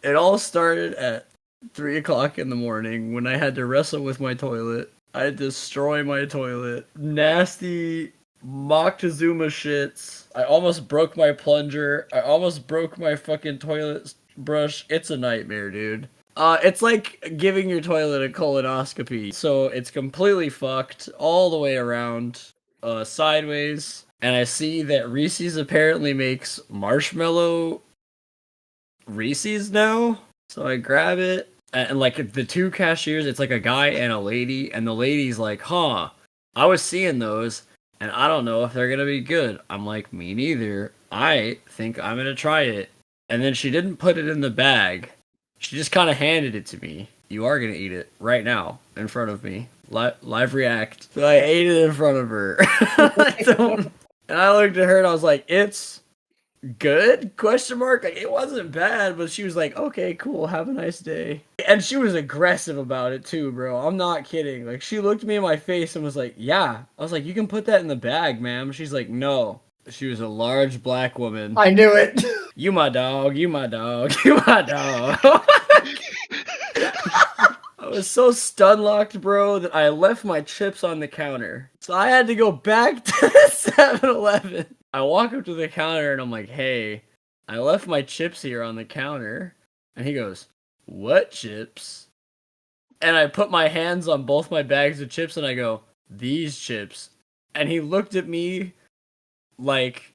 It all started at 3 o'clock in the morning when I had to wrestle with my toilet. I destroy my toilet. Nasty Moctezuma shits. I almost broke my plunger. I almost broke my fucking toilet brush. It's a nightmare, dude. It's like giving your toilet a colonoscopy. So it's completely fucked all the way around, sideways. And I see that Reese's apparently makes marshmallow Reese's now. So I grab it. And like the two cashiers, it's like a guy and a lady. And the lady's like, huh, I was seeing those. And I don't know if they're going to be good. I'm like, me neither. I think I'm going to try it. And then she didn't put it in the bag. She just kind of handed it to me. You are going to eat it right now in front of me. Live react. So I ate it in front of her. And I looked at her and I was like, it's good? Question mark. Like, it wasn't bad, but she was like, okay, cool. Have a nice day. And she was aggressive about it too, bro. I'm not kidding. Like, she looked me in my face and was like, yeah. I was like, you can put that in the bag, ma'am. She's like, no. She was a large black woman. I knew it. You my dog. You my dog. You my dog. I was so stun locked, bro, that I left my chips on the counter. So I had to go back to the 7-Eleven. I walk up to the counter and I'm like, hey, I left my chips here on the counter. And he goes, what chips? And I put my hands on both my bags of chips and I go, these chips. And he looked at me like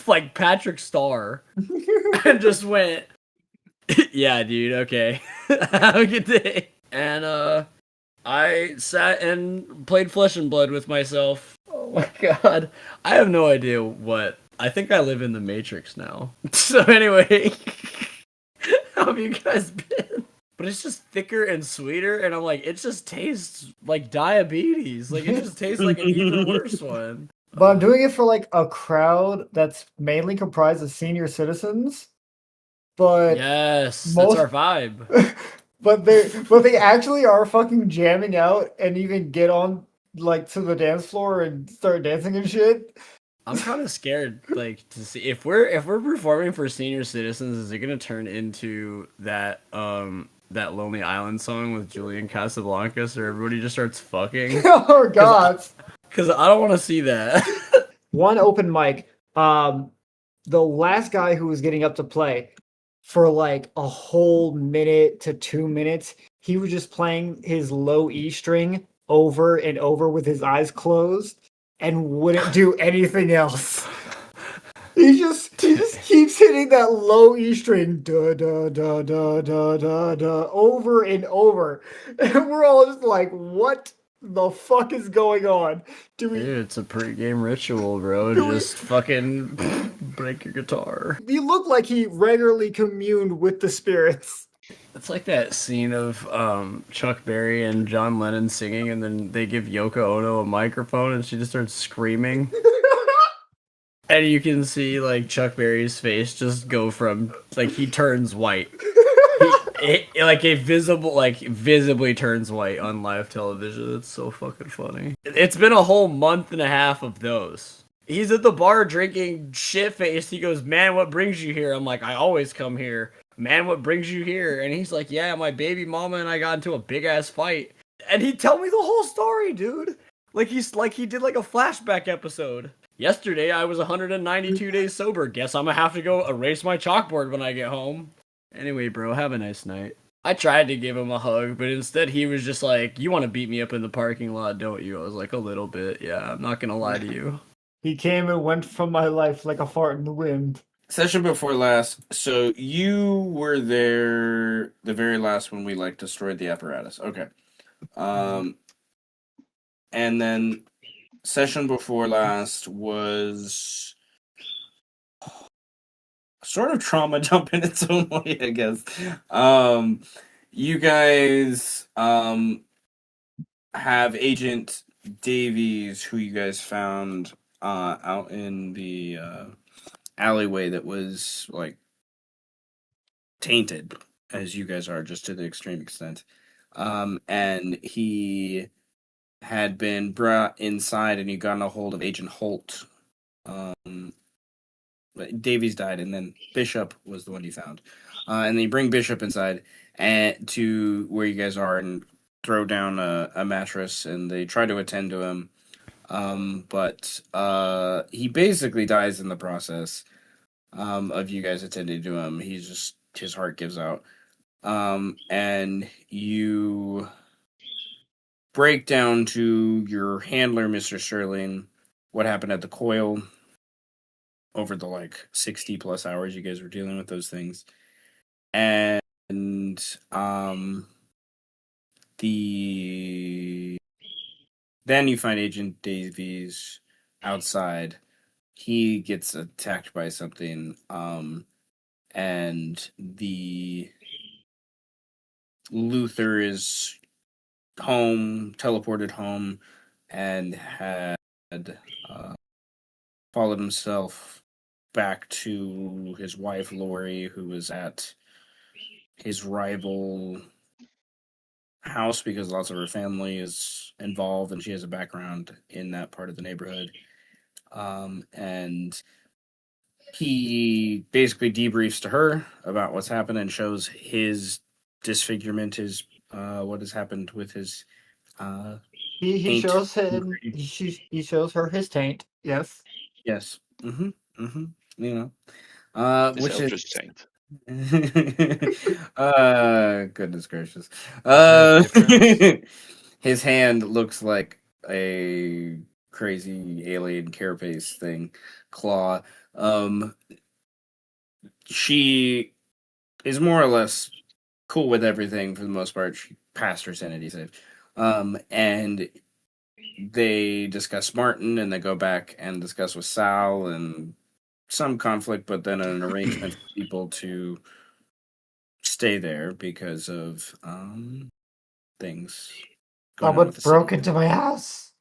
like Patrick Starr and just went, yeah, dude, okay. Have a good day. And I sat and played Flesh and Blood with myself. Oh my god. I have no idea what. I think I live in the Matrix now. So anyway, how have you guys been? But it's just thicker and sweeter, and I'm like, it just tastes like diabetes. Like, it just tastes like an even worse one. But I'm doing it for like a crowd that's mainly comprised of senior citizens. But yes, most... that's our vibe. but they actually are fucking jamming out and even get on like to the dance floor and start dancing and shit. I'm kind of scared, like, to see if we're performing for senior citizens, is it gonna turn into that that Lonely Island song with Julian Casablancas, where everybody just starts fucking? Oh god! Because I don't want to see that. One open mic, the last guy who was getting up to play for like a whole minute to 2 minutes, he was just playing his low E string over and over with his eyes closed and wouldn't do anything else. He just keeps hitting that low E string da da da da da da da over and over. And we're all just like, what the fuck is going on? Dude, it's a pre-game ritual, bro. Just fucking break your guitar. He looked like he regularly communed with the spirits. It's like that scene of Chuck Berry and John Lennon singing, and then they give Yoko Ono a microphone, and she just starts screaming. And you can see like Chuck Berry's face just go from like he turns white. Visibly turns white on live television. It's so fucking funny. It's been a whole month and a half of those. He's at the bar drinking shit-faced. He goes, man, what brings you here? I'm like, I always come here. Man, what brings you here? And he's like, yeah, my baby mama and I got into a big-ass fight. And he'd tell me the whole story, dude. Like he did like a flashback episode. Yesterday, I was 192 days sober. Guess I'm gonna have to go erase my chalkboard when I get home. Anyway, bro, have a nice night. I tried to give him a hug, but instead he was just like, you want to beat me up in the parking lot, don't you? I was like, a little bit, yeah, I'm not gonna lie to you. He came and went from my life like a fart in the wind. Session before last, so you were there the very last when we, like, destroyed the apparatus. Okay. And then session before last was sort of trauma dump in its own way, I guess. You guys have Agent Davies, who you guys found out in the alleyway that was like tainted, as you guys are, just to the extreme extent. And he had been brought inside, and he got a hold of Agent Holt. Davies died, and then Bishop was the one you found. and then you bring Bishop inside and to where you guys are and throw down a mattress, and they try to attend to him. But he basically dies in the process of you guys attending to him. His heart gives out. And you break down to your handler, Mr. Sterling, what happened at the coil over the 60 plus hours you guys were dealing with those things. And the then you find Agent Davies outside. He gets attacked by something, and the Luther is teleported home, and had followed himself back to his wife Lori, who was at his rival house because lots of her family is involved and she has a background in that part of the neighborhood. And he basically debriefs to her about what's happened and shows his disfigurement, his what has happened with his He taint. shows him. He shows her his taint. Yes. Yes. You know, His which is Eldritch Taint. goodness gracious. Difference. His hand looks like a crazy alien carapace thing, claw. She is more or less cool with everything for the most part. She passed her sanity save. And they discuss Martin, and they go back and discuss with Sal, and some conflict, but then an arrangement for people to stay there because of things going on Someone with the broke city. into my house.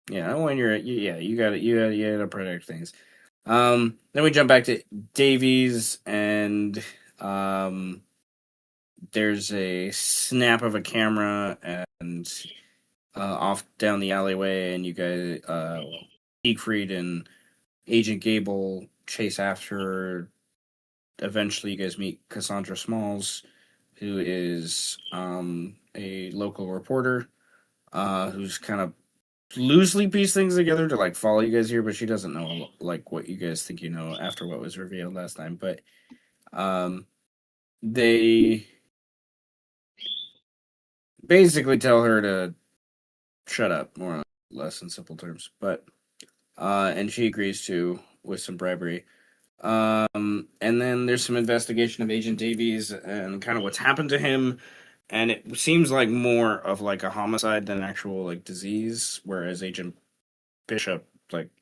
Yeah, when you gotta protect things. Then we jump back to Davies, and there's a snap of a camera, and off down the alleyway, and you guys, Siegfried and Agent Gable chase after her. Eventually, you guys meet Cassandra Smalls, who is a local reporter, who's kind of loosely pieced things together to follow you guys here, but she doesn't know what you guys think you know after what was revealed last time. But they basically tell her to shut up, more or less in simple terms. But and she agrees to with some bribery. And then there's some investigation of Agent Davies and kind of what's happened to him, and it seems like more of a homicide than actual disease, whereas Agent Bishop,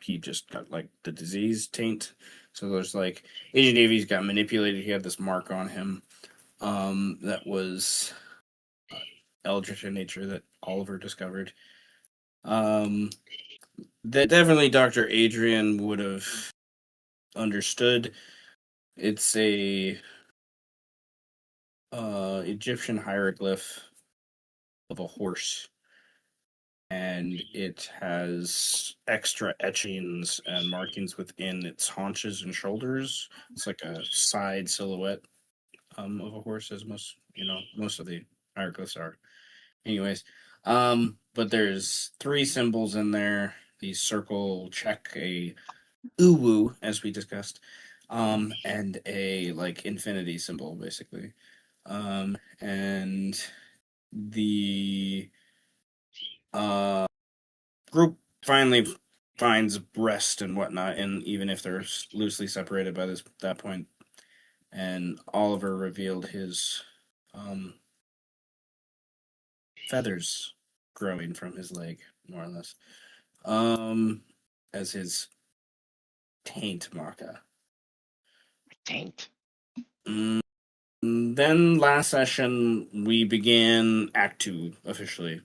he just got the disease taint. So there's Agent Davies got manipulated. He had this mark on him that was eldritch in nature that Oliver discovered. That definitely Dr. Adrian would have understood. It's a Egyptian hieroglyph of a horse, and it has extra etchings and markings within its haunches and shoulders. It's like a side silhouette of a horse, as most of the hieroglyphs are. Anyways, but there's 3 symbols in there: the circle, check, a uwu, as we discussed, and a infinity symbol, basically. And the group finally finds rest and whatnot, and even if they're loosely separated by that point, and Oliver revealed his feathers growing from his leg, more or less, as his taint marker. Taint. Then last session we began Act 2 officially.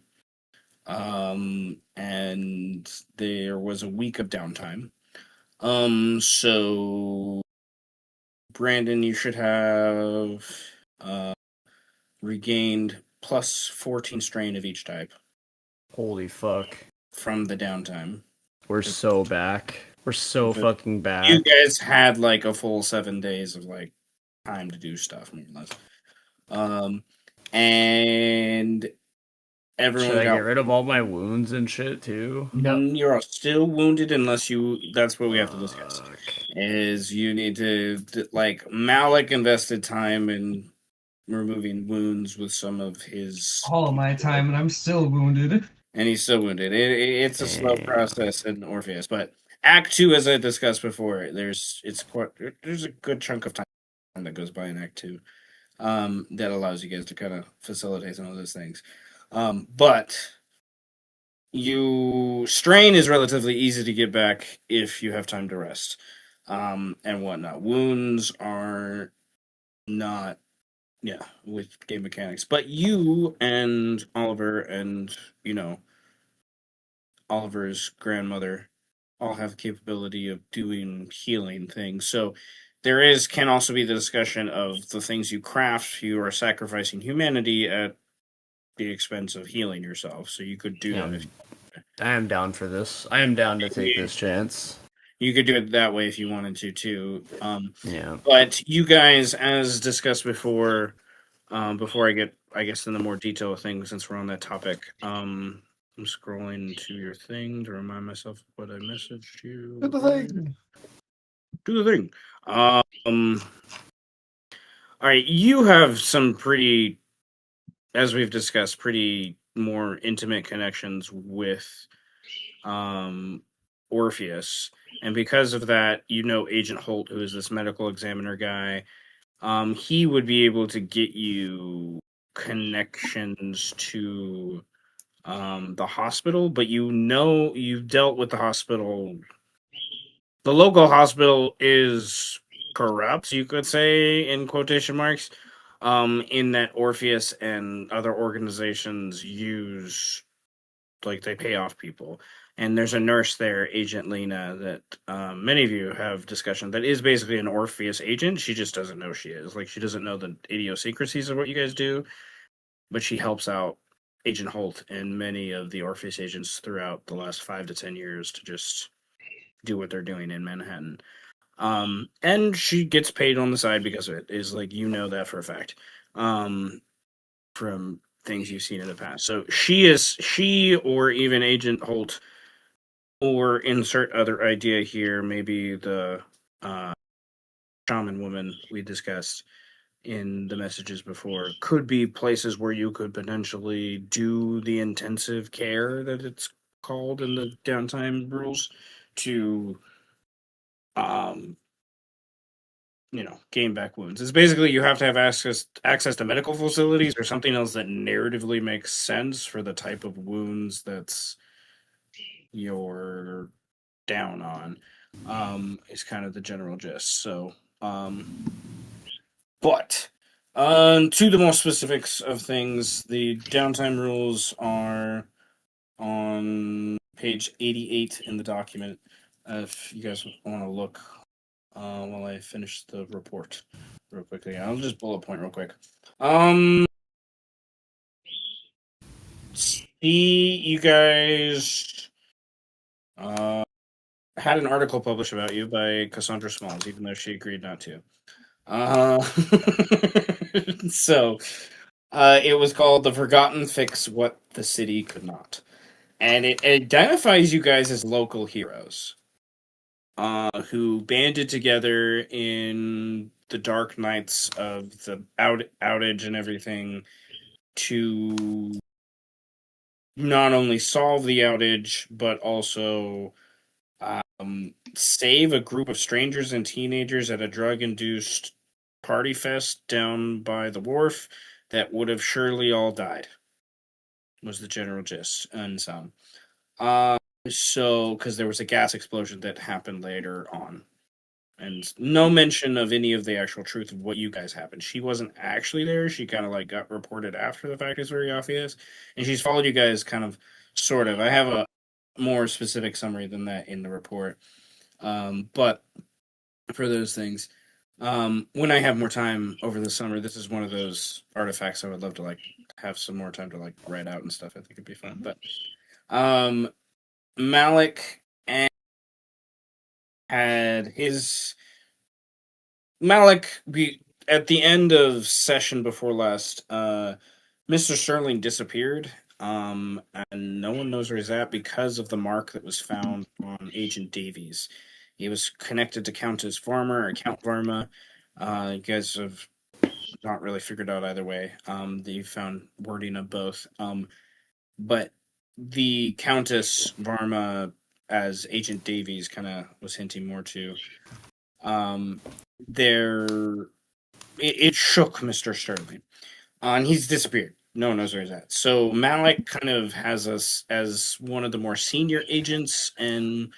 And there was a week of downtime. So Brandon, you should have regained plus 14 strain of each type Holy fuck. from the downtime. We're so back. We're so But fucking back. You guys had a full 7 days of time to do stuff, more or less. And everyone Should I got. get rid of all my wounds and shit too? No. You're still wounded unless you. That's what we have to discuss. Fuck. Is you need to like Malik invested time in removing wounds with some of his. All of my time, and I'm still wounded. And he's still wounded. It's a slow Damn. process in Orpheus, but Act 2, as I discussed before, there's a good chunk of time that goes by in Act 2, that allows you guys to kind of facilitate some of those things. But strain is relatively easy to get back if you have time to rest, and whatnot. Wounds are not, yeah, with game mechanics. But you and Oliver and Oliver's grandmother all have the capability of doing healing things. So can also be the discussion of the things you craft. You are sacrificing humanity at the expense of healing yourself. So you could do Yeah, that. I am down for this. I am down to take this chance. You could do it that way if you wanted to too. Yeah. But you guys, as discussed before, before I get, I guess, into more detail of things, since we're on that topic, I'm scrolling to your thing to remind myself of what I messaged you. Do the thing. Do the thing. All right, you have some pretty, as we've discussed, pretty more intimate connections with Orpheus, and because of that, Agent Holt, who is this medical examiner guy. He would be able to get you connections to the hospital, but you've dealt with the hospital. The local hospital is corrupt, you could say, in quotation marks, in that Orpheus and other organizations use, like, they pay off people. And there's a nurse there, Agent Lena, that many of you have discussion, that is basically an Orpheus agent. She just doesn't know she is. Like, she doesn't know the idiosyncrasies of what you guys do, but she helps out Agent Holt and many of the Orpheus agents throughout the last 5 to 10 years to just do what they're doing in Manhattan. And she gets paid on the side because of it. Is like, that for a fact. From things you've seen in the past. So she or even Agent Holt, or insert other idea here, maybe the shaman woman we discussed in the messages before, could be places where you could potentially do the intensive care that it's called in the downtime rules to gain back wounds. It's basically you have to have access to medical facilities or something else that narratively makes sense for the type of wounds that's you're down on. Is kind of the general gist. So, but to the more specifics of things, the downtime rules are on page 88 in the document. If you guys want to look while I finish the report real quickly. I'll just bullet point real quick. See, you guys had an article published about you by Cassandra Smalls, even though she agreed not to. So, it was called "The Forgotten Fix What the City Could Not," and it identifies you guys as local heroes, who banded together in the dark nights of the outage and everything to not only solve the outage, but also save a group of strangers and teenagers at a drug-induced party fest down by the wharf that would have surely all died, was the general gist and some. So, because there was a gas explosion that happened later on. And no mention of any of the actual truth of what you guys happened. She wasn't actually there. She kind of like got reported after the fact, is very obvious. And she's followed you guys kind of, sort of. I have a more specific summary than that in the report. But for those things, when I have more time over the summer, this is one of those artifacts I would love to like have some more time to like write out and stuff. I think it'd be fun. But Malik had his at the end of session before last, Mr. Sterling disappeared. And no one knows where he's at because of the mark that was found on Agent Davies. He was connected to Countess Varma or Count Varma. You guys have not really figured out either way. They found wording of both. But the Countess Varma, as Agent Davies kind of was hinting more to, um, there it shook Mr. Sterling. And he's disappeared. No one knows where he's at. So Malik kind of has us as one of the more senior agents, and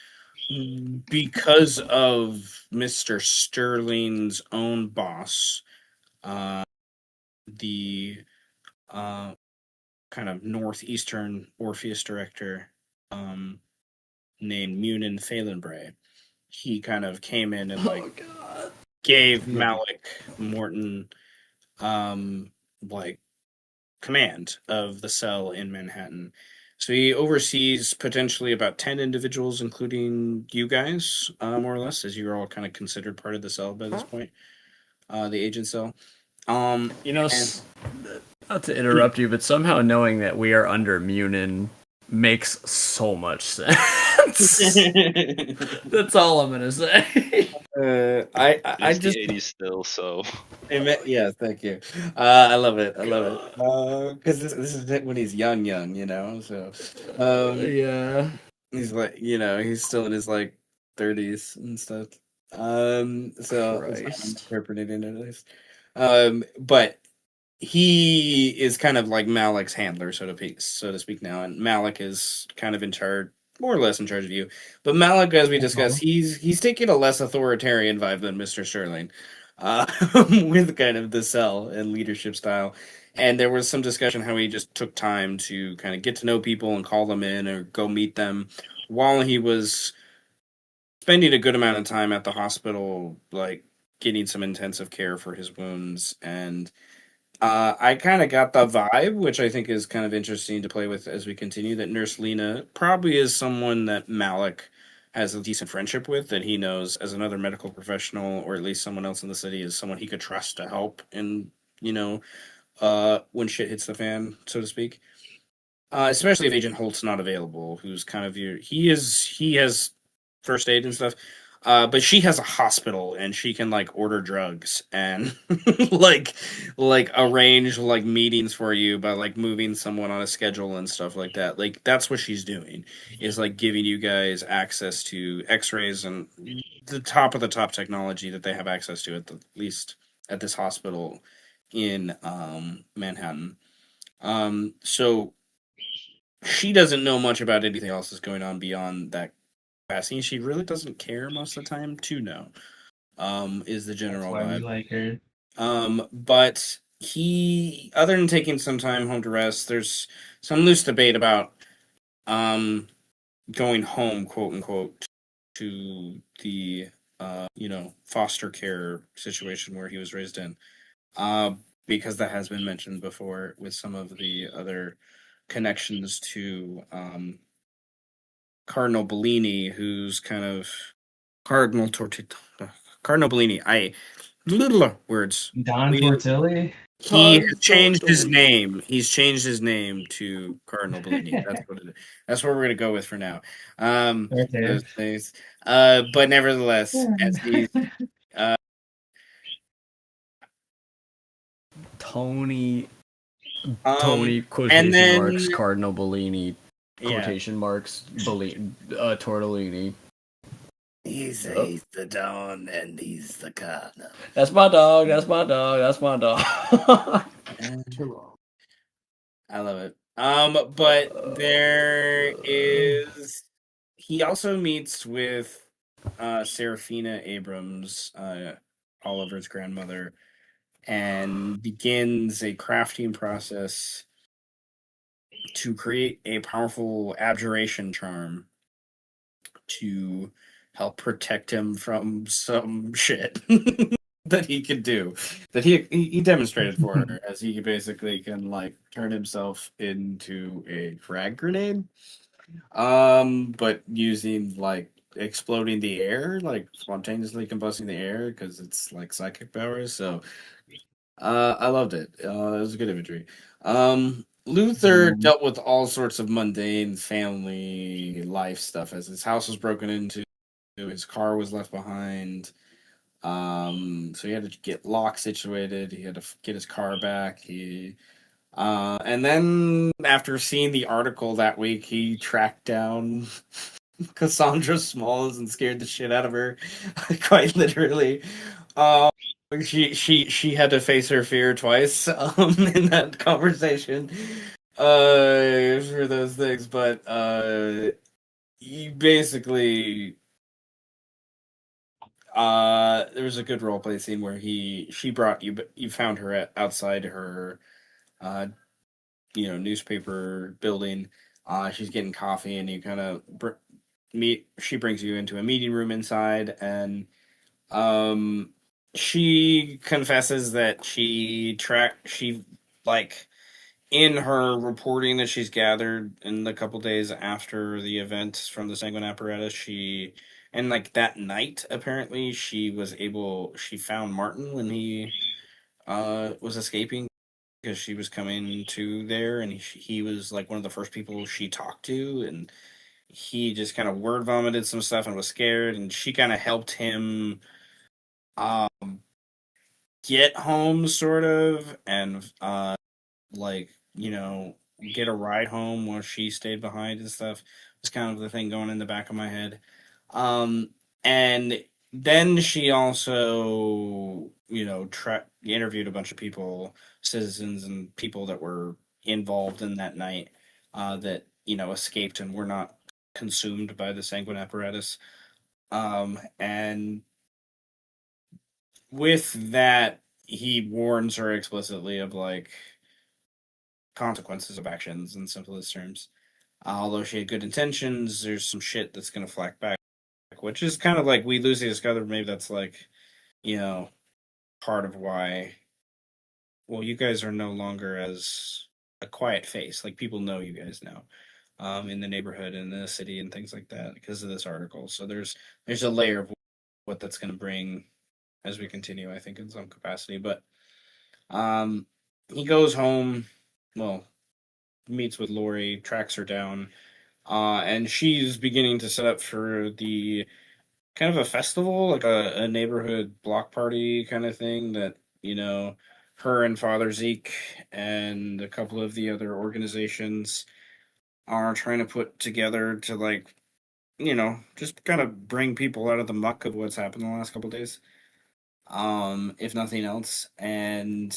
because of Mr. Sterling's own boss, the uh, kind of northeastern Orpheus director, named Munin Phelanbray, he kind of came in and Oh god. gave Malik Morton like command of the cell in Manhattan. So he oversees potentially about 10 individuals, including you guys, more or less, as you're all kind of considered part of the cell by this point, the agent cell. You know, And not to interrupt you, but somehow knowing that we are under Munin makes so much sense. That's all I'm gonna say. I It's just the 80s still, so yeah, thank you. I love it. I love it. Because this is it when he's young, you know. So, Yeah. he's like, he's still in his like 30s and stuff. So that's how I'm Christ. interpreting it at least. But he is kind of like Malik's handler, so to speak now, and Malik is kind of in charge, more or less in charge of you. But Malik, as we discussed, he's taking a less authoritarian vibe than Mr. Sterling, uh, with kind of the cell and leadership style. And there was some discussion how he just took time to kind of get to know people and call them in or go meet them, while he was spending a good amount of time at the hospital, like getting some intensive care for his wounds. And I kind of got the vibe, which I think is kind of interesting to play with as we continue, that Nurse Lena probably is someone that Malik has a decent friendship with, that he knows as another medical professional, or at least someone else in the city, is someone he could trust to help, and when shit hits the fan, so to speak. Especially if Agent Holt's not available, who's kind of he has first aid and stuff. But she has a hospital, and she can like order drugs and like arrange like meetings for you by like moving someone on a schedule and stuff like that. Like that's what she's doing, is like giving you guys access to X-rays and the top of the top technology that they have access to, at the least at this hospital in Manhattan. So she doesn't know much about anything else that's going on beyond that capacity. She really doesn't care most of the time to know. Is the That's general why we vibe. like her. But he, other than taking some time home to rest, there's some loose debate about going home, quote unquote, to the foster care situation where he was raised in. Because that has been mentioned before with some of the other connections to Cardinal Bellini, who's kind of Cardinal Tortito. Cardinal Bellini. Little words. Don We, Tortilli? he has changed his name. He's changed his name to Cardinal Bellini. That's what it is. That's what we're gonna go with for now. Okay. Those things. But nevertheless, as he's Tony and quotation marks then Cardinal Bellini yeah, quotation marks Tortellini. he's the Don and he's the Cardinal. That's my dog. That's my dog. That's my dog. I love it. But there is. He also meets with Serafina Abrams, Oliver's grandmother, and begins a crafting process to create a powerful abjuration charm to help protect him from some shit that he could do, that he demonstrated for her, as he basically can like turn himself into a frag grenade, but using like exploding the air, like spontaneously combusting the air because it's like psychic powers. So I loved it. It was good imagery. Luther dealt with all sorts of mundane family life stuff as his house was broken into, his car was left behind. So he had to get lock situated. He had to get his car back. And then after seeing the article that week, he tracked down Cassandra Smalls and scared the shit out of her, quite literally. Um, she had to face her fear twice in that conversation for those things, but he basically there was a good role play scene where she brought you found her outside her uh newspaper building. She's getting coffee, and you kind of meet. She brings you into a meeting room inside, and um, she confesses that she like in her reporting that she's gathered in the couple days after the event from the Sanguine apparatus. And like that night, apparently she found Martin when he was escaping because she was coming to there, and he was like one of the first people she talked to, and he just kind of word vomited some stuff and was scared, and she kind of helped him um get home sort of, and like get a ride home while she stayed behind and stuff. Was kind of the thing going in the back of my head. um and then she also interviewed a bunch of people, citizens and people that were involved in that night, that escaped and were not consumed by the sanguine apparatus. And with that, he warns her explicitly of like consequences of actions in simplest terms. Although she had good intentions, there's some shit that's gonna flack back, which is kind of like we loosely discovered. Maybe that's like, you know, part of why. Well, you guys are no longer as a quiet face. Like people know you guys now, in the neighborhood and in the city and things like that because of this article. So there's a layer of what that's gonna bring as we continue. I think in some capacity, but um, he goes home. Well, meets with Lori, tracks her down, and she's beginning to set up for the kind of a festival, like a neighborhood block party kind of thing that, her and Father Zeke and a couple of the other organizations are trying to put together to, like, just kind of bring people out of the muck of what's happened the last couple days, if nothing else. And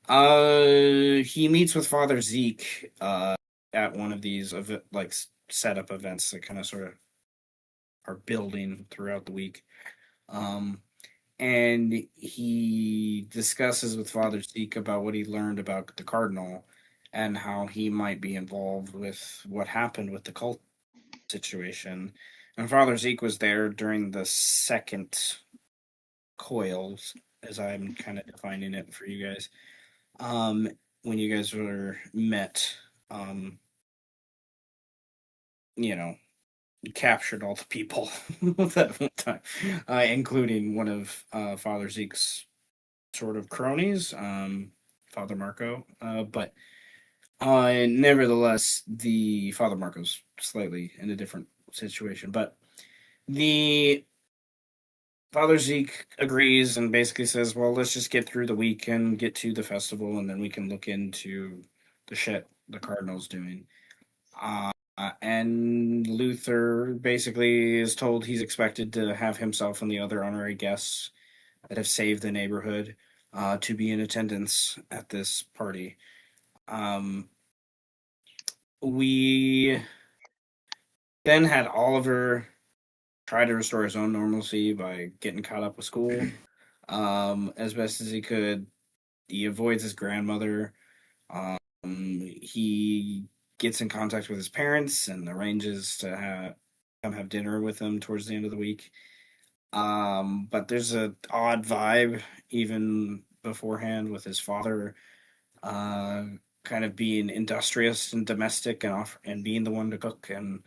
he meets with Father Zeke at one of these like setup events that kind of sort of are building throughout the week. Um, and he discusses with Father Zeke about what he learned about the Cardinal and how he might be involved with what happened with the cult situation. And Father Zeke was there during the second coils, as I'm kind of defining it for you guys. Um, when you guys were met, um, you know, captured all the people at one time, including one of Father Zeke's sort of cronies, Father Marco. But nevertheless, the Father Marco's slightly in a different situation. But the Father Zeke agrees and basically says, "Well, let's just get through the week and get to the festival, and then we can look into the shit the Cardinal's doing." And Luther basically is told he's expected to have himself and the other honorary guests that have saved the neighborhood to be in attendance at this party. Um, we then had Oliver try to restore his own normalcy by getting caught up with school as best as he could. He avoids his grandmother. He gets in contact with his parents and arranges to come have dinner with them towards the end of the week. But there's a odd vibe even beforehand with his father, uh, kind of being industrious and domestic and being the one to cook and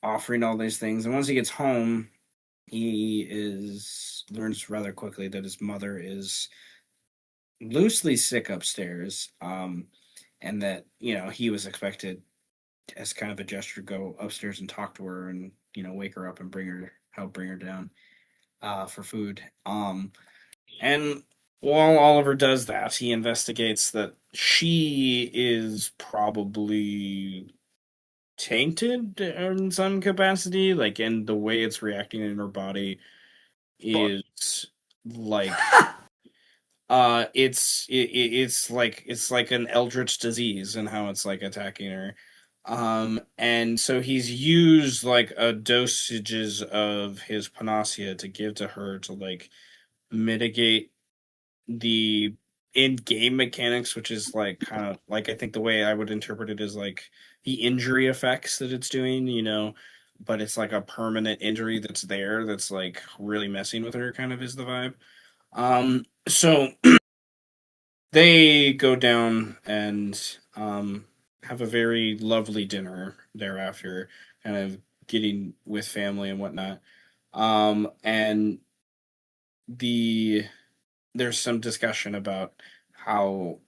offering all these things. And once he gets home, learns rather quickly that his mother is loosely sick upstairs, and that he was expected as kind of a gesture to go upstairs and talk to her and wake her up and help bring her down for food. And while Oliver does that, he investigates that she is probably tainted in some capacity, like, and the way it's reacting in her body is like it's like an eldritch disease and how it's like attacking her. And so he's used like a dosages of his panacea to give to her to like mitigate the in-game mechanics, which is like kind of like, I think the way I would interpret it is like the injury effects that it's doing, but it's like a permanent injury that's there that's like really messing with her, kind of is the vibe. So they go down and have a very lovely dinner thereafter, kind of getting with family and whatnot. And there's some discussion about how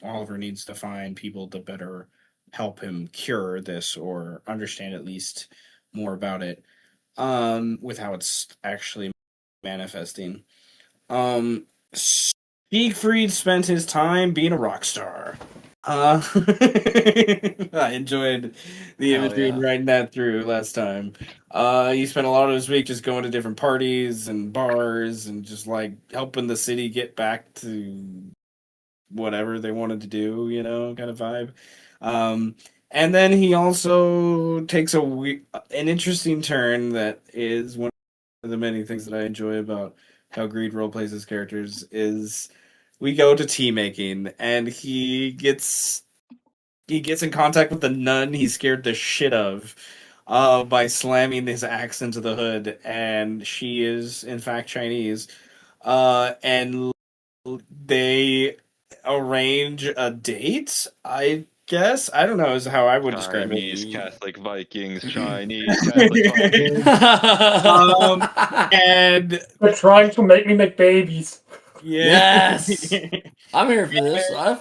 Oliver needs to find people to better help him cure this or understand at least more about it, with how it's actually manifesting. Siegfried spent his time being a rock star. I enjoyed the Hell imagery and yeah. writing that through last time. He spent a lot of his week just going to different parties and bars and just like helping the city get back to whatever they wanted to do, kind of vibe. And then he also takes an interesting turn that is one of the many things that I enjoy about how Greed role plays his characters is we go to tea making and he gets in contact with the nun he scared the shit of by slamming his axe into the hood, and she is in fact Chinese. And they arrange a date, I guess. I don't know is how I would describe Chinese it. Catholic Vikings, Chinese Catholic Vikings. And They're trying to make me make babies. yeah. Yes! I'm here for this. I'm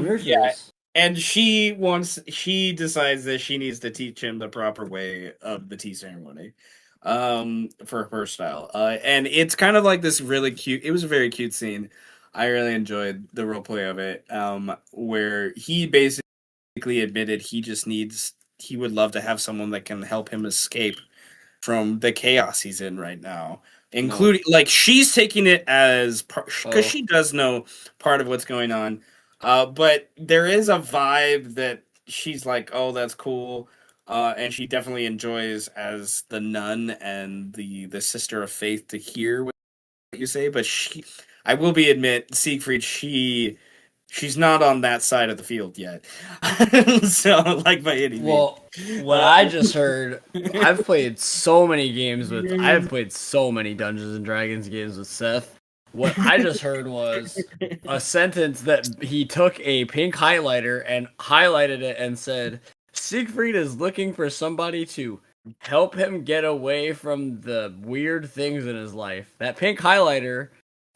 here for Yeah. this. And she decides that she needs to teach him the proper way of the tea ceremony, for her style. And it's kind of like this really cute. It was a very cute scene. I really enjoyed the role play of it. Where he basically admitted he would love to have someone that can help him escape from the chaos he's in right now, including like she's taking it as because she does know part of what's going on, but there is a vibe that she's like, oh, that's cool, and she definitely enjoys as the nun and the sister of faith to hear what you say. But I will admit, Siegfried, she's not on that side of the field yet. So, like, by any means. Well, what I just heard, I've played so many Dungeons and Dragons games with Seth. What I just heard was a sentence that he took a pink highlighter and highlighted it and said, Siegfried is looking for somebody to help him get away from the weird things in his life. That pink highlighter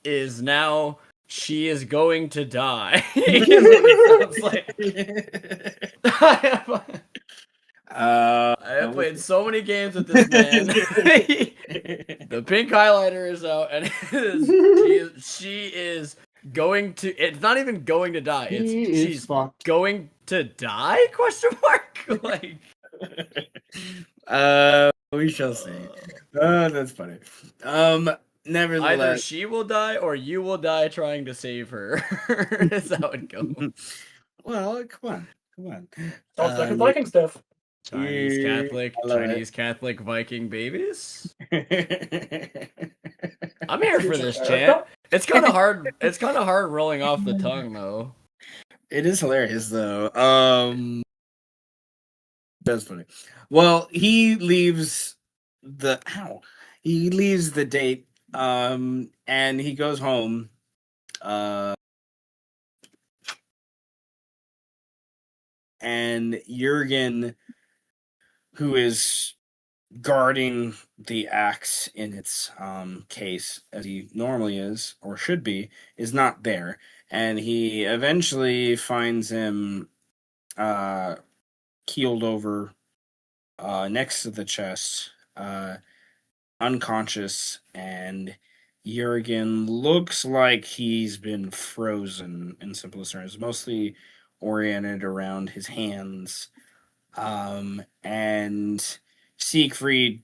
is now she is going to die. Is what it sounds like. I have played so many games with this man. The pink highlighter is out, and she is going to. It's not even going to die. She's fucked. going to die? Question mark. Like, we shall see. That's funny. Nevertheless, either she will die or you will die trying to save her. That's how it goes. Well, come on. Sounds like a Viking stuff. Chinese Yeah, Catholic Viking babies. I I'm here for this, chant. It's kind of hard. It's kind of hard rolling off the tongue, though. It is hilarious, though. That's funny. Well, he leaves the date, and he goes home, and Jurgen, who is guarding the axe in its case as he normally is or should be, is not there, and he eventually finds him keeled over next to the chest, unconscious, and Jurgen looks like he's been frozen in simplest terms, mostly oriented around his hands. And Siegfried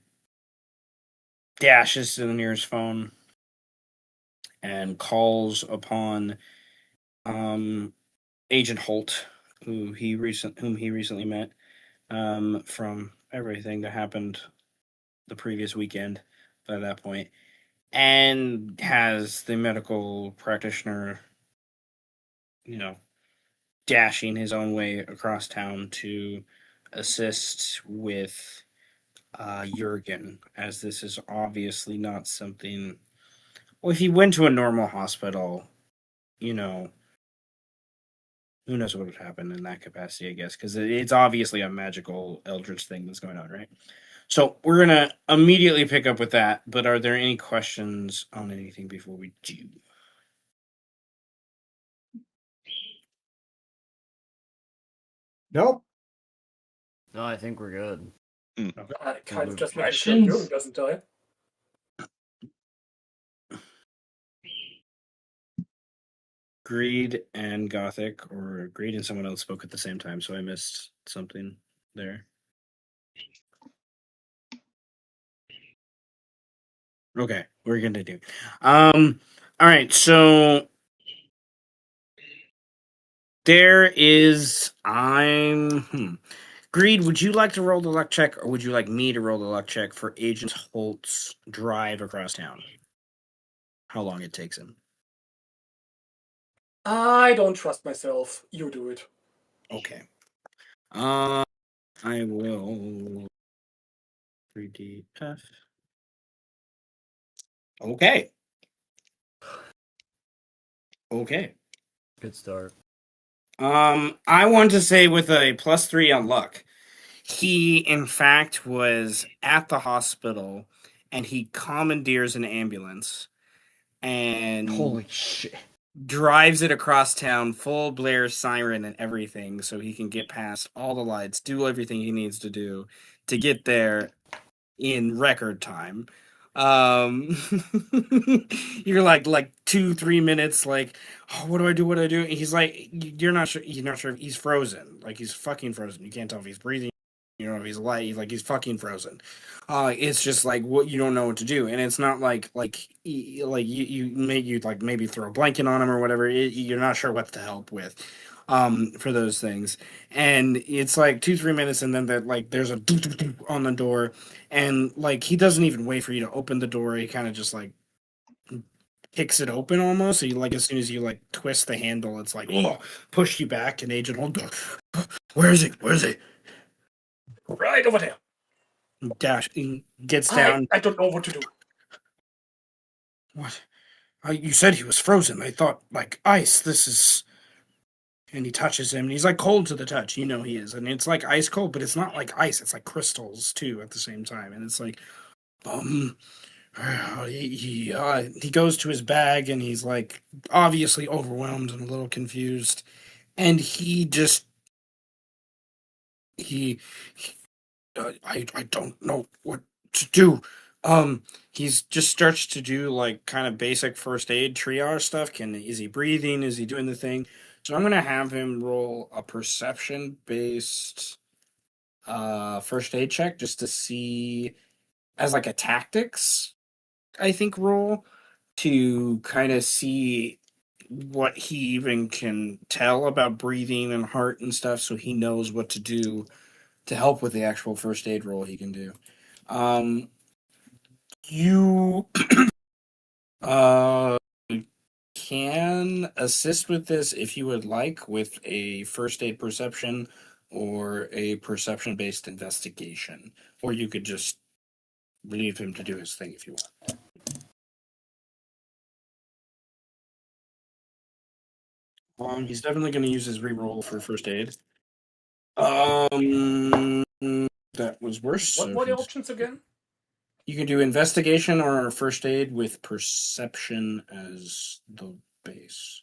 dashes to the nearest phone and calls upon Agent Holt, whom he recently met from everything that happened the previous weekend by that point, and has the medical practitioner, dashing his own way across town to assist with Jurgen, as this is obviously not something. Well, if he went to a normal hospital, you know, who knows what would happen in that capacity, I guess, because it's obviously a magical eldritch thing that's going on, right? So we're going to immediately pick up with that, but are there any questions on anything before we do? Nope. No, I think we're good. I kind of just making sure Jürgen Questions? doesn't die. Greed and Gothic, or Greed and someone else spoke at the same time, so I missed something there. Okay, we're gonna do. All right, so there is. Greed, would you like to roll the luck check, or would you like me to roll the luck check for Agent Holt's drive across town? How long it takes him? I don't trust myself. You do it. Okay. I will 3DF. Okay. Okay. Good start. I want to say with a +3 on luck, he in fact was at the hospital and he commandeers an ambulance and Holy shit. drives it across town, full blare siren and everything, so he can get past all the lights, do everything he needs to do to get there in record time. You're like 2-3 minutes, like, oh, what do I do? What do I do? And he's like, you're not sure. You're not sure. He's frozen. Like he's fucking frozen. You can't tell if he's breathing. You know if he's alive. Like he's fucking frozen. It's just like what you don't know what to do, and it's not like you like maybe throw a blanket on him or whatever. You're not sure what to help with. For those things, and it's like 2-3 minutes, and then there's a on the door, and like he doesn't even wait for you to open the door. He kind of just like kicks it open almost. So you like as soon as you like twist the handle, it's like push you back. And Agent Hold, where is he? Where is he? Right over there. He gets down. I don't know what to do. What? You said he was frozen. I thought like ice. This is. And he touches him, and he's like cold to the touch. You know he is, and it's like ice cold, but it's not like ice. It's like crystals too at the same time, and it's like, he goes to his bag, and he's like obviously overwhelmed and a little confused, and he just I don't know what to do. He's just starts to do like kind of basic first aid triage stuff. Is he breathing? Is he doing the thing? So I'm gonna have him roll a perception based first aid check just to see as like a tactics, I think, roll to kind of see what he even can tell about breathing and heart and stuff, so he knows what to do to help with the actual first aid roll he can do. You can assist with this if you would like with a first aid perception or a perception based investigation, or you could just leave him to do his thing if you want. He's definitely going to use his reroll for first aid. That was worse. What so were the he's- options again? You can do investigation or first aid with perception as the base.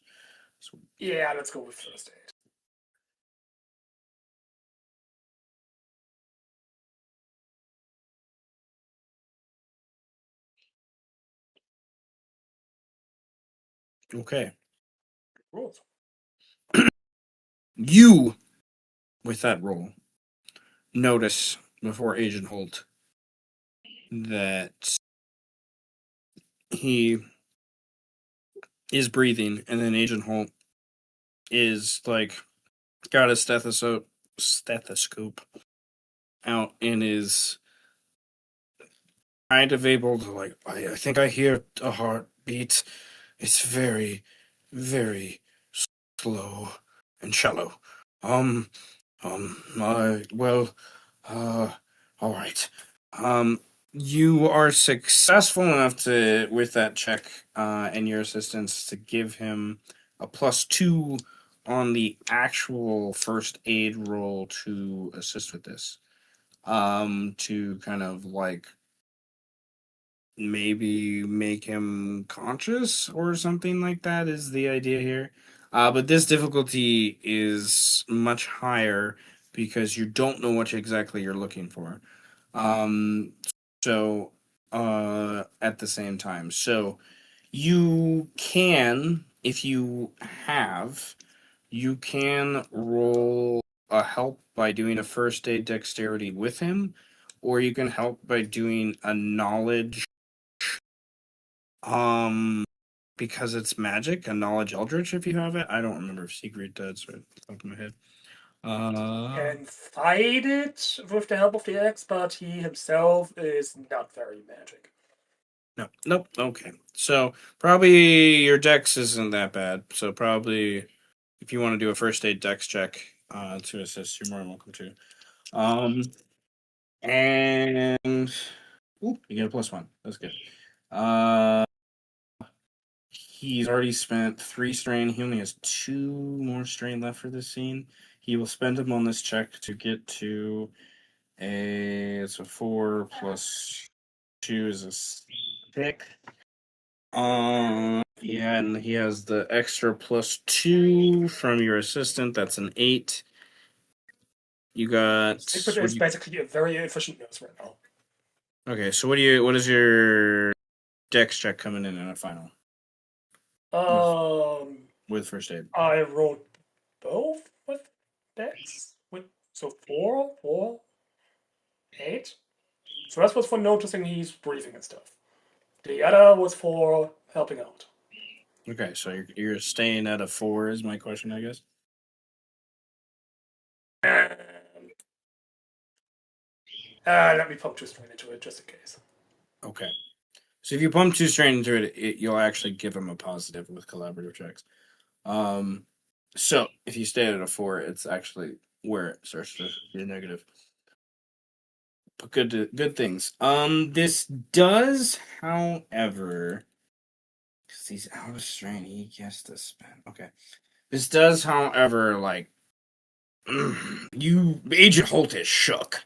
So, Yeah, let's go with first aid. okay. Rules. You, with that roll, notice before Agent Holt that he is breathing, and then Agent Holt is like got a stethoscope out and is kind of able to like I think I hear a heartbeat. It's very, very slow and shallow. Um, I well, uh, all right. Um, you are successful enough to with that check and your assistance to give him a +2 on the actual first aid roll to assist with this. To kind of like maybe make him conscious or something like that is the idea here. But this difficulty is much higher because you don't know what exactly you're looking for. Um, so at the same time, so you can, if you have, you can roll a help by doing a first aid dexterity with him, or you can help by doing a knowledge because it's magic, a knowledge eldritch if you have it. I don't remember if Secret does right off the top of my head. And fight it with the help of the axe, but he himself is not very magic. No, nope. Okay, so probably your dex isn't that bad. So probably if you want to do a first aid dex check to assist, you're more than welcome to. And ooh, you get a +1. That's good. He's already spent 3 strain. He only has 2 more strain left for this scene. He will spend them on this check to get to it's a 4 plus 2 is a 6. Yeah, and he has the extra +2 from your assistant. That's an 8. You got. Sigrid is basically a very efficient nurse right now. Okay, so what is your dex check coming in a final with first aid? I rolled both with dex. So 4, 8. So that was for noticing he's breathing and stuff. The other was for helping out. Okay, so you're staying at a 4 is my question, I guess. Let me pump 2 straight into it just in case. Okay. So if you pump 2 strain into it, you'll actually give him a positive with collaborative checks. So if you stay at a 4, it's actually where it starts to be negative. But good things. This does, however, because he's out of strain, he gets to spend. Okay. This does, however, like Agent Holt is shook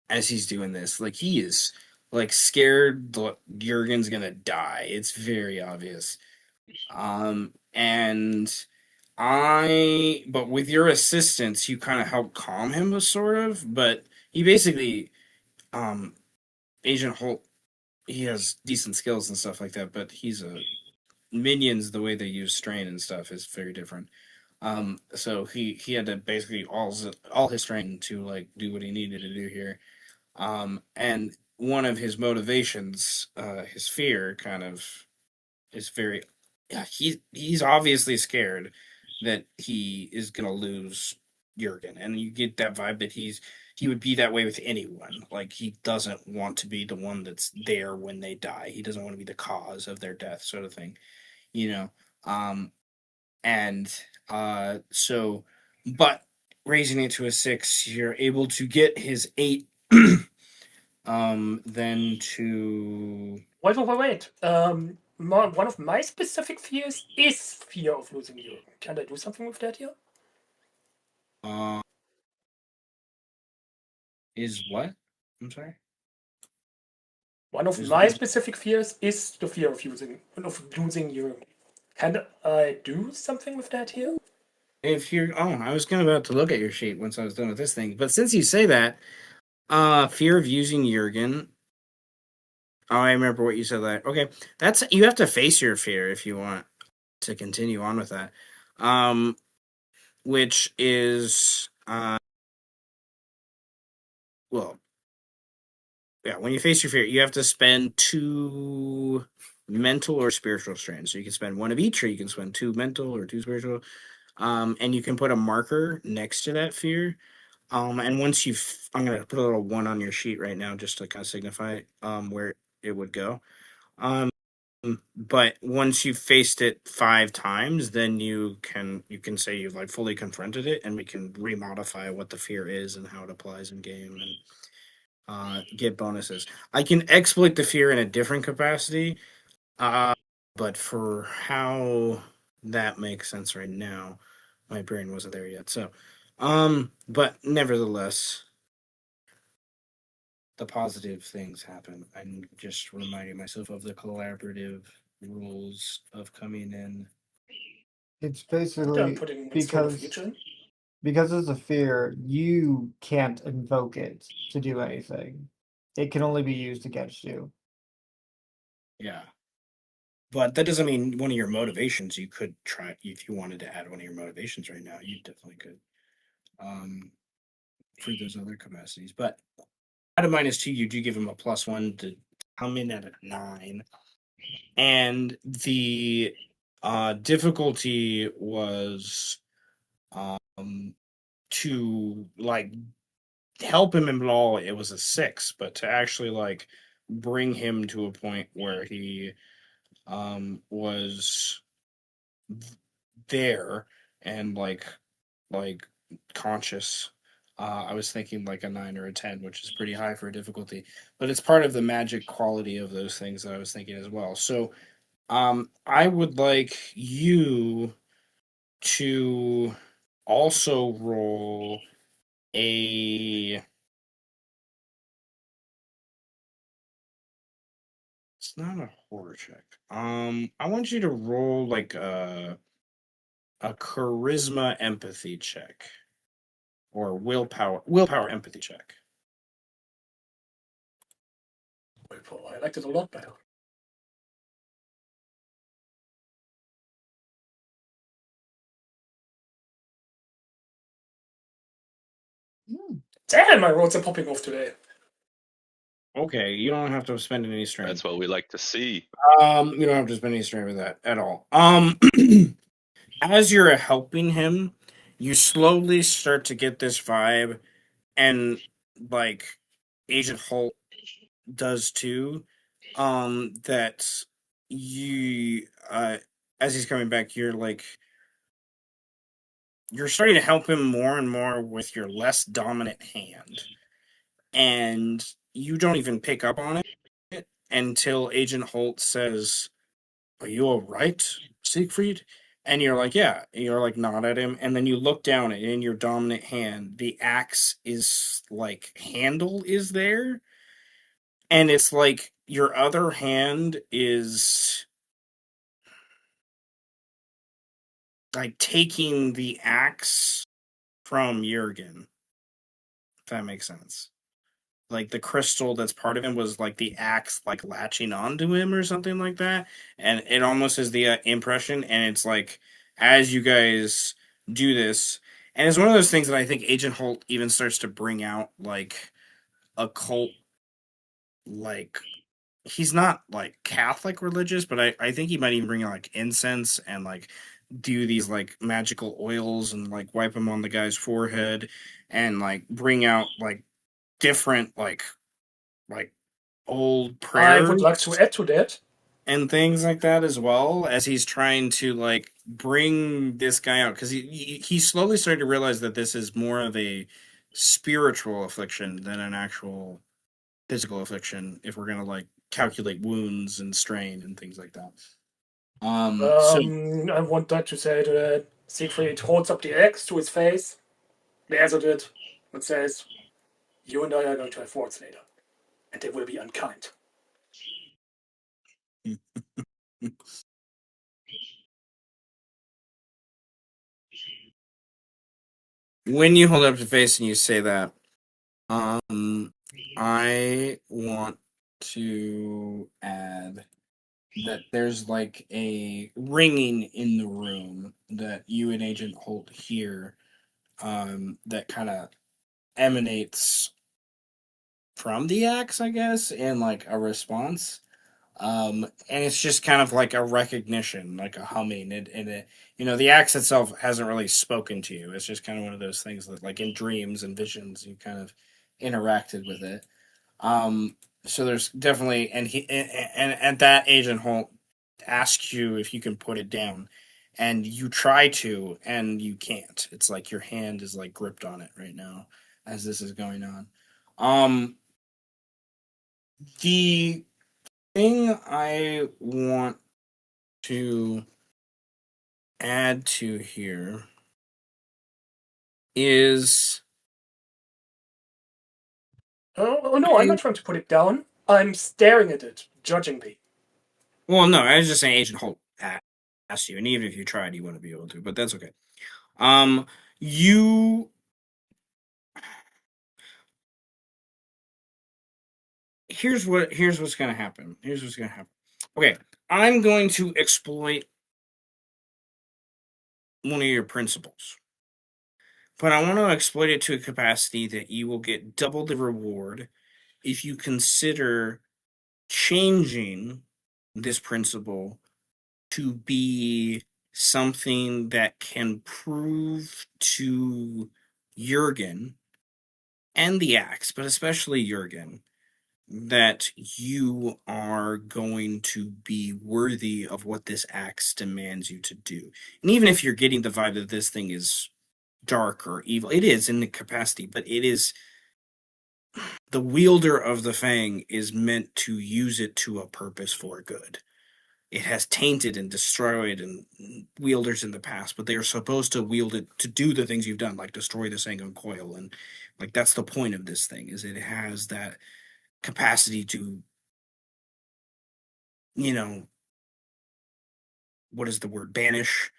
as he's doing this. Like he is like scared Jurgen's gonna die. It's very obvious. And but with your assistance, you kind of help calm him, sort of. But he basically, Agent Holt, he has decent skills and stuff like that. But he's a minions. The way they use strain and stuff is very different. So he had to basically all his strain to like do what he needed to do here. And one of his motivations, his fear, kind of is very. Yeah, he's obviously scared that he is gonna lose Jurgen, and you get that vibe that he would be that way with anyone. Like he doesn't want to be the one that's there when they die. He doesn't want to be the cause of their death, sort of thing. You know, and so, but raising it to a 6, you're able to get his 8. Then to Wait. One of my specific fears is fear of losing Jürgen. Can I do something with that here? Is what? I'm sorry. One of There's my one- specific fears is the fear of losing you. Can I do something with that here? If you're, I was about to look at your sheet once I was done with this thing, but since you say that, fear of using Jurgen. Oh, I remember what you said. That okay. That's you have to face your fear if you want to continue on with that. Which is well, yeah. When you face your fear, you have to spend 2 mental or spiritual strains. So you can spend 1 of each, or you can spend 2 mental or 2 spiritual. And you can put a marker next to that fear. And once I'm gonna put a little 1 on your sheet right now just to kind of signify where it would go. But once you've faced it 5 times, then you can say you've like fully confronted it, and we can remodify what the fear is and how it applies in game and get bonuses. I can exploit the fear in a different capacity, but for how that makes sense right now, my brain wasn't there yet. So, but nevertheless, the positive things happen. I'm just reminding myself of the collaborative rules of coming in. It's I'm basically putting because feature. because it's a fear, you can't invoke it to do anything. It can only be used against you. Yeah. But that doesn't mean one of your motivations. You could try if you wanted to add one of your motivations right now. You definitely could, for those other capacities. But at a -2, you do give him a +1 to come in at a 9, and the difficulty was to like help him in law. It was a 6, but to actually like bring him to a point where he was there and like conscious. I was thinking like a 9 or a 10, which is pretty high for a difficulty, but it's part of the magic quality of those things that I was thinking as well. So I would like you to also roll a it's not a horror check. I want you to roll like a charisma empathy check or willpower empathy check. I liked it a lot better. Damn, my roads are popping off today. Okay, you don't have to spend any strain. That's what we like to see. You don't have to spend any strain with that at all. As you're helping him, you slowly start to get this vibe, and like Agent Holt does too. That you, as he's coming back, you're starting to help him more and more with your less dominant hand, and you don't even pick up on it until Agent Holt says, "Are you all right, Siegfried?" And you're like, "Yeah." And you're like, nod at him, and then you look down, and in your dominant hand, the axe is like handle is there, and it's like your other hand is like taking the axe from Jurgen. If that makes sense. Like the crystal that's part of him was like the axe like latching onto him or something like that, and it almost is the impression. And it's like as you guys do this, and it's one of those things that I think Agent Holt even starts to bring out like occult, like he's not like Catholic religious, but I think he might even bring out like incense and like do these like magical oils and like wipe them on the guy's forehead and like bring out like different like old I prayers would like to add to that. and things like that as well as he's trying to like bring this guy out because he slowly started to realize that this is more of a spiritual affliction than an actual physical affliction if we're gonna like calculate wounds and strain and things like that. So I want that to say that Siegfried holds up the axe to his face, glares at it, and says, You and I are going to have words later, and they will be unkind. When you hold up your face and you say that, I want to add that there's like a ringing in the room that you and Agent Holt hear, that kind of emanates from the axe, I guess, in like a response. And it's just kind of like a recognition, like a humming. The axe itself hasn't really spoken to you. It's just kind of one of those things that, like in dreams and visions, you kind of interacted with it. So there's definitely, and at that, Agent Holt asks you if you can put it down, and you try to, and you can't. It's like your hand is like gripped on it right now as this is going on. The thing I want to add to here is Oh no, I'm not trying to put it down. I'm staring at it, judging me. well, no, I was just saying Agent Holt asked you, and even if you tried, you wouldn't be able to, but that's okay. You here's what's gonna happen. Okay, I'm going to exploit one of your principles, but I want to exploit it to a capacity that you will get double the reward if you consider changing this principle to be something that can prove to Jurgen and the axe, but especially Jurgen, that you are going to be worthy of what this axe demands you to do. And even if you're getting the vibe that this thing is dark or evil, it is in the capacity, but it is the wielder of the fang is meant to use it to a purpose for good. It has tainted and destroyed and wielders in the past, but they are supposed to wield it to do the things you've done, like destroy the Sangon Coil, and like that's the point of this thing, is it has that capacity to, you know, what is the word? Banish,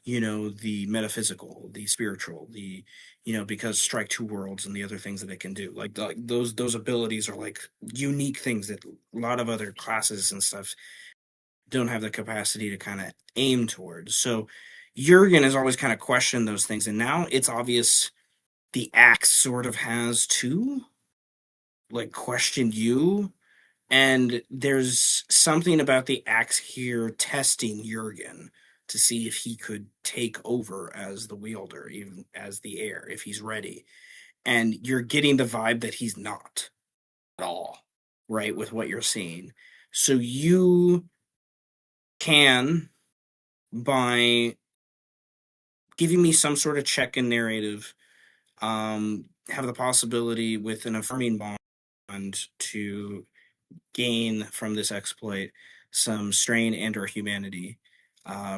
the metaphysical, the spiritual, because strike two worlds and the other things that it can do. Like those abilities are like unique things that a lot of other classes and stuff don't have the capacity to kind of aim towards. So Jurgen has always kind of questioned those things, and now it's obvious the axe sort of has too, like questioned you. And there's something about the axe here testing Jurgen to see if he could take over as the wielder, even as the heir, if he's ready. And you're getting the vibe that he's not at all, right, with what you're seeing. So you can, by giving me some sort of check in narrative, have the possibility with an affirming bond to gain from this exploit some strain and or humanity,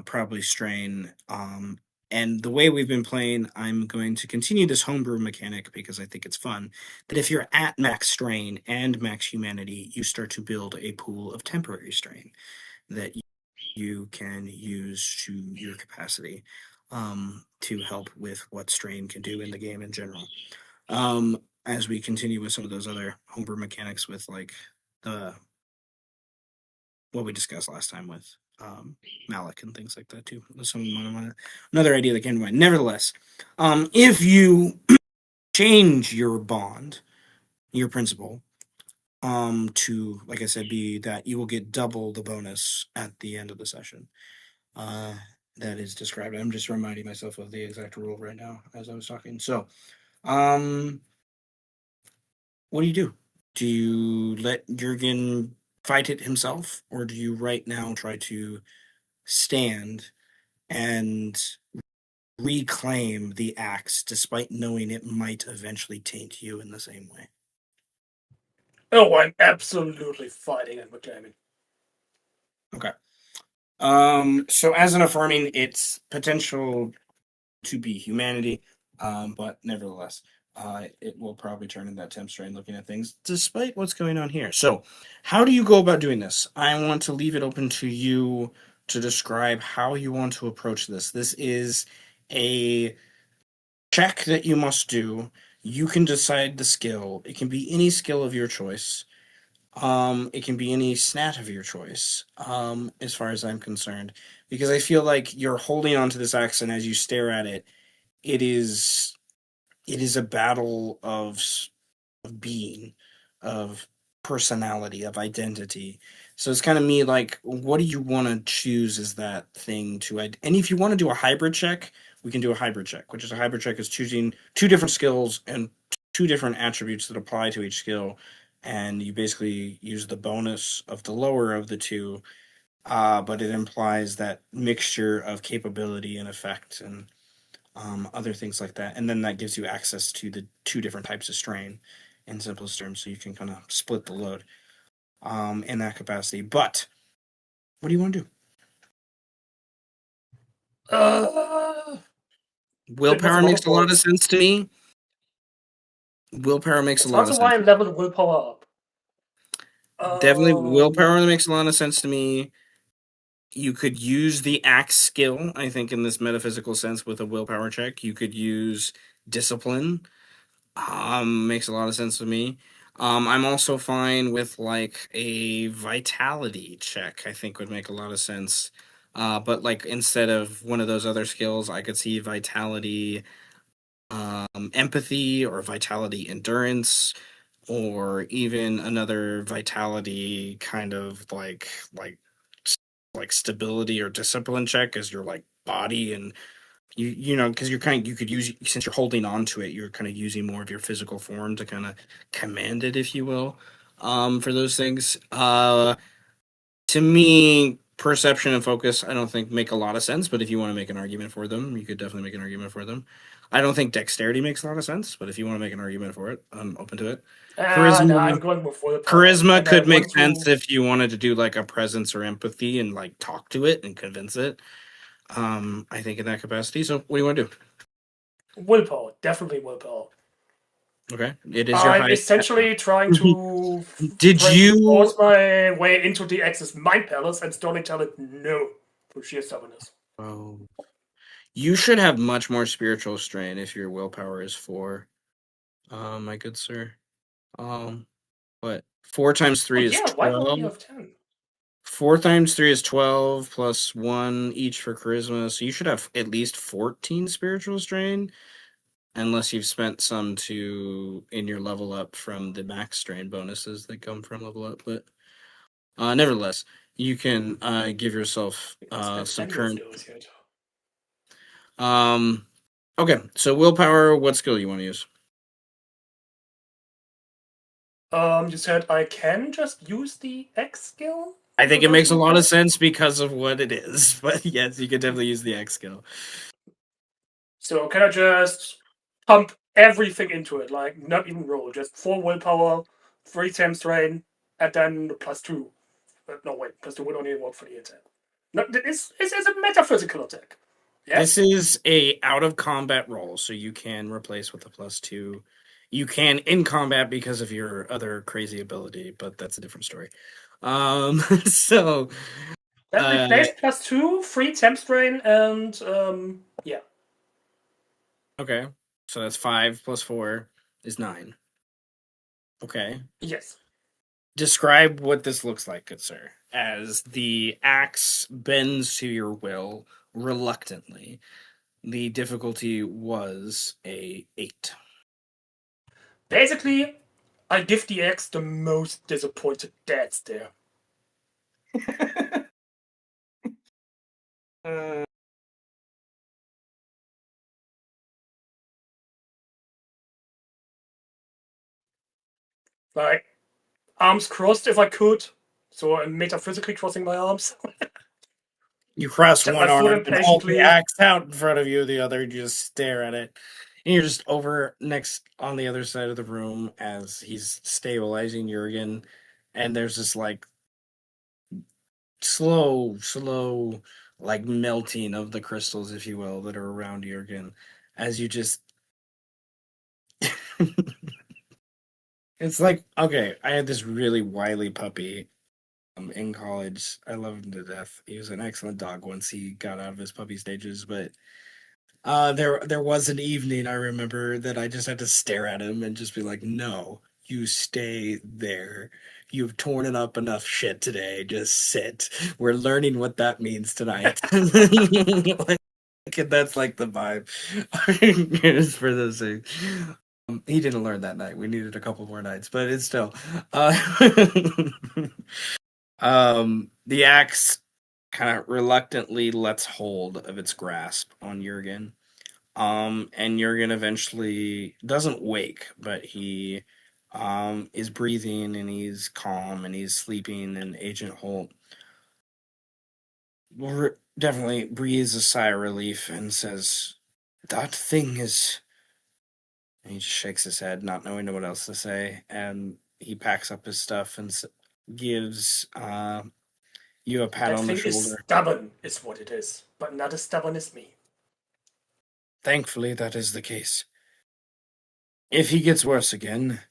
probably strain. And the way we've been playing, I'm going to continue this homebrew mechanic because I think it's fun. That if you're at max strain and max humanity, you start to build a pool of temporary strain that you can use to your capacity, to help with what strain can do in the game in general. As we continue with some of those other homebrew mechanics with like the what we discussed last time with Malik and things like that too. Another idea that came to mind. Nevertheless, if you change your bond, your principle, to, like I said, be that you will get double the bonus at the end of the session. That is described. I'm just reminding myself of the exact rule right now as I was talking. So, what do you do? Do you let Jurgen fight it himself, or do you right now try to stand and reclaim the axe despite knowing it might eventually taint you in the same way? Oh, I'm absolutely fighting and reclaiming. Okay. So as an affirming, it's potential to be humanity, but nevertheless, it will probably turn into that temp strain looking at things, despite what's going on here. So, how do you go about doing this? I want to leave it open to you to describe how you want to approach this. This is a check that you must do. You can decide the skill. It can be any skill of your choice. It can be any snat of your choice, as far as I'm concerned, because I feel like you're holding onto this axe, and as you stare at it, it is a battle of being, of personality, of identity. So it's kind of me like, what do you want to choose as that thing to? And if you want to do a hybrid check, we can do a hybrid check, which is a hybrid check is choosing two different skills and two different attributes that apply to each skill, and you basically use the bonus of the lower of the two, but it implies that mixture of capability and effect and other things like that. And then that gives you access to the two different types of strain in simplest terms, so you can kind of split the load in that capacity. But what do you want to do? Uh, Willpower makes a lot of sense to me. Willpower makes a it's lot hard of to why I sense. leveled willpower up. Definitely, willpower makes a lot of sense to me. You could use the axe skill, I think, in this metaphysical sense with a willpower check. You could use discipline. Makes a lot of sense to me. I'm also fine with like a vitality check. I think would make a lot of sense. But like instead of one of those other skills, I could see vitality, empathy, or vitality endurance, or even another vitality kind of like stability or discipline check as your like body and you know because you could use since you're holding on to it, you're kind of using more of your physical form to kind of command it, if you will, for those things. To me, perception and focus I don't think make a lot of sense, but if you want to make an argument for them, you could definitely make an argument for them. I don't think dexterity makes a lot of sense, but if you want to make an argument for it, I'm open to it. no, Charisma I'm going with willpower. charisma And I could make want sense to if you wanted to do like a presence or empathy and like talk to it and convince it. I think in that capacity. So what do you want to do? willpower, definitely willpower. Okay, it is your I'm highest. essentially trying to Did force you? my way into the Axis mind palace and slowly tell it no for sheer stubbornness. Oh, you should have much more spiritual strain if your willpower is 4. My good sir. What? 4 times Oh 3 is yeah, why don't we 12. have 10? 4 times 3 is 12 plus 1 each for charisma. So you should have at least 14 spiritual strain, unless you've spent some to in your level up from the max strain bonuses that come from level up. But nevertheless, you can give yourself Spent some any of current. those yet. Okay, so willpower. What skill you want to use? You said I can just use the X skill? I think For it those makes a who lot of have- sense because of what it is. But yes, you could definitely use the X skill. So can I just pump everything into it? Like, not even roll, just 4 willpower, 3 temp strain, and then +2. No, wait, +2 would only work for the attack. No, it's a metaphysical attack. Yes? This is a out of combat roll, so you can replace with a +2. You can in combat because of your other crazy ability, but that's a different story. So Then replace +2, 3 temp strain, and yeah. okay, so that's 5 plus 4 is 9. Okay, Yes. describe what this looks like, good sir. As the axe bends to your will reluctantly. The difficulty was a 8. Basically, I give the X the most disappointed dad stare. Like, arms crossed if I could. So I'm metaphysically crossing my arms. You cross Set one my foot arm and hold the impatiently. axe out in front of you, the other you just stare at it. And you're just over next on the other side of the room as he's stabilizing Jurgen, and there's this like slow, like melting of the crystals, if you will, that are around Jurgen, as you just It's like, okay, I had this really wily puppy in college. I loved him to death. He was an excellent dog once he got out of his puppy stages, but there was an evening I remember that I just had to stare at him and just be like, "No, you stay there. You've torn it up enough shit today. Just sit. We're learning what that means tonight." Like, that's like the vibe. It's for those things. He didn't learn that night. We needed a couple more nights, but it's still. Uh, the axe kind of reluctantly lets hold of its grasp on Jurgen. And Jurgen eventually doesn't wake, but he is breathing and he's calm and he's sleeping. And Agent Holt definitely breathes a sigh of relief and says, "That thing is." And he just shakes his head, not knowing what else to say. And he packs up his stuff and gives you a pat That on the thing is shoulder. stubborn, is what it is, but not as stubborn as me. Thankfully, that is the case. If he gets worse again,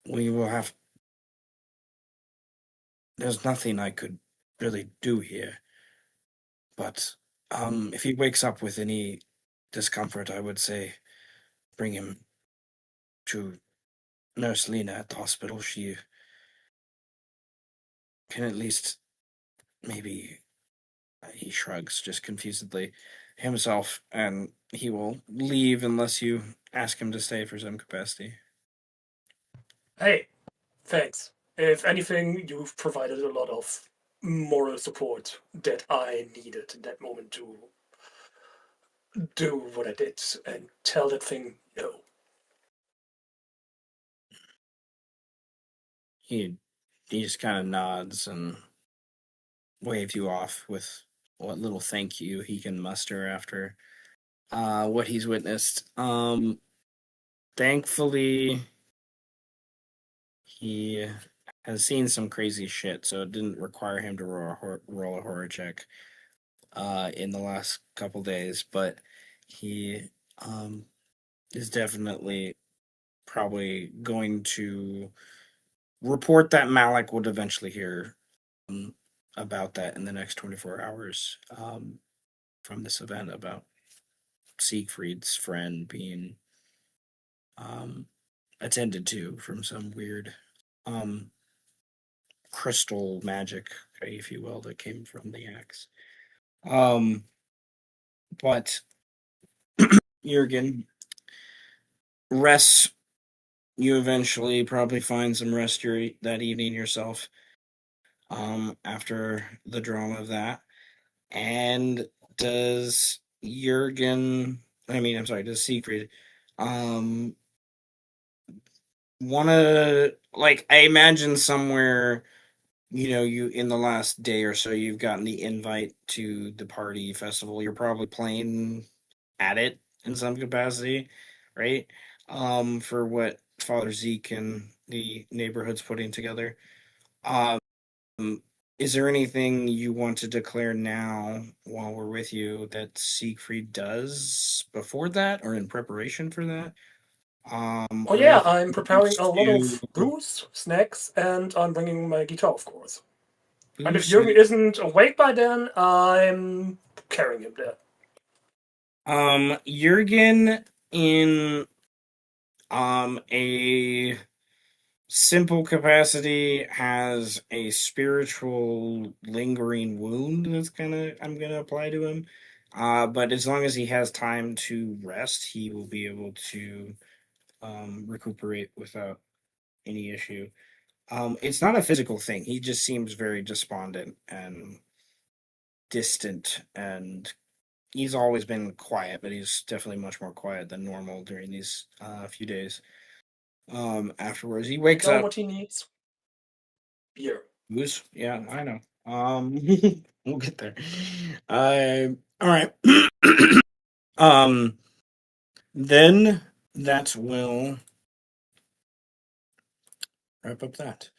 we will have. There's nothing I could really do here. But if he wakes up with any discomfort, I would say bring him to Nurse Lena at the hospital. She can at least maybe. He shrugs just confusedly himself, and he will leave unless you ask him to stay for some capacity. Hey, thanks. If anything, you've provided a lot of moral support that I needed in that moment to do what I did and tell that thing no. He just kind of nods and waves you off with what little thank you he can muster after what he's witnessed. Thankfully, he has seen some crazy shit, so it didn't require him to roll a horror check in the last couple days, but he is definitely probably going to report that Malik would eventually hear about that in the next 24 hours from this event about Siegfried's friend being um, attended to from some weird crystal magic, if you will, that came from the axe. But Jurgen rests. You eventually probably find some rest that evening yourself after the drama of that. And does does Siegfried um wanna, like, I imagine somewhere, you in the last day or so you've gotten the invite to the party festival. You're probably playing at it in some capacity, right? For what Father Zeke and the neighborhood's putting together. Um is there anything you want to declare now while we're with you that Siegfried does before that or in preparation for that? Oh Or yeah, anything I'm he preparing wants a lot to of booze, snacks, and I'm bringing my guitar, of course. And if boost? Jürgen isn't awake by then, I'm carrying him there. Jurgen in a simple capacity has a spiritual lingering wound I'm gonna apply to him. But as long as he has time to rest, he will be able to recuperate without any issue. It's not a physical thing. He just seems very despondent and distant, and he's always been quiet, but he's definitely much more quiet than normal during these few days. Afterwards, he wakes Know up. what he needs? Beer. Booze? Yeah, I know. We'll get there. All right. um, then that will wrap up that.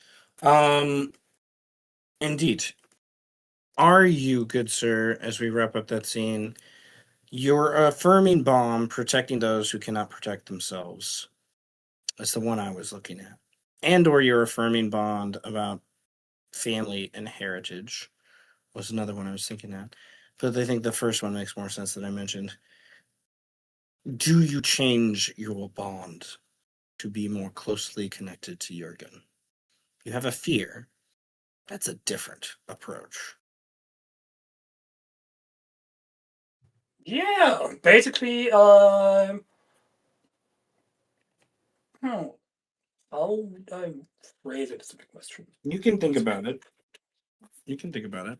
Um, indeed. Are you, good sir, as we wrap up that scene, Your affirming bond, protecting those who cannot protect themselves. That's the one I was looking at. And or your affirming bond about family and heritage was another one I was thinking at. But I think the first one makes more sense that I mentioned. Do you change your bond to be more closely connected to Jurgen? You have a fear. That's a different approach. Yeah, basically, hmm, how would I phrase it? It's a big question. You can think about it. You can think about it.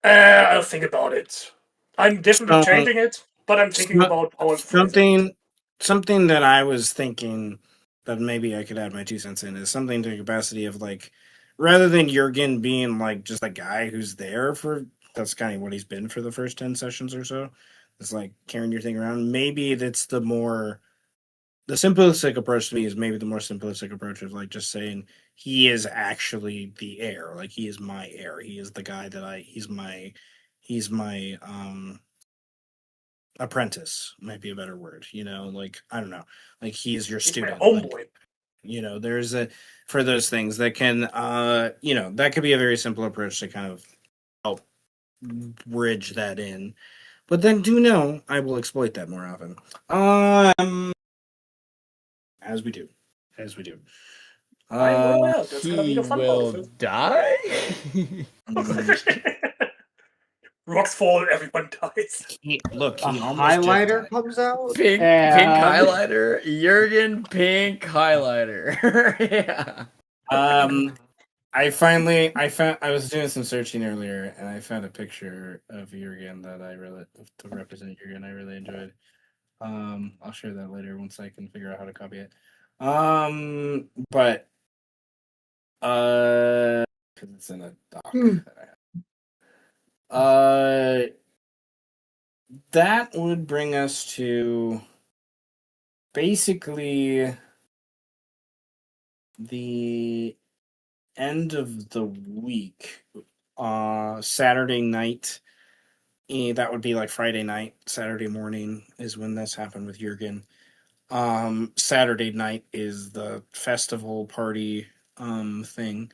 I'll think about it. I'm definitely Uh, changing it, but I'm thinking so- about how I'm phrasing it. something that I was thinking that maybe I could add my 2 cents in is something to the capacity of like, rather than Jurgen being like just a guy who's there for, that's kind of what he's been for the first 10 sessions or so. It's like carrying your thing around. Maybe that's the simplistic approach to me is maybe the more simplistic approach of like just saying he is actually the heir. Like he is my heir. He is the guy that he's my apprentice might be a better word, like I don't know, like he's your He's my student, like homeboy. there's a for those things that can that could be a very simple approach to kind of help bridge that in, but then do know I will exploit that more often, as we do as we do I will. uh Yeah, that's gonna be He the fun part will of it. die? Rocks fall, everyone dies. look, A he almost just highlighter died. comes out, Pink and highlighter? Jurgen pink highlighter. Yeah. I was doing some searching earlier and I found a picture of Jurgen that I really to represent Jurgen I really enjoyed. I'll share that later once I can figure out how to copy it. But because it's in a doc that I have. That would bring us to basically the end of the week. Saturday night. That would be like Friday night. Saturday morning is when this happened with Jurgen. Saturday night is the festival party thing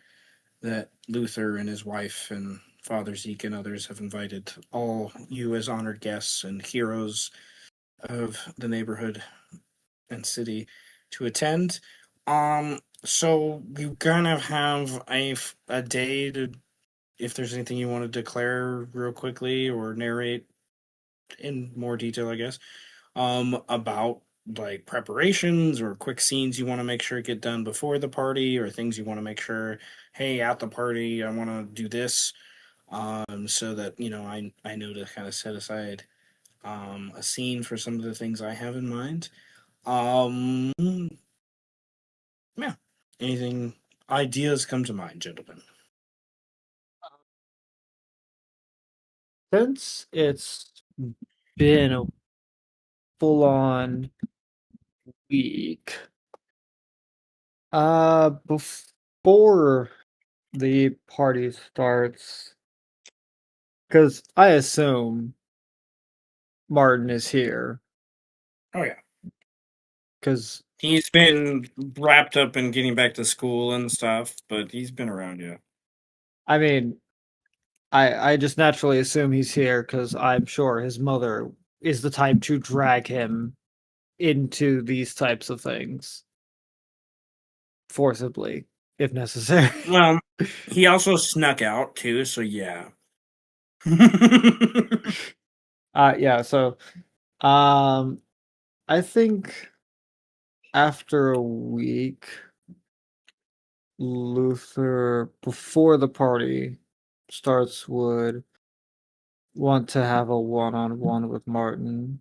that Luther and his wife and Father Zeke and others have invited all you as honored guests and heroes of the neighborhood and city to attend. So you kind of have a day to, if there's anything you want to declare real quickly or narrate in more detail, I guess, about like preparations or quick scenes you want to make sure get done before the party or things you want to make sure, hey, at the party, I want to do this, so that, I know to kind of set aside, a scene for some of the things I have in mind. Um, yeah. Anything, ideas come to mind, gentlemen? since it's been a full-on week, before the party starts, because I assume Martin is here, Oh yeah. because He's been wrapped up in getting back to school and stuff, but he's been around, yeah. I mean, I just naturally assume he's here because I'm sure his mother is the type to drag him into these types of things forcibly, if necessary. Well, he also snuck out too, so yeah. Yeah, so I think after a week, Luther, before the party starts, would want to have a one-on-one with Martin.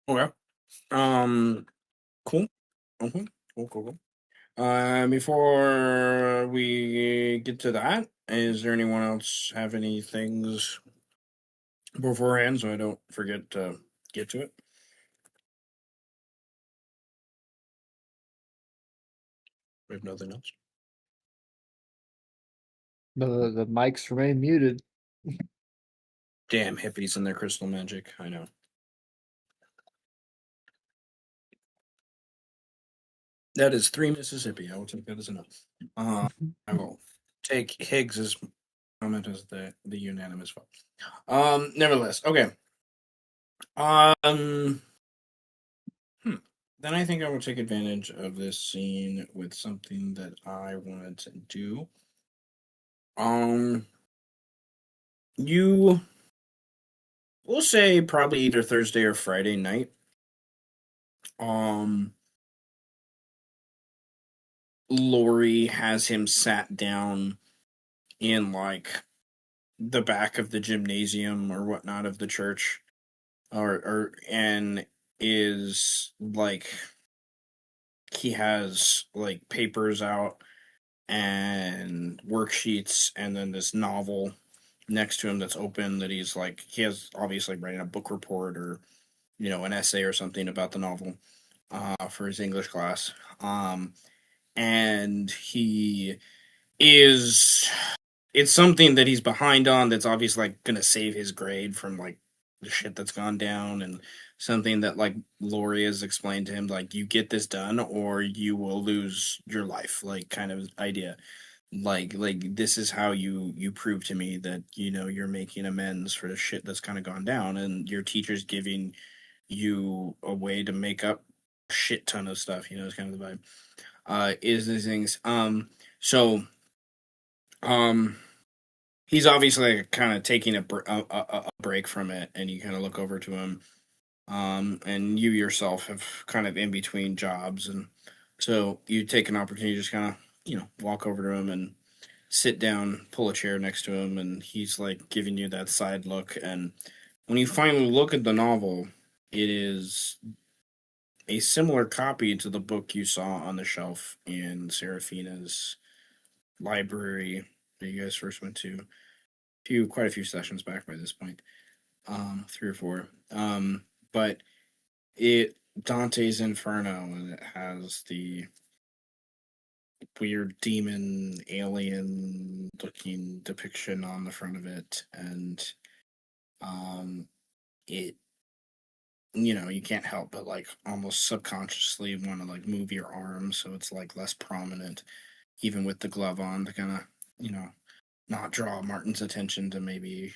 Okay. Cool. Okay. Cool. Before we get to that, is there anyone else have any things beforehand so I don't forget to get to it. We have nothing else. The mics remain muted. Damn hippies and their crystal magic. I know. That is 3 Mississippi. I will take that as enough. I will take Higgs's comment as the unanimous vote. Nevertheless, okay. Then I think I will take advantage of this scene with something that I wanted to do. You will say probably either Thursday or Friday night. Lori has him sat down in like the back of the gymnasium or whatnot of the church, and is like he has like papers out and worksheets and then this novel next to him that's open that he's like he has obviously writing a book report or an essay or something about the novel for his English class, and he is it's something that he's behind on that's obviously like gonna save his grade from like the shit that's gone down, and something that like Lori has explained to him, like you get this done or you will lose your life, like kind of idea. Like this is how you prove to me that you're making amends for the shit that's kind of gone down, and your teacher's giving you a way to make up a shit ton of stuff. It's kind of the vibe. Is these things. So he's obviously like, kind of taking a break from it, and you kind of look over to him, and you yourself have kind of in between jobs, and so you take an opportunity to just kind of walk over to him and sit down, pull a chair next to him, and he's like giving you that side look. And when you finally look at the novel, it is a similar copy to the book you saw on the shelf in Seraphina's library that you guys first went to quite a few sessions back by this point, 3 or 4. But it Dante's Inferno, and it has the weird demon alien looking depiction on the front of it, and it you can't help but like almost subconsciously want to like move your arm so it's like less prominent, even with the glove on, to kind of not draw Martin's attention to maybe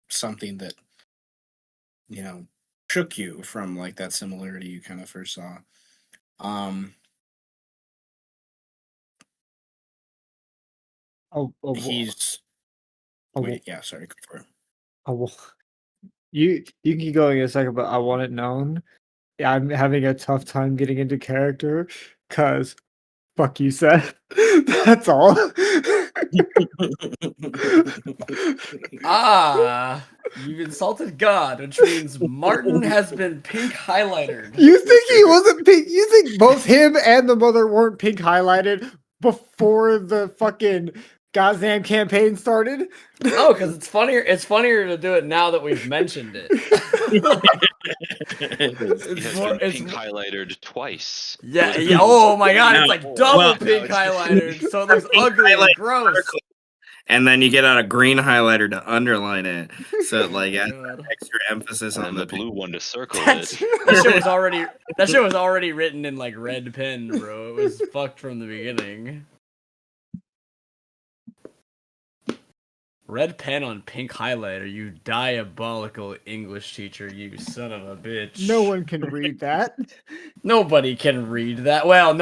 something that shook you from like that similarity you kind of first saw. He's wait, yeah, sorry, go for it. You can keep going in a second, but I want it known. I'm having a tough time getting into character because fuck you, Seth. That's all. You've insulted God, which means Martin has been pink highlighted. You think he wasn't pink? You think both him and the mother weren't pink highlighted before the fucking goddamn campaign started? Oh, because it's funnier. It's funnier to do it now that we've mentioned it. It has been pink highlighted twice. Yeah. Oh my god, No, it's like double well, pink highlighted, so it looks ugly and gross. And then you get out a green highlighter to underline it, so it like adds God. extra emphasis And on the blue one to circle That it. shit was already written in like red pen, bro. It was fucked from the beginning. Red pen on pink highlighter, you diabolical English teacher, you son of a bitch. No one can read that. Nobody can read that. Well,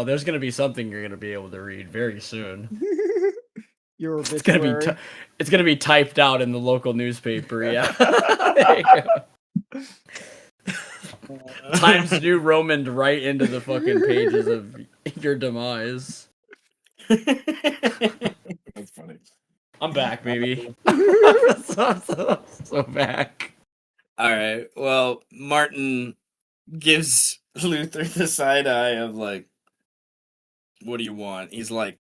there's gonna be something you're gonna be able to read very soon. You're a It's gonna bitch. be it's gonna be typed out in the local newspaper. Yeah. There you go. Times New Roman right into the fucking pages of your demise. That's funny. I'm back, baby. so back. All right. Well, Martin gives Luther the side eye of like, "What do you want?" He's like,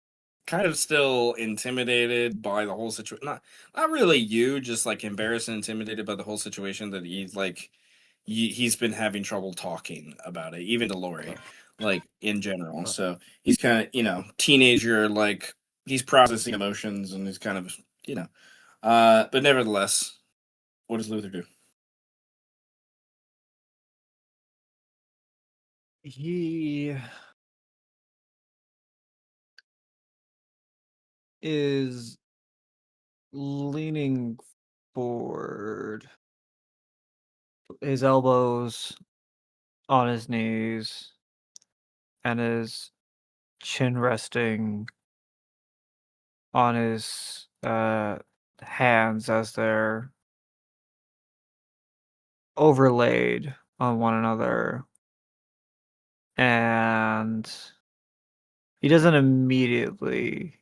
kind of still intimidated by the whole situation. Not really you, just like embarrassed and intimidated by the whole situation that he's like he's been having trouble talking about it, even to Lori, like in general. So he's kind of teenager, like he's processing emotions and he's kind of but nevertheless, what does Luther do? He is leaning forward, his elbows on his knees, and his chin resting on his hands as they're overlaid on one another. And he doesn't immediately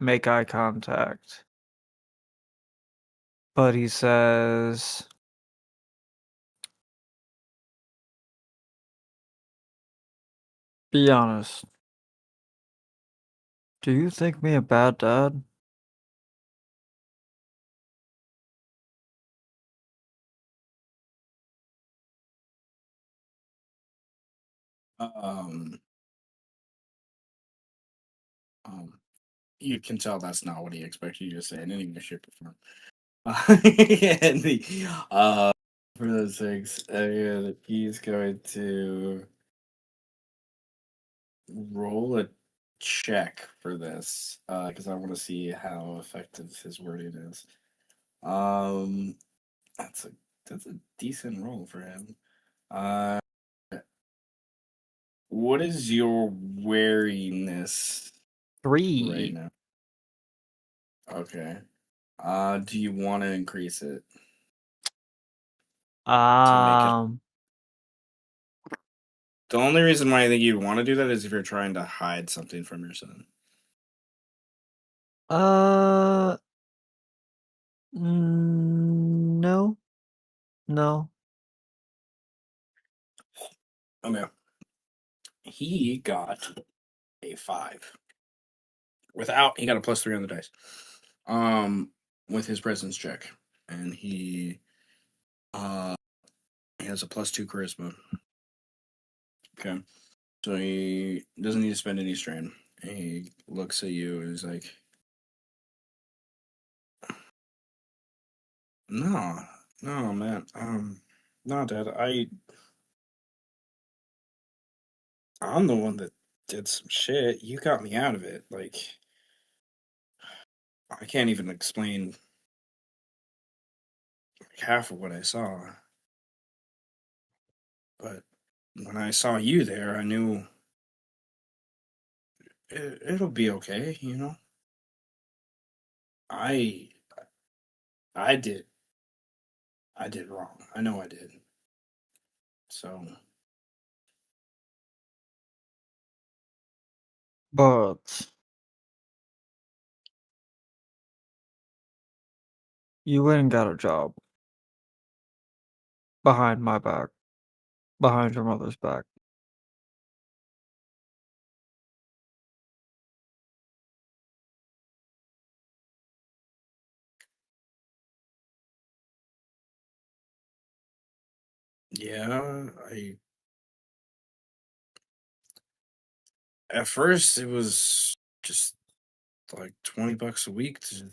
make eye contact, but he says, "Be honest. Do you think me a bad dad?" Um, you can tell that's not what he expected you to say in any way, shape, or form. And for those things, he's going to roll a check for this because I want to see how effective his wording is. That's a decent roll for him. What is your wariness 3. right now? Okay. Do you want to increase it to make it? The only reason why I think you'd want to do that is if you're trying to hide something from your son. No. No. Okay. He got a 5. He got a +3 on the dice. With his presence check. And he has a +2 charisma. Okay. So he doesn't need to spend any strain. He looks at you and is like, no, no, man. No, Dad, I'm the one that did some shit. You got me out of it. Like, I can't even explain half of what I saw. But when I saw you there, I knew it'll be okay, you know? I I did I did wrong. I know I did. So But you went and got a job behind my back, behind your mother's back. yeah, I at first it was just like $20 a week to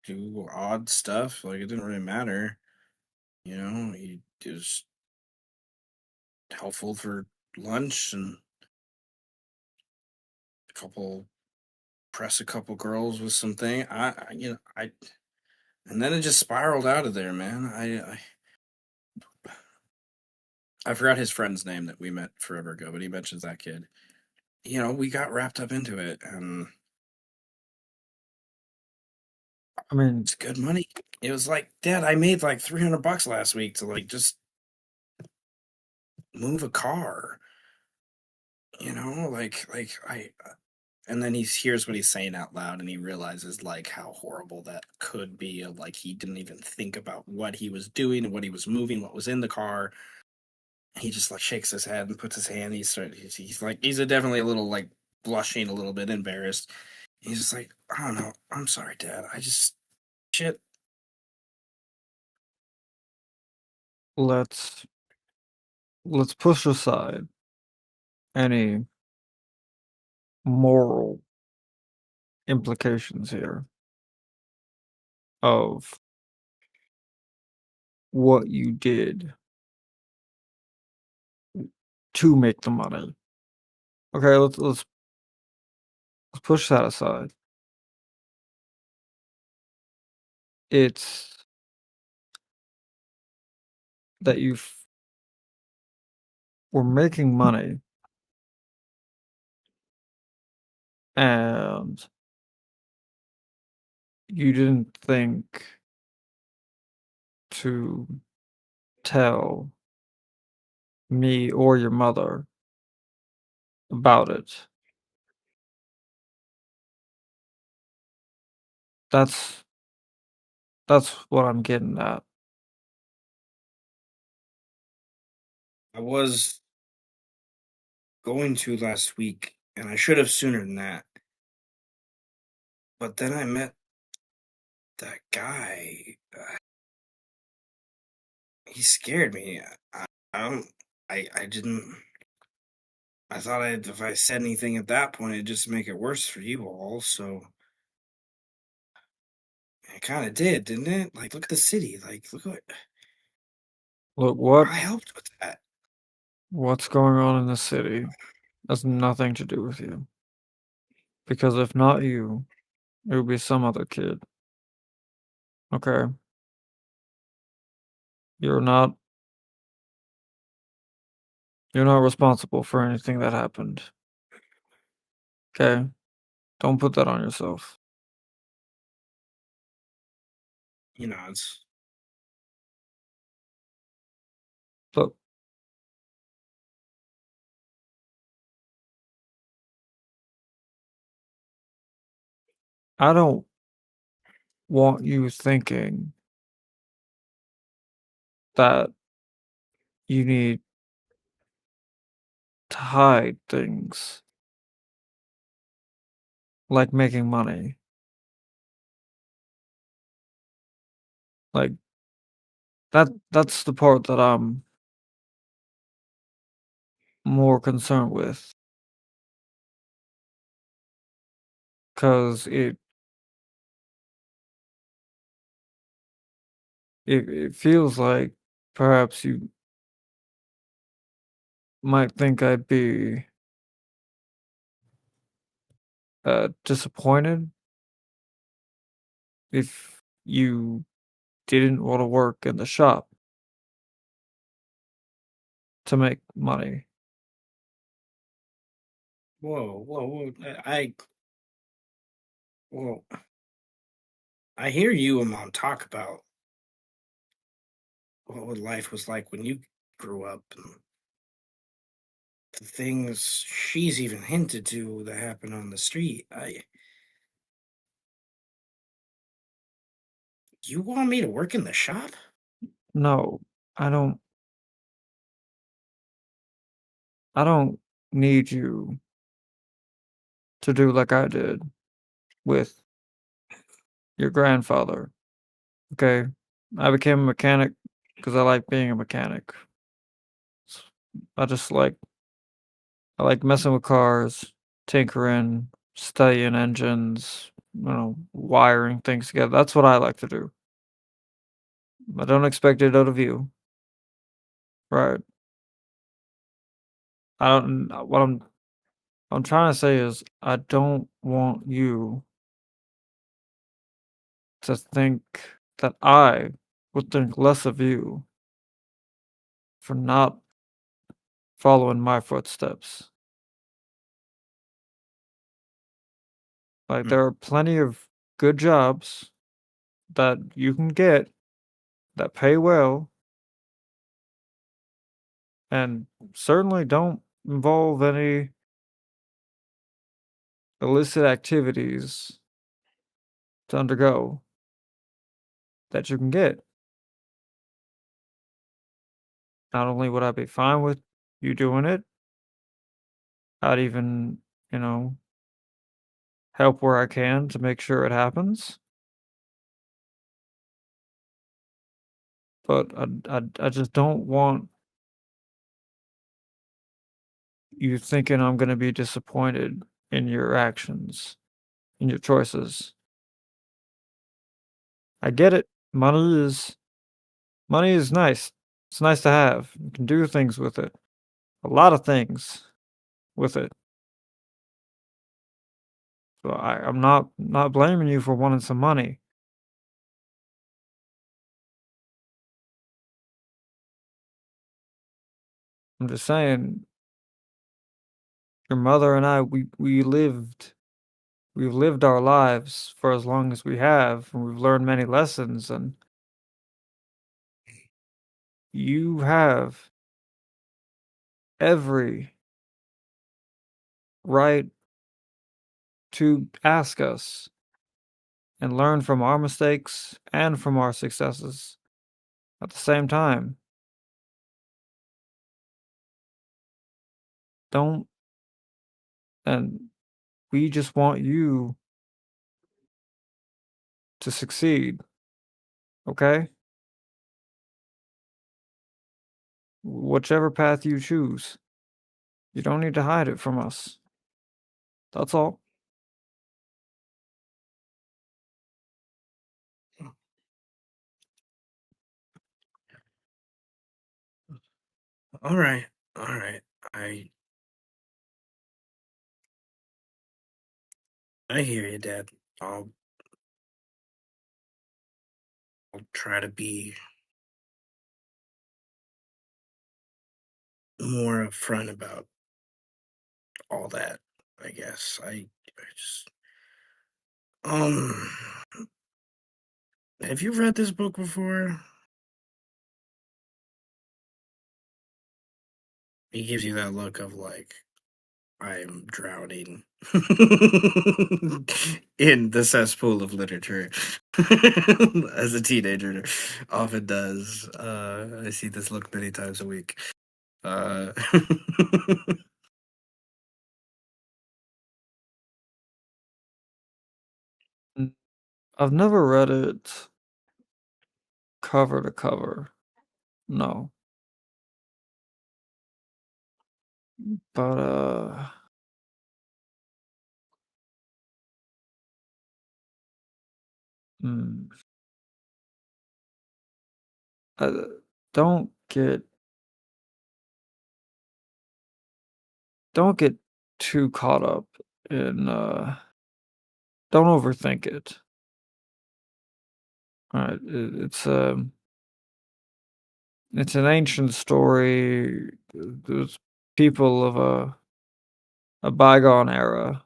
do odd stuff. Like it didn't really matter. He was helpful for lunch and press a couple girls with something. And then it just spiraled out of there, man. I forgot his friend's name that we met forever ago, but he mentions that kid. We got wrapped up into it, and I mean, it's good money. It was like, Dad, I made like $300 last week to like just move a car. Like I. And then he hears what he's saying out loud, and he realizes like how horrible that could be. Like he didn't even think about what he was doing and what he was moving, what was in the car. He just like shakes his head and puts his hand. He's definitely a little like blushing, a little bit embarrassed. He's just like, I don't know. I'm sorry, Dad. I just shit. Let's push aside any moral implications here of what you did to make the money. Okay, let's push that aside. It's that you were making money and you didn't think to tell me or your mother about it. That's what I'm getting at. I was going to last week, and I should have sooner than that. But then I met that guy. He scared me. I don't. I didn't. I thought if I said anything at that point, it'd just make it worse for you all. So it kind of did, didn't it? Like, look at the city. Like, look what Look, I helped with that. what's going on in the city has nothing to do with you. Because if not you, it would be some other kid. Okay? You're not responsible for anything that happened. Okay? Don't put that on yourself. He nods. Look, I don't want you thinking that you need to hide things like making money. Like that's the part that I'm more concerned with. 'Cause it feels like perhaps you might think I'd be disappointed if you didn't want to work in the shop to make money. Whoa. Well, I hear you and Mom talk about what life was like when you grew up and the things she's even hinted to that happen on the street. You want me to work in the shop? No, I don't I don't need you to do like I did with your grandfather. Okay? I became a mechanic because I like being a mechanic. I just I like messing with cars, tinkering, studying engines, wiring things together. That's what I like to do. I don't expect it out of you. Right. I don't what I'm trying to say is I don't want you to think that I would think less of you for not following my footsteps. Like Hmm. there are plenty of good jobs that you can get that pay well and certainly don't involve any illicit activities to undergo that you can get. not only would I be fine with you doing it, I'd even, help where I can to make sure it happens. But I just don't want you thinking I'm gonna be disappointed in your actions, in your choices. I get it. Money is nice. It's nice to have. You can do things with it. A lot of things with it. So I'm not blaming you for wanting some money. I'm just saying your mother and I we've lived our lives for as long as we have, and we've learned many lessons, and you have every right to ask us and learn from our mistakes and from our successes at the same time. Don't and we just want you to succeed, okay? Whichever path you choose. You don't need to hide it from us. That's all. All right, all right. I I hear you, Dad. I'll I'll try to be more upfront about all that. I guess I just um. Have you read this book before? He gives you that look of like I'm drowning in the cesspool of literature, as a teenager often does. I see this look many times a week. Uh, Mm, I've never read it cover to cover. No. But mm, uh, don't get don't get too caught up in don't overthink it. All right, it's an ancient story. There's people of a bygone era,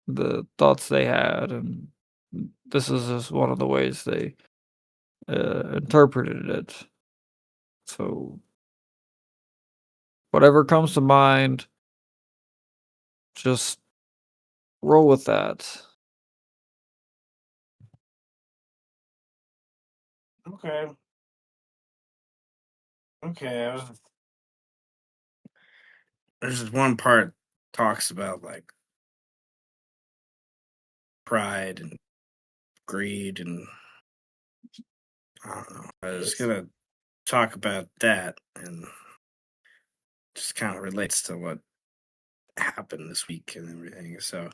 the thoughts they had, and this is just one of the ways they interpreted it. So whatever comes to mind, just roll with that. okay, okay. There's this one part talks about like pride and greed, and I don't know. I was Yes. gonna talk about that, and just kind of relates to what happened this week and everything. So,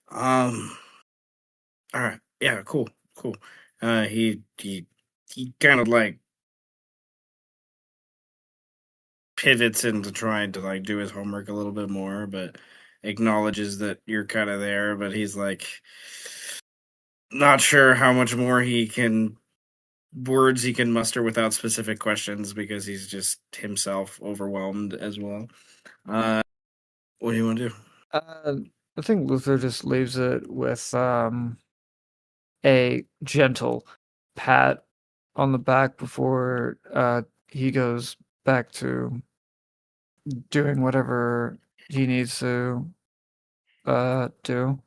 um, all right, yeah, cool, cool. He kind of like pivots into trying to like do his homework a little bit more, but acknowledges that you're kind of there. But he's like not sure how much more words he can muster without specific questions because he's just himself overwhelmed as well. Uh, what do you want to do? Uh, I think Luther just leaves it with a gentle pat on the back before he goes back to doing whatever he needs to do.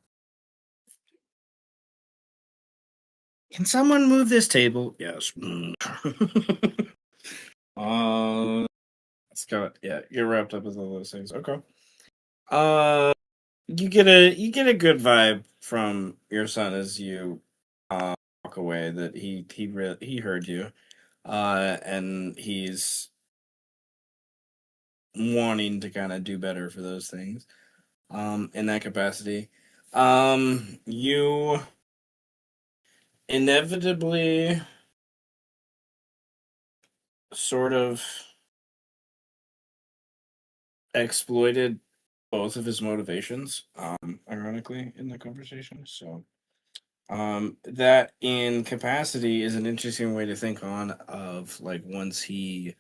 Can someone move this table? Yes. it's got you're wrapped up with all those things. Okay. You get a good vibe from your son as you walk away that he heard you, and he's wanting to kind of do better for those things. In that capacity, you inevitably sort of exploited both of his motivations, ironically, in the conversation. So, that in capacity is an interesting way to think on of like once he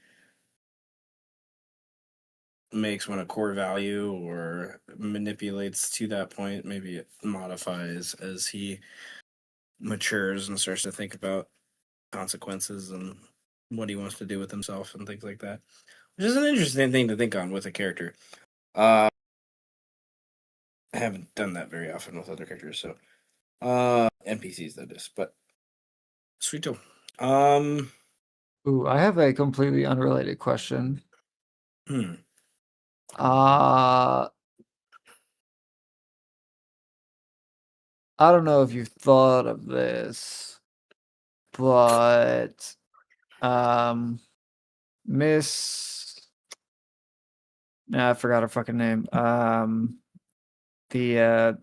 makes one a core value or manipulates to that point, maybe it modifies as he matures and starts to think about consequences and what he wants to do with himself and things like that. Which is an interesting thing to think on with a character. I haven't done that very often with other characters, so NPCs that is, but sweet too. Ooh, I have a completely unrelated question. Hmm. I don't know if you've thought of this, but Miss I forgot her fucking name. The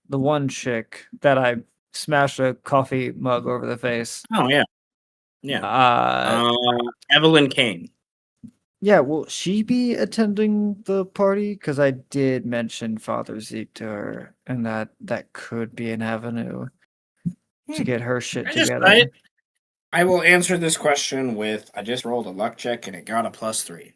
one chick that I smashed a coffee mug over the face. Oh yeah. Evelyn Kane. Yeah, will she be attending the party? Because I did mention Father Zeke to her, and that could be an avenue to get her shit together. I will answer this question with I just rolled a luck check and it got a +3.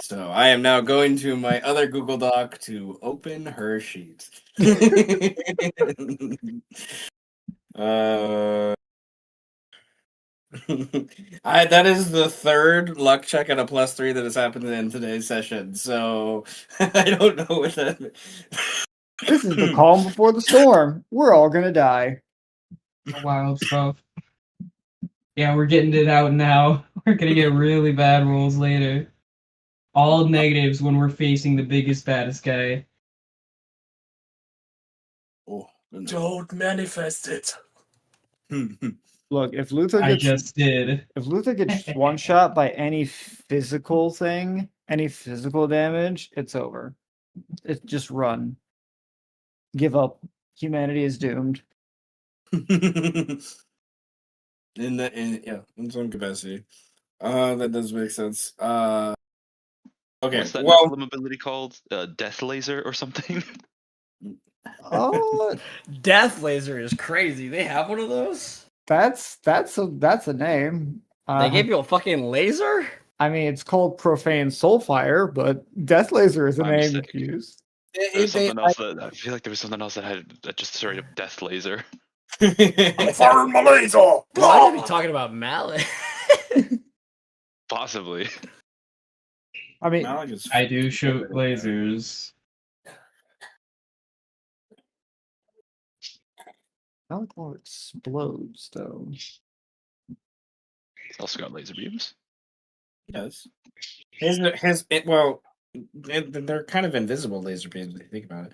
So I am now going to my other Google Doc to open her sheet. That is the third luck check and a +3 that has happened in today's session. So I don't know what that. This is the calm before the storm. We're all gonna die. Wild stuff. Yeah, we're getting it out now. We're gonna get really bad rolls later. All negatives when we're facing the biggest, baddest guy. Oh, goodness. Don't manifest it. Look, if Luther I gets just did. if Luther gets one shot by any physical thing, any physical damage, it's over. It's just run. Give up. Humanity is doomed. in some capacity. That does make sense. Okay. What's that Well, Nephilim ability called? Death laser or something? Oh, Death laser is crazy. They have one of those? that's a name. They gave you a fucking laser? I mean, it's called Profane Soulfire, but Death Laser is a My name you mistake. can use. There's something else I feel like there was something else that had just straight up death laser. I'm firing my laser! Might Blah! be talking about Mallet. Possibly. I mean, I do shoot lasers. Malachor explodes, though. It's also got laser beams. He does. They're kind of invisible laser beams if you think about it.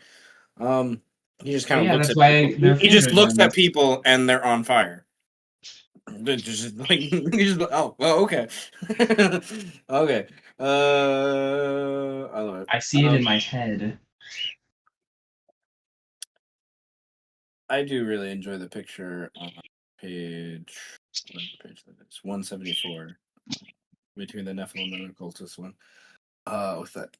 He just kind of Yeah, looks that's at why people. they're He just phaser looks at guns. people and they're on fire. They're just like he's just, oh well, okay. Okay. I love it. I see it in my head. I do really enjoy the picture on page whatever page that is, 174, between the Nephilim and the occultist one. With that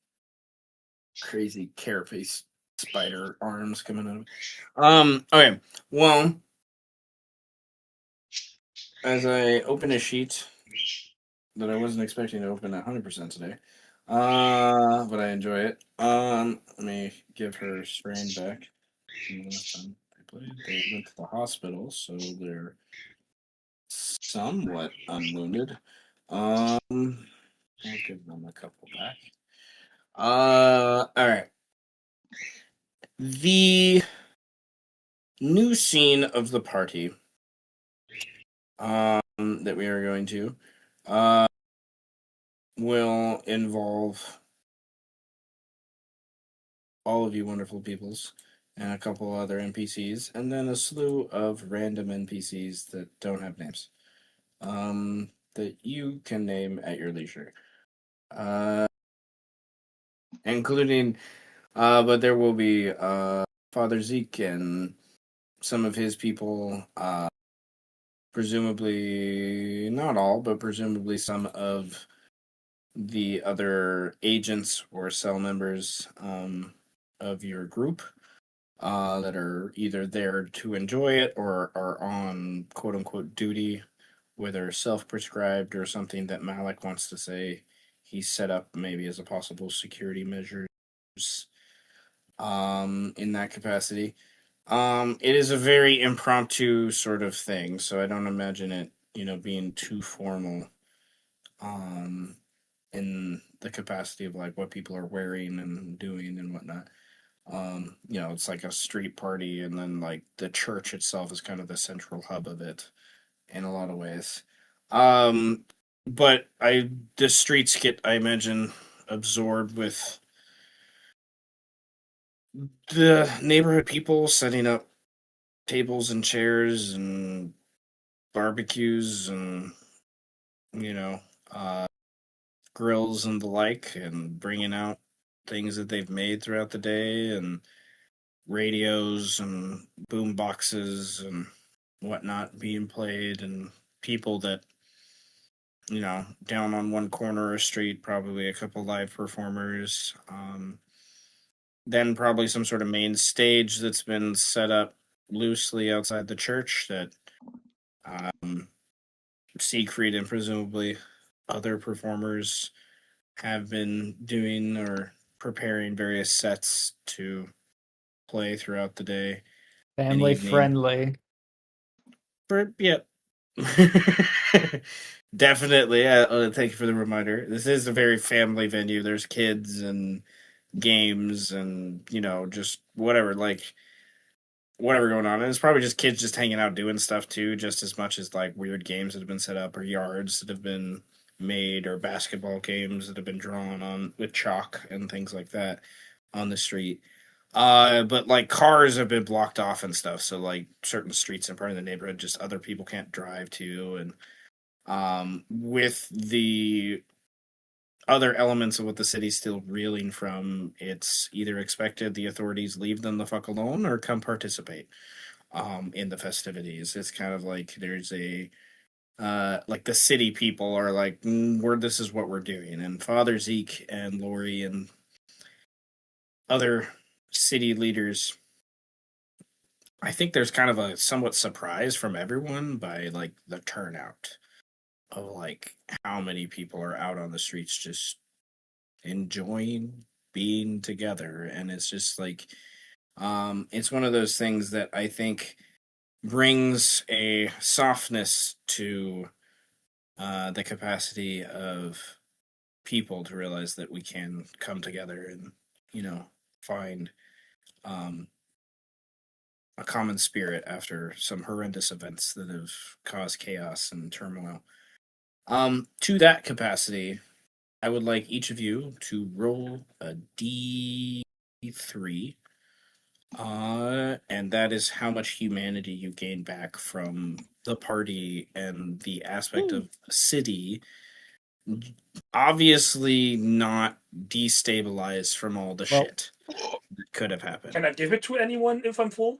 crazy carapace spider arms coming out of it. Okay. Well, as I open a sheet that I wasn't expecting to open at 100% today. But I enjoy it. Let me give her strain back. Last time they went to the hospital, so they're somewhat unwounded. I'll give them a couple back. All right. The new scene of the party that we are going to uh, will involve all of you wonderful peoples and a couple other NPCs, and then a slew of random NPCs that don't have names that you can name at your leisure. Including, but there will be Father Zeke and some of his people, presumably not all, but presumably some of the other agents or cell members of your group that are either there to enjoy it or are on quote unquote duty, whether self prescribed or something that Malik wants to say he set up maybe as a possible security measures in that capacity. It is a very impromptu sort of thing, so I don't imagine it, being too formal. In the capacity of like what people are wearing and doing and whatnot. It's like a street party, and then like the church itself is kind of the central hub of it in a lot of ways. But the streets get, I imagine, absorbed with the neighborhood people setting up tables and chairs and barbecues and you know uh, grills and the like, and bringing out things that they've made throughout the day, and radios and boom boxes and whatnot being played, and people that down on one corner of a street, probably a couple live performers, then probably some sort of main stage that's been set up loosely outside the church that Siegfried and presumably other performers have been doing or preparing various sets to play throughout the day and Family evening. friendly. Yep. Definitely. Thank you for the reminder. This is a very family venue. There's kids and games and just whatever going on. And it's probably just kids just hanging out doing stuff too, just as much as like weird games that have been set up or yards that have been made or basketball games that have been drawn on with chalk and things like that on the street. But like cars have been blocked off and stuff, so like certain streets in part of the neighborhood just other people can't drive to, and with the other elements of what the city's still reeling from, it's either expected the authorities leave them the fuck alone or come participate in the festivities. It's kind of like there's a like the city people are like, this is what we're doing, and Father Zeke and Lori and other city leaders, I think there's kind of a somewhat surprise from everyone by like the turnout of like how many people are out on the streets just enjoying being together. And it's just like it's one of those things that I think brings a softness to the capacity of people to realize that we can come together and find a common spirit after some horrendous events that have caused chaos and turmoil. To that capacity, I would like each of you to roll a D3. And that is how much humanity you gain back from the party and the aspect of the city. Obviously not destabilized from all the shit that could have happened. Can I give it to anyone if I'm full?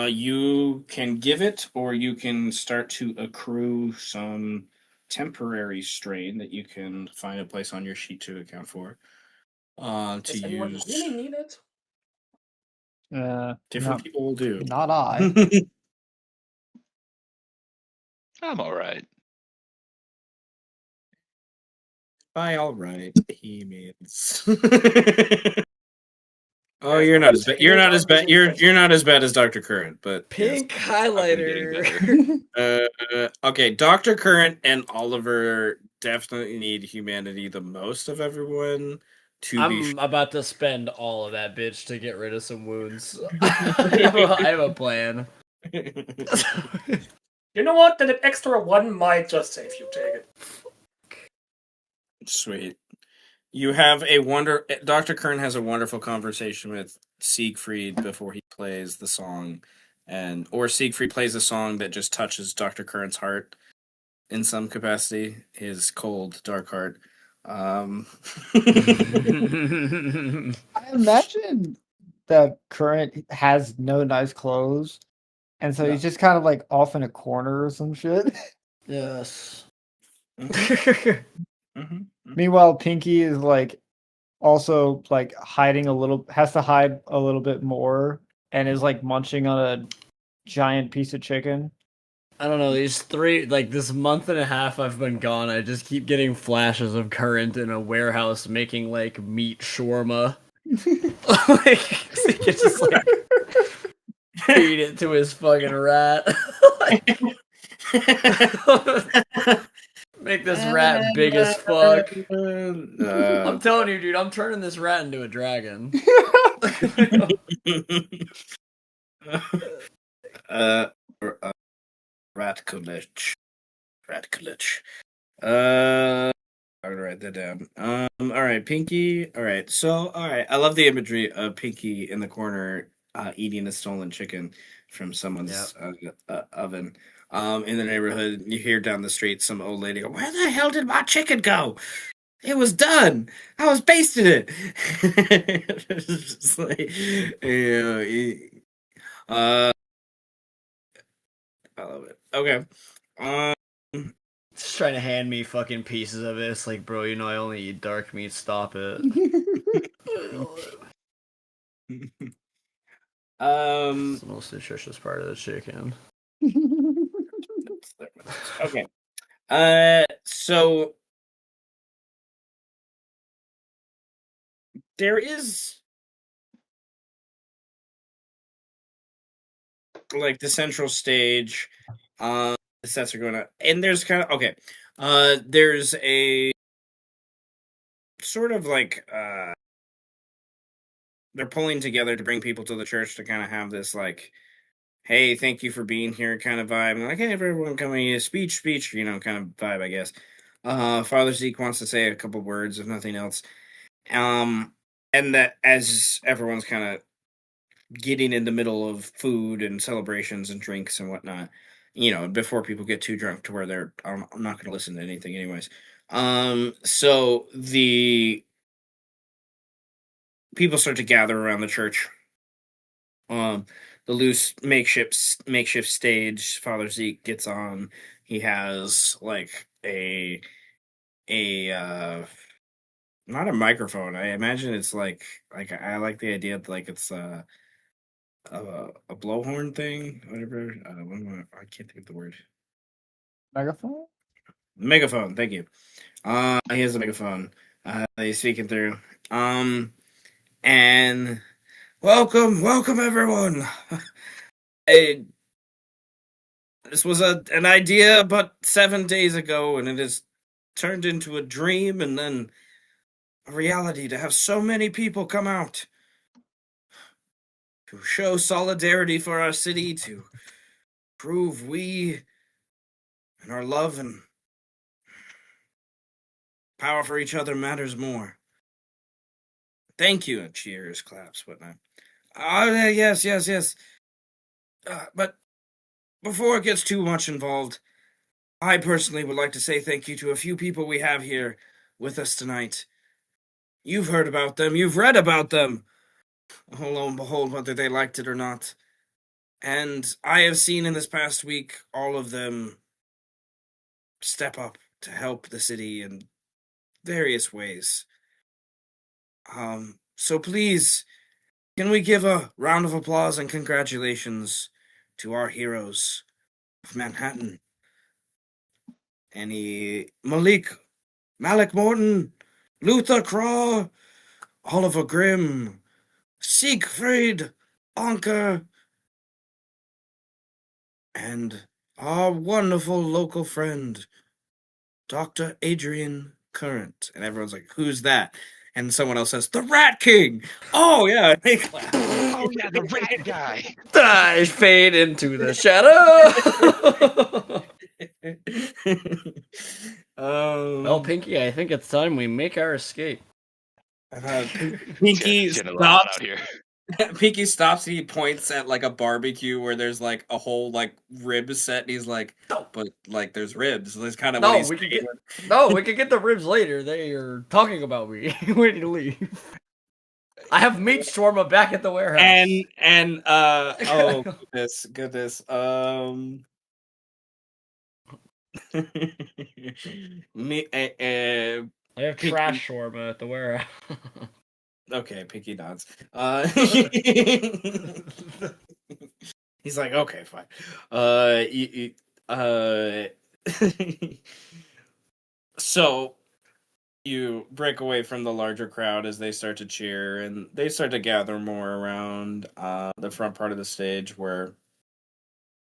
You can give it, or you can start to accrue some temporary strain that you can find a place on your sheet to account for. To Does anyone use. really need it? Different people will do. Not I. I'm all right. By all right, he means. Oh, Yes, you're but not I'm as bad. saying You're those not are as bad. visual You're effects. not as bad as Dr. Current, but Pink yes. highlighter. Okay, Dr. Current and Oliver definitely need humanity the most of everyone. I'm about to spend all of that bitch to get rid of some wounds. I have a plan. You know what? Then an extra 1 might just save you. Take it. Sweet. You have Dr. Kern has a wonderful conversation with Siegfried before he plays the song, or Siegfried plays a song that just touches Dr. Kern's heart in some capacity, his cold, dark heart. I imagine that Current has no nice clothes, and so he's just kind of like off in a corner or some shit. Yes. Meanwhile, Pinky is like also like has to hide a little bit more, and is like munching on a giant piece of chicken. I don't know, this month and a half I've been gone, I just keep getting flashes of Current in a warehouse making, like, meat shawarma. Like, so he can just, like, feed it to his fucking rat. Make this rat big as fuck. I'm telling you, dude, I'm turning this rat into a dragon. Ratkulich. I'm gonna write that down. All right, Pinky. All right, I love the imagery of Pinky in the corner, eating a stolen chicken from someone's oven. In the neighborhood, you hear down the street some old lady go, "Where the hell did my chicken go? It was done. I was basting it." It's just like, I love it. Okay. Just trying to hand me fucking pieces of it. It's like, bro, you know I only eat dark meat. Stop it. It's the most nutritious part of the chicken. Okay. So there is like the central stage. The sets are going to, and there's kind of there's a sort of like they're pulling together to bring people to the church to kind of have this like, hey, thank you for being here kind of vibe. And like, hey, everyone coming, speech, kind of vibe, I guess. Father Zeke wants to say a couple words, if nothing else. And that as everyone's kind of getting in the middle of food and celebrations and drinks and whatnot, before people get too drunk to where I'm not going to listen to anything anyways. So the people start to gather around the church. The loose makeshift stage Father Zeke gets on. He has like a not a microphone. I imagine it's like I like the idea that like it's a blowhorn thing, whatever. I can't think of the word. Megaphone? Megaphone. Thank you. He has a megaphone. He's speaking through. And welcome everyone. This was an idea but 7 days ago, and it has turned into a dream and then a reality to have so many people come out to show solidarity for our city, to prove we and our love and power for each other matters more. Thank you. And cheers, claps, whatnot. Yes. But before it gets too much involved, I personally would like to say thank you to a few people we have here with us tonight. You've heard about them. You've read about them. Oh, lo and behold, whether they liked it or not. And I have seen in this past week all of them step up to help the city in various ways. So please, can we give a round of applause and congratulations to our heroes of Manhattan? Malik Morton, Luther Craw, Oliver Grimm, Siegfried Anker, and our wonderful local friend, Dr. Adrian Current. And everyone's like, who's that? And someone else says, the Rat King! Oh, yeah, they clap. Oh yeah, the rat guy. I fade into the shadow. Well, Pinky, I think it's time we make our escape. Pinky It's getting a lot hot stops. out here. Pinky stops and he points at like a barbecue where there's like a whole like rib set, and he's like, but like there's ribs. That's kind of what No, he's we could saying. get the ribs later. They are talking about me. We need to leave. I have meat shawarma back at the warehouse. And oh goodness. Me I have Pinky- trash shawarma at the warehouse. okay, Pinky nods. He's like, okay, fine. So you break away from the larger crowd as they start to cheer, and they start to gather more around the front part of the stage where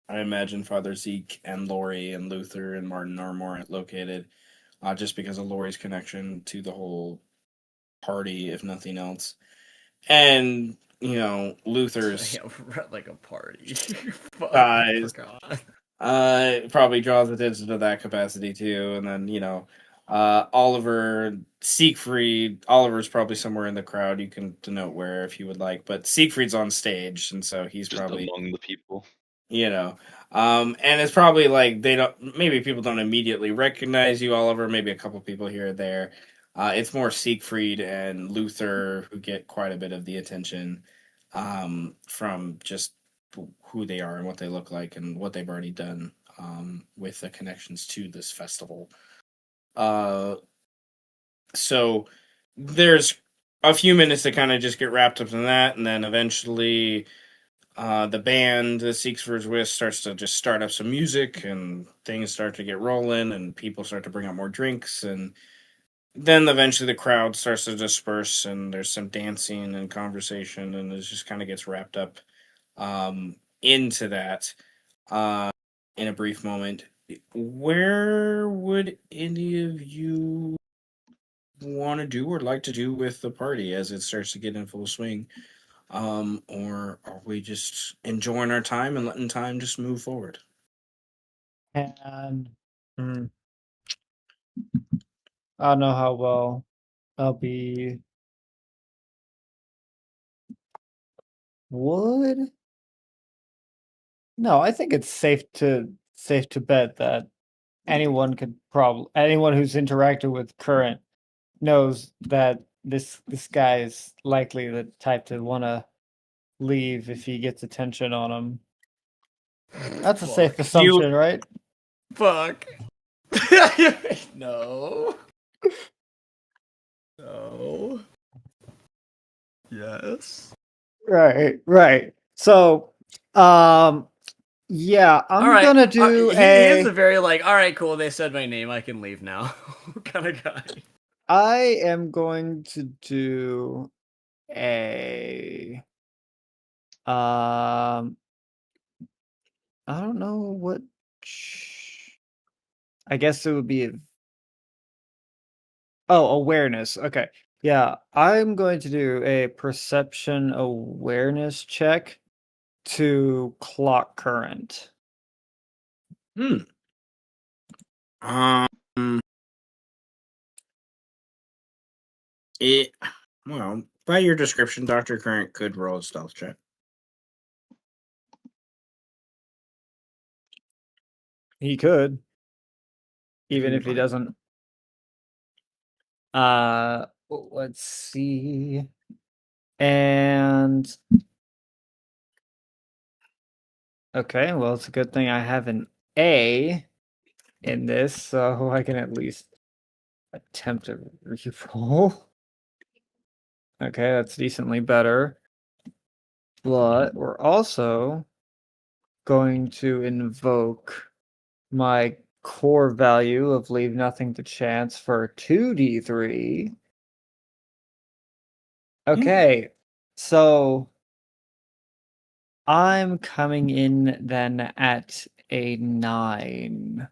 I imagine Father Zeke and Lori and Luther and Martin are more located, just because of Lori's connection to the whole party, if nothing else. And, you know, Luther's like a party. Fuck, Guys. I forgot. Probably draws attention to that capacity too. And then, you know, Oliver, Siegfried, Oliver's probably somewhere in the crowd. You can denote where if you would like, but Siegfried's on stage, and so he's Just probably, among the people. you know, and it's probably like maybe people don't immediately recognize you, Oliver, maybe a couple people here or there. It's more Siegfried and Luther who get quite a bit of the attention, from just who they are and what they look like and what they've already done, with the connections to this festival. So there's a few minutes to kind of just get wrapped up in that, and then eventually the band the Seeksford's with starts to just start up some music, and things start to get rolling, and people start to bring out more drinks, and then eventually the crowd starts to disperse, and there's some dancing and conversation, and it just kind of gets wrapped up into that in a brief moment. Where would any of you want to do or like to do with the party as it starts to get in full swing? Or are we just enjoying our time and letting time just move forward? And I don't know how well I'll be. Would no, I think it's safe to bet that anyone who's interacted with Current knows that this guy is likely the type to want to leave if he gets attention on him. That's a safe Fuck. assumption, right? Fuck. No. No. Yes. Right. So, yeah, I'm All right. gonna do he is a very like, all right, cool. They said my name. I can leave now. kind of guy. I am going to do a I don't know what I guess it would be awareness. Okay. Yeah, I'm going to do a perception awareness check to clock current. Um, it well, by your description, Dr. Current could roll a stealth check. He could, even you if he would like. doesn't. Let's see. And okay, well, it's a good thing I have an A in this, so I can at least attempt a reroll. Okay, that's decently better. But we're also going to invoke my core value of leave nothing to chance for 2d3. Okay, so I'm coming in then at a 9.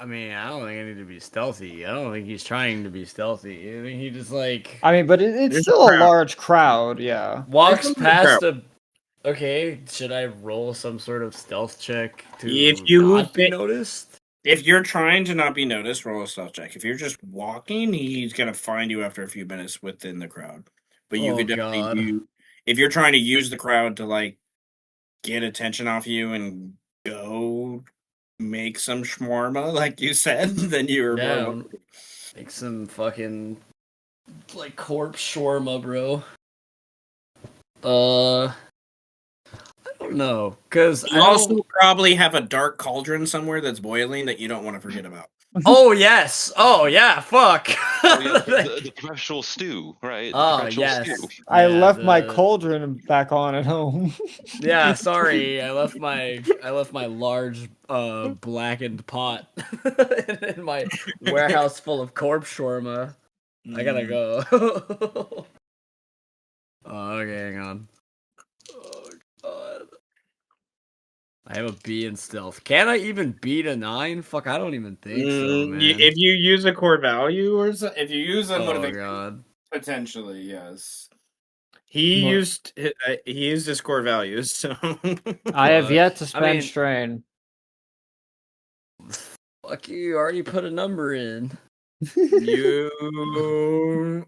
I mean, I don't think I need to be stealthy. I don't think he's trying to be stealthy. I think he just like I mean, but it's There's still a a crowd. large crowd. Yeah. walks There's a past crowd. a. Okay, should I roll some sort of stealth check to If you not be fit- noticed? If you're trying to not be noticed, roll a stealth check. If you're just walking, he's gonna find you after a few minutes within the crowd. But you Oh could definitely God. if you're trying to use the crowd to like get attention off you and go make some shawarma, like you said, then you're more Yeah, welcome. make some fucking like corpse shawarma, bro. I don't know, cause I You also don't. probably have a dark cauldron somewhere that's boiling that you don't want to forget about. Oh yes. Oh yeah. Fuck. Oh, yeah, the perpetual stew, right? The Oh perpetual yes. stew. I Yeah, left my the- cauldron back on at home. Yeah, sorry. I left my large blackened pot in my warehouse full of corpse shawarma. I gotta go. Oh, okay, hang on. Oh god. I have a B in stealth. Can I even beat a 9? Fuck, I don't even think so, man. If you use a core value or if you use a Oh motivation, god. potentially yes. He Mo- used his core values, so I have Fuck. yet to I spend mean- strain. Fuck you already put a number in. you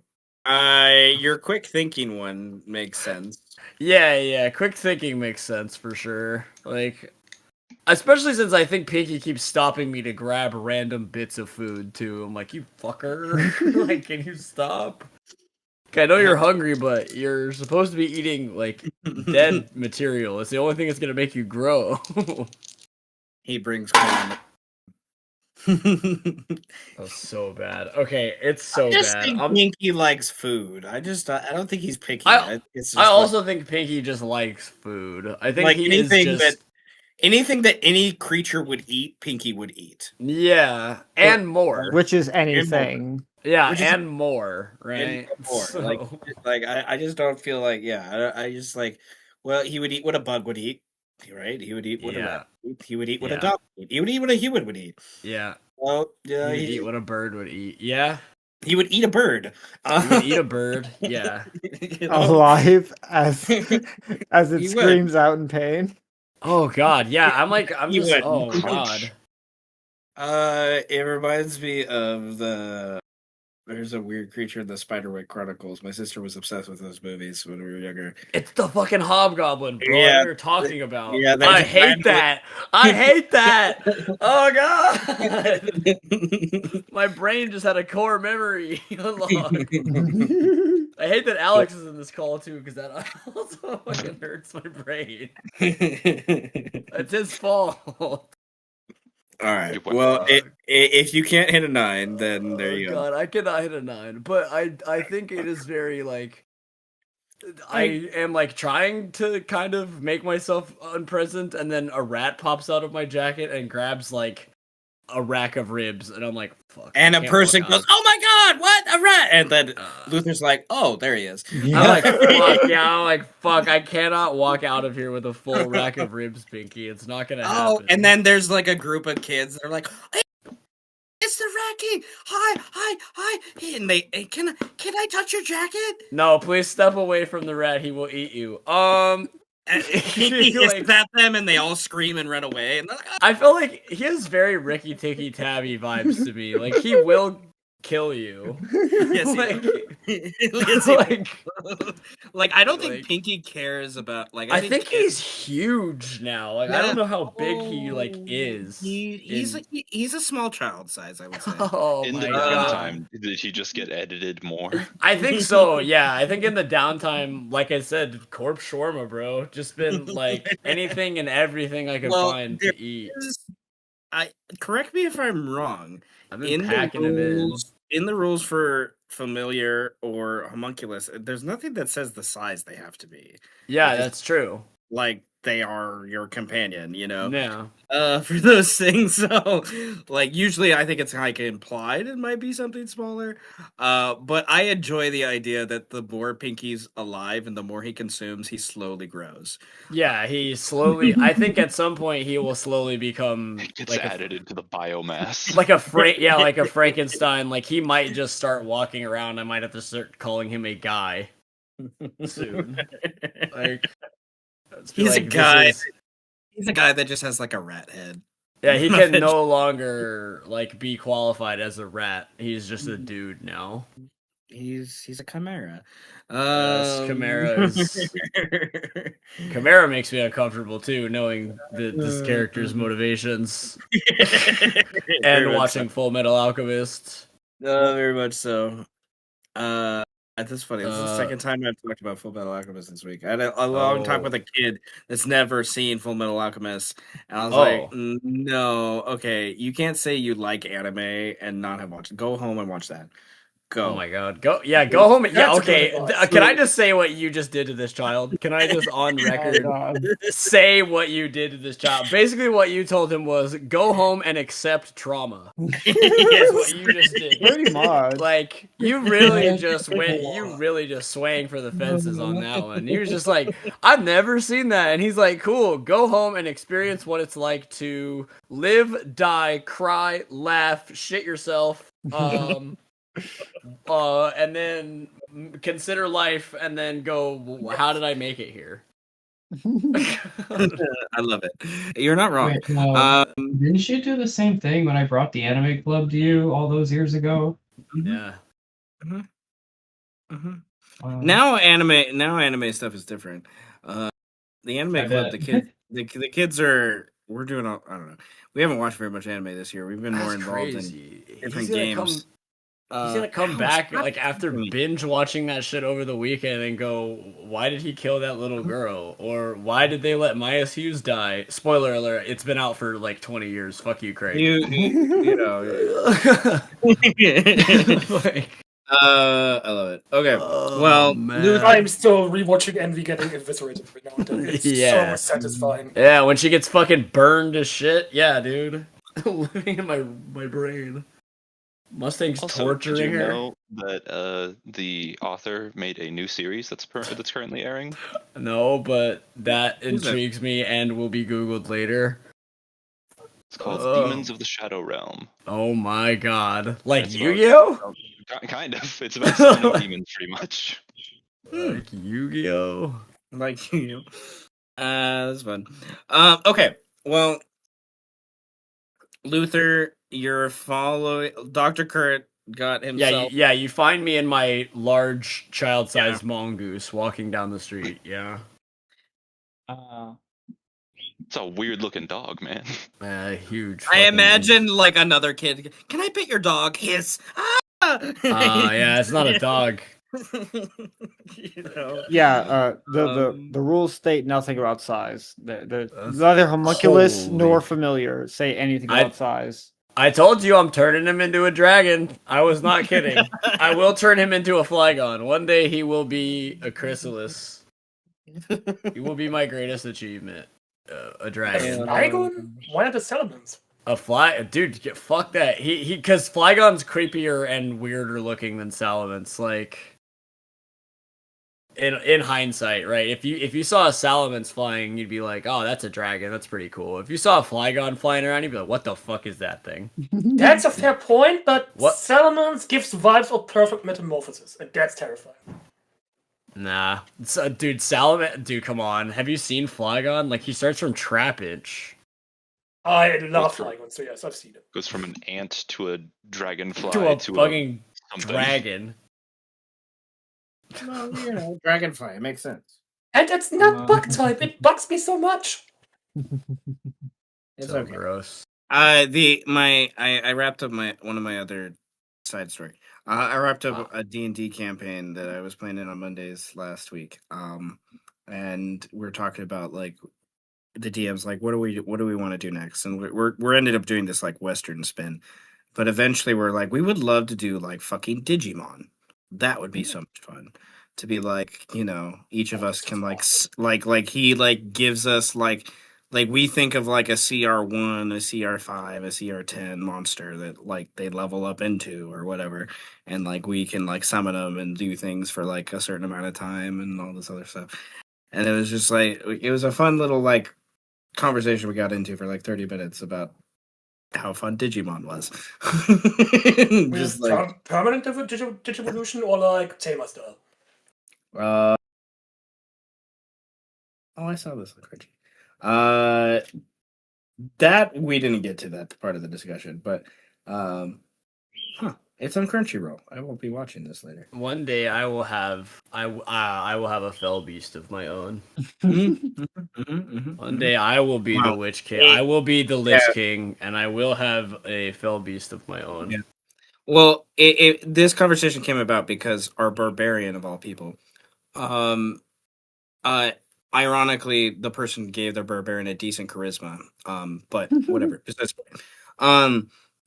your quick thinking one makes sense. Yeah, quick thinking makes sense for sure. Like, especially since I think Pinky keeps stopping me to grab random bits of food too. I'm like, you fucker. Like, can you stop? I know you're hungry, but you're supposed to be eating like dead material. It's the only thing that's gonna make you grow. He brings corn. That's so bad. Okay, it's so I just bad. think Pinky likes food. I don't think he's picky. It's just I also think Pinky just likes food. I think like he is just anything that any creature would eat, Pinky would eat. yeah, and more. Which is anything. Yeah, which is- and more, And right? more. So- Like I just don't feel like I just like well he would eat what a bug would eat, right? He would eat what a Yeah. rat would eat. He would eat what a Yeah. dog would eat. He would eat what a human would eat. yeah, Well, he yeah, would eat what a bird would eat. Yeah, he would eat a bird. he would eat a bird. Yeah. You know? Alive as as it He would. screams out in pain. Oh God, yeah. I'm He just. would. Oh God. It reminds me of there's a weird creature in the Spiderwick Chronicles. My sister was obsessed with those movies when we were younger. It's the fucking hobgoblin, bro. Yeah. That we were talking about. Yeah, they I just hate randomly- that. I hate that. Oh God. My brain just had a core memory unlocked. I hate that Alex is in this call too, because that also fucking hurts my brain. It's his fault. All right. Good one. Well, if you can't hit a 9, then there you go. God, I cannot hit a 9, but I think it is very like I am like trying to kind of make myself unpresent, and then a rat pops out of my jacket and grabs like a rack of ribs, and I'm like, fuck. And I a can't person walk goes, out. "Oh my god, what a rat!" And then Uh, Luther's like, "Oh, there he is." I'm like, fuck, yeah, I'm like, fuck, I cannot walk out of here with a full rack of ribs, Pinky. It's not gonna happen. Oh, and then there's like a group of kids that are like, "Hey, it's the Rat King! Hi!" And they, "Hey, can I touch your jacket?" No, please step away from the rat, he will eat you. And he hisses at them, and they all scream and run away. And they're like, I feel like he has very Ricky Tikky Tabby vibes to me. Like, he will kill you. Yes, he Like, Yes, he like, like I don't think like- Pinky cares about like I think kids- he's huge now. Like, I Yeah. don't know how big he like Oh, is. He's in- he's a small child size, I would say. Oh In my the god. downtime, did he just get edited more? I think so. Yeah, I think in the downtime, like I said, corpse shawarma, bro. Just been like anything and everything I could Well, find there to eat. I correct me if I'm wrong. I've been packing him in. In the rules for familiar or homunculus, there's nothing that says the size they have to be. Yeah, Like, that's true. like they are your companion, Yeah. for those things. So, like, usually I think it's like implied it might be something smaller. But I enjoy the idea that the more Pinky's alive and the more he consumes, he slowly grows. Yeah, he slowly. I think at some point he will slowly become It gets like added into the biomass. like a Frankenstein. Like he might just start walking around. I might have to start calling him a guy soon. Like, let's be He's a like, guy. This is, He's a guy that just has like a rat head. yeah, he can no longer like be qualified as a rat. He's just a dude now. He's a chimera. Yes, Chimera makes me uncomfortable too, knowing this character's motivations and watching Full Metal Alchemist. Very much so. That's funny. This is the second time I've talked about Full Metal Alchemist this week. I had a long talk with a kid that's never seen Full Metal Alchemist, and I was like, "No, okay, you can't say you like anime and not have watched it. Go home and watch that. Go." Oh my god. Go home. Yeah, That's a okay. good advice. Can I just say what you just did to this child? Can I just on record say what you did to this child? Basically what you told him was go home and accept trauma. That's what you just did. Pretty much. Like you really just swang for the fences on that one. He was just like, I've never seen that. And he's like, cool, go home and experience what it's like to live, die, cry, laugh, shit yourself. And then consider life, and then go. How did I make it here? I love it. You're not wrong. Wait, didn't you do the same thing when I brought the anime club to you all those years ago? Yeah. Now anime stuff is different. The anime club, the kids are. We're doing all. I don't know. We haven't watched very much anime this year. We've been more involved in different games. He's gonna come back like after binge watching that shit over the weekend and go, why did he kill that little girl? Or why did they let Maya Hughes die? Spoiler alert, it's been out for like 20 years. Fuck you, Craig. You know. I love it. Okay. Well, I'm still rewatching Envy getting eviscerated every now and then. It's so satisfying. Yeah, when she gets fucking burned to shit. Yeah, dude. Living in my brain. Mustang's Also, torturing did you her. know that the author made a new series that's currently airing? No, but that intrigues me and will be Googled later. It's called Demons of the Shadow Realm. Oh my god. Like Yu-Gi-Oh? Kind of. It's about summoning demons, pretty much. Like Yu-Gi-Oh? Like Yu-Gi-Oh. That's fun. Okay. Well, Luther, you're following Dr. Kurt got himself. Yeah, you find me in my large child-sized mongoose walking down the street. Yeah. It's a weird-looking dog, man. Huge. I imagine like another kid. Can I pet your dog? Yes. Yeah, it's not a dog. The rules state nothing about size. Neither homunculus nor familiar say anything about size. I told you I'm turning him into a dragon. I was not kidding. I will turn him into a Flygon. One day he will be a chrysalis. He will be my greatest achievement. A dragon. Flygon? Why not the Salamence? Dude, fuck that. Because Flygon's creepier and weirder looking than Salamence. Like, in hindsight, right? If you saw a Salamence flying, you'd be like, oh, that's a dragon. That's pretty cool. If you saw a Flygon flying around, you'd be like, what the fuck is that thing? That's a fair point, but Salamence gives vibes of perfect metamorphosis, and that's terrifying. Nah. Dude, come on. Have you seen Flygon? Like, he starts from Trapinch. I love Flygon, so yes, I've seen it. Goes from an ant to a dragonfly to a fucking dragon. Well, dragonfly. It makes sense. And it's not bug type. It bugs me so much. It's so okay. Gross. I wrapped up one of my other side story. I wrapped up a D&D campaign that I was playing in on Mondays last week. And we're talking about like the DM's like, what do we want to do next? And we're ended up doing this like Western spin, but eventually we're like, we would love to do like fucking Digimon. That would be so much fun. to be like, each of us can like he like gives us like we think of like a CR1, a CR5, a CR10 monster that like they level up into or whatever, and like we can like summon them and do things for like a certain amount of time and all this other stuff. And it was just like it was a fun little like conversation we got into for like 30 minutes about how fun Digimon was. Just like permanent digivolution or like Tamer style? oh, I saw this on Crunchy. That we didn't get to that part of the discussion, but it's on Crunchyroll. I won't be watching this later. One day I will have I will have a fell beast of my own. One day I will be the Witch King. I will be the Lich King, and I will have a fell beast of my own. Yeah. Well, this conversation came about because our barbarian of all people, ironically, the person gave their barbarian a decent charisma. But whatever.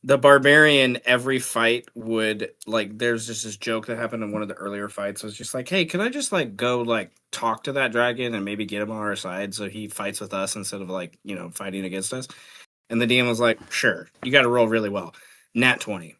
The barbarian, every fight would like. There's just this joke that happened in one of the earlier fights. It was just like, hey, can I just like go like talk to that dragon and maybe get him on our side so he fights with us instead of like fighting against us? And the DM was like, sure, you got to roll really well, nat 20.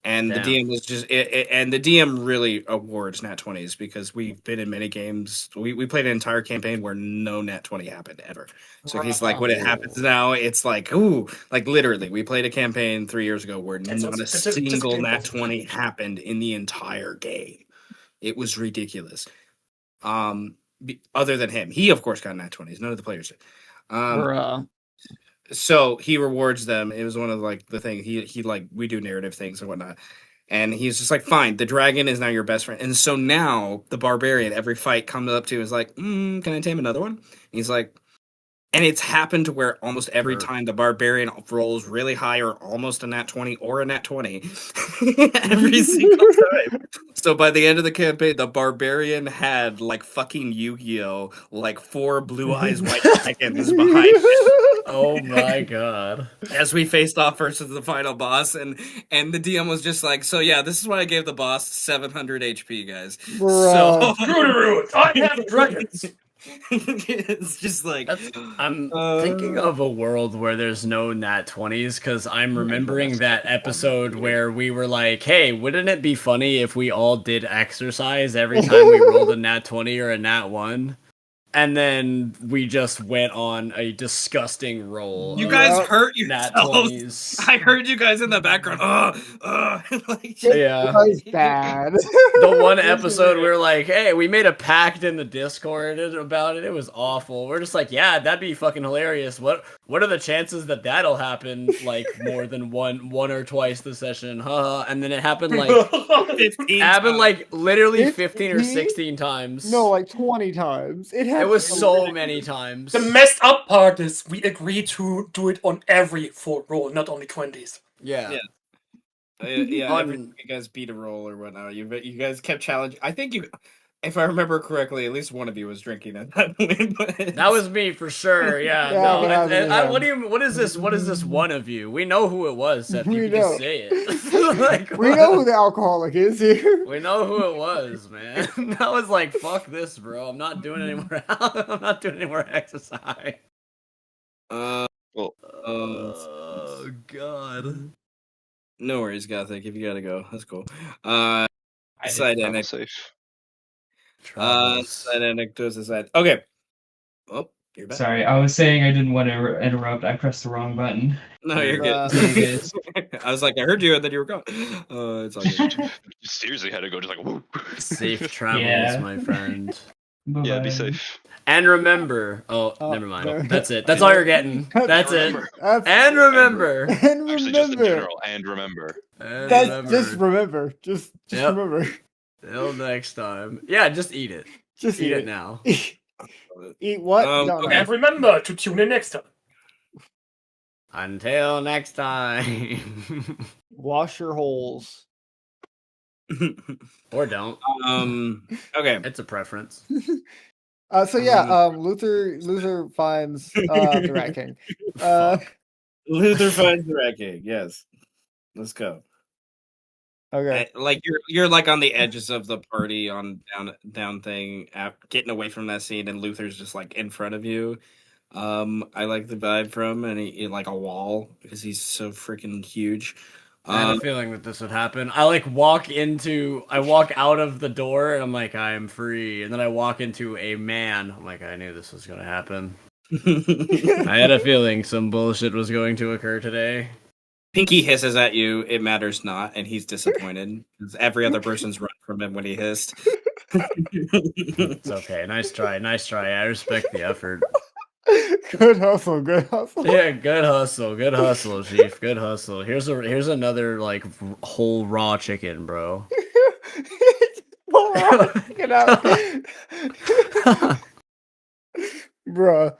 And Damn. the DM was just, and the DM really awards nat 20s because we've been in many games. We played an entire campaign where no nat 20 happened ever. So he's like, when it happens now, it's like, ooh, like literally, we played a campaign 3 years ago where not a single nat 20 happened in the entire game. It was ridiculous. Other than him, he of course got nat 20s. None of the players did. So he rewards them. It was one of like the thing he like we do narrative things and whatnot. And he's just like, fine, the dragon is now your best friend. And so now the barbarian, every fight comes up to is like, can I tame another one? And he's like, and it's happened to where almost every time the barbarian rolls really high or almost a nat 20 or a nat 20 every single time. So by the end of the campaign, the barbarian had like fucking Yu-Gi-Oh! Like 4 blue eyes white dragons behind it. Oh my god. As we faced off versus the final boss, and the DM was just like, so yeah, this is what I gave the boss, 700 HP, guys. So I have dragons. it's just like I'm thinking of a world where there's no nat 20s because I'm remembering that episode where we were like, hey, wouldn't it be funny if we all did exercise every time we rolled a nat 20 or a nat 1? And then we just went on a disgusting roll. You guys hurt nat yourselves. 20s. I heard you guys in the background. Like, Yeah. That was bad. The one episode we were like, hey, we made a pact in the Discord about it. It was awful. We're just like, yeah, that'd be fucking hilarious. What are the chances that that'll happen like more than one or twice the session? And then it happened like literally 15 or 16 times. No, like 20 times. It was so many times. The messed up part is we agreed to do it on every full roll, not only 20s. Yeah. You guys beat a roll or whatnot. You guys kept challenging. I think if I remember correctly, at least one of you was drinking at that point. But that was me for sure. Yeah. What is this? What is this? One of you? We know who it was. Seth. You can just say it. Like, we know who the alcoholic is here. We know who it was, man. I was like, fuck this, bro. I'm not doing any more. I'm not doing any more exercise. Well, oh god. No worries, Gothic. If you gotta go, that's cool. side safe. Side anecdotes aside. Okay. Oh, you're back. Sorry, I was saying I didn't want to interrupt. I pressed the wrong button. No, you're good. I was like, I heard you, and then you were gone. It's all good. You seriously had to go just like, whoop. Safe travels, my friend. Bye-bye. Yeah, be safe. And remember, never mind. That's it. That's all you're getting. That's it. And remember. Actually, just in general. And remember. Just remember. Just remember. Till next time. Yeah, just eat it. Just eat it now. Eat what? Okay. And remember to tune in next time. Until next time. Wash your holes. Or don't. Okay. It's a preference. Luther finds the Rat King. Luther finds the Rat King, yes. Let's go. Okay. Like you're like on the edges of the party on down thing, getting away from that scene, and Luther's just like in front of you. I like the vibe from, and he like a wall because he's so freaking huge. I had a feeling that this would happen. I walk out of the door and I'm like, I am free. And then I walk into a man. I'm like, I knew this was going to happen. I had a feeling some bullshit was going to occur today. Pinky hisses at you. It matters not, and he's disappointed because every other person's run from him when he hissed. It's okay. Nice try. Nice try. I respect the effort. Good hustle. Good hustle. Yeah, good hustle. Good hustle, Chief. Good hustle. Here's another like whole raw chicken, bro. Get out. Bruh.